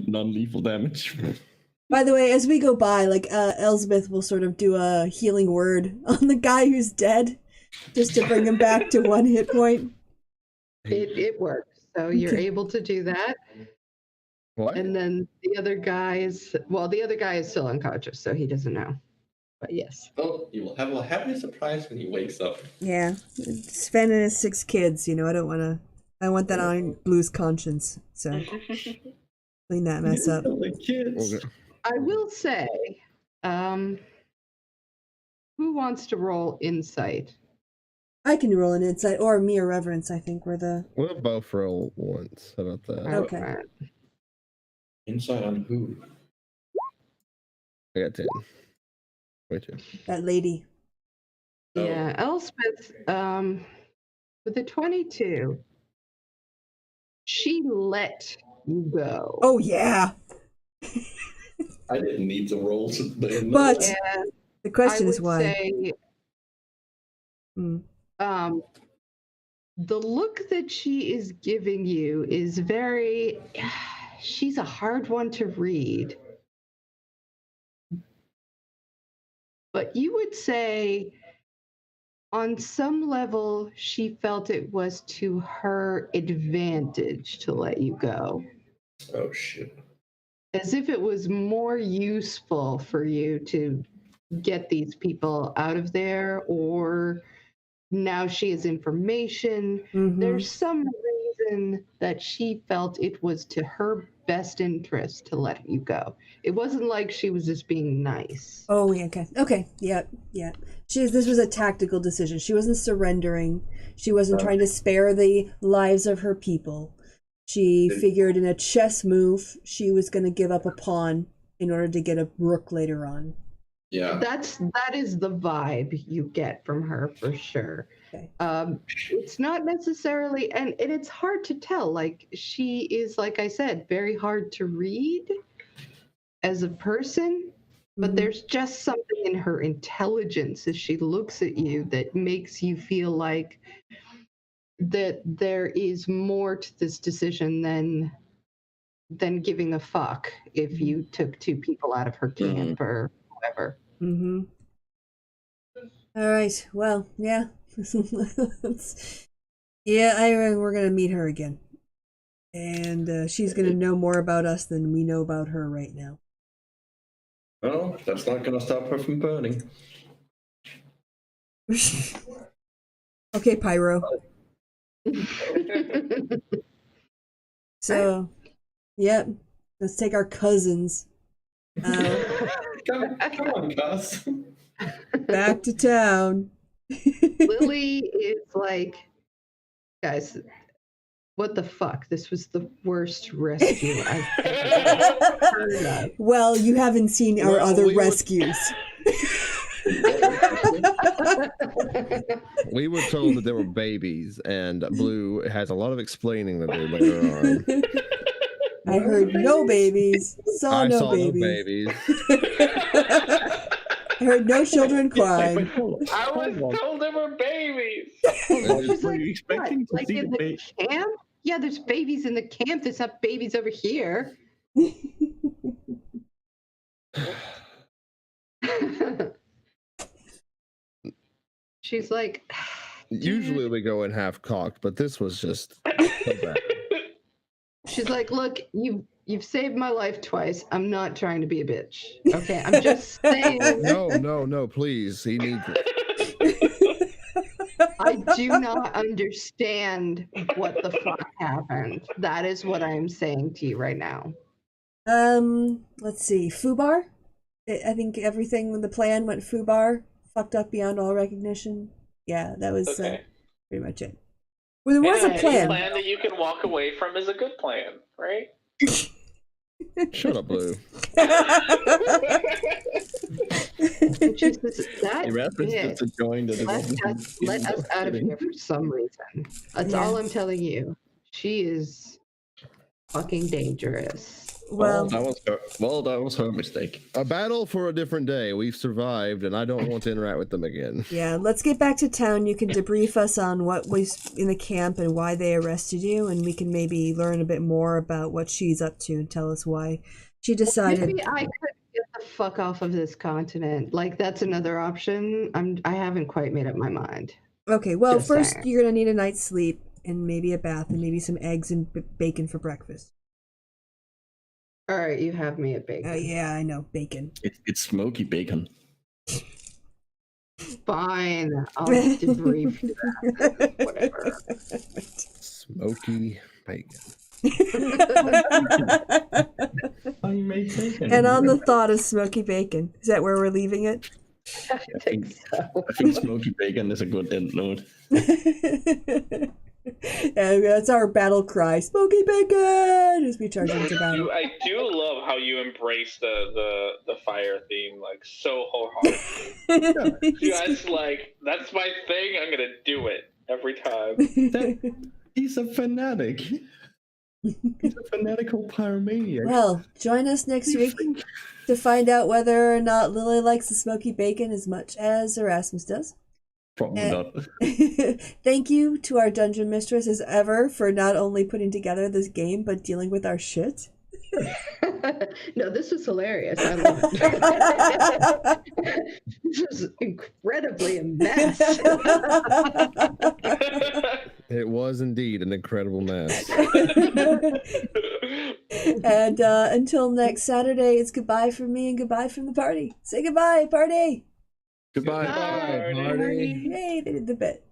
non-lethal damage. By the way, as we go by, like Elsbeth will sort of do a healing word on the guy who's dead, just to bring him back to 1 hit point. It works. So you're able to do that. What? And then the other guy is still unconscious, so he doesn't know. But yes. Oh, you will have a happy surprise when he wakes up. Yeah, Sven and his 6 kids. I want that on Blue's conscience. So clean that mess up. The kids. Okay. I will say, who wants to roll insight? I can roll an insight, or me or reverence. I think were the. We'll both roll once. How about that? Okay. Insight on who? I got 10. Wait, That lady. Yeah, Elspeth, with the 22, she let you go. Oh yeah. I didn't need to roll to But Yeah, the question I is would why. say, the look that she is giving you is very. She's a hard one to read. But you would say, on some level, she felt it was to her advantage to let you go. Oh shit. As if it was more useful for you to get these people out of there, or now she has information. Mhm. There's some reason that she felt it was to her best interest to let you go. It wasn't like she was just being nice. Oh yeah. Okay. Yeah. This was a tactical decision. She wasn't surrendering. She wasn't trying to spare the lives of her people. She figured in a chess move she was going to give up a pawn in order to get a rook later on. Yeah. That is the vibe you get from her for sure. Okay. It's not necessarily, and it's hard to tell. Like, she is, like I said, very hard to read as a person, but there's just something in her intelligence as she looks at you that makes you feel like that there is more to this decision than giving a fuck if you took 2 people out of her camp or whatever. Mm-hmm. All right. Well, yeah. We're gonna meet her again, and she's gonna know more about us than we know about her right now. Well, that's not gonna stop her from burning. Okay, Pyro. So, yep. Let's take our cousins Come on, Gus. back to town. Lily is like, guys, what the fuck? This was the worst rescue I've ever heard of. Well, you haven't seen our other rescues. We were told that there were babies, and Blue has a lot of explaining to do later on. I heard no babies. Saw no babies. I heard no children crying. I was told there were babies. She's Were like, you expecting what? to see In the the baby? camp? Yeah, there's babies in the camp. There's not babies over here. She's like, Usually we go in half cocked, but this was just so bad. she's like, look, you've saved my life twice. I'm not trying to be a bitch. Okay, I'm just saying. No, please. He needs it. I do not understand what the fuck happened. That is what I am saying to you right now. Let's see. Fubar? I think everything in the plan went Fubar. Fucked up beyond all recognition. Yeah, that was Okay. pretty much it. Well, there was a Hey, A plan. plan that you can walk away from is a good plan, right? Shut up, Blue. Jesus, that He referenced it bitch to join the let us out of here for some reason. That's Yeah. all I'm telling you. She is fucking dangerous. Well, Well, that was her mistake. A battle for a different day. We've survived, and I don't want to interact with them again. yeah, let's get back to town. You can debrief us on what was in the camp and why they arrested you, and we can maybe learn a bit more about what she's up to and tell us why she decided. Maybe I could get the fuck off of this continent. Like that's another option. I haven't quite made up my mind. Okay, well, Just first saying. you're gonna need a night's sleep and maybe a bath and maybe some eggs and bacon for breakfast. All right, you have me at bacon. Oh yeah, I know, bacon. It's smoky bacon. Fine, I'll debrief you that. Whatever. Smoky bacon. I made bacon. And on the thought of smoky bacon, is that where we're leaving it? I think so. I think smoky bacon is a good end note. And that's our battle cry, smoky bacon, as we charge into battle. I do love how you embrace the fire theme like so wholeheartedly. Just like that's my thing. I'm gonna do it every time. He's a fanatic. He's a fanatical pyromaniac. Well, join us next week to find out whether or not Lily likes the smoky bacon as much as Erasmus does. Probably not. Thank you to our dungeon mistress as ever for not only putting together this game but dealing with our shit. No, this was hilarious. I love it. This was incredibly a mess. It was indeed an incredible mess. And until next Saturday, it's goodbye from me and goodbye from the party. Say goodbye, party! Goodbye. Goodbye. Party. Yay, they did the bit.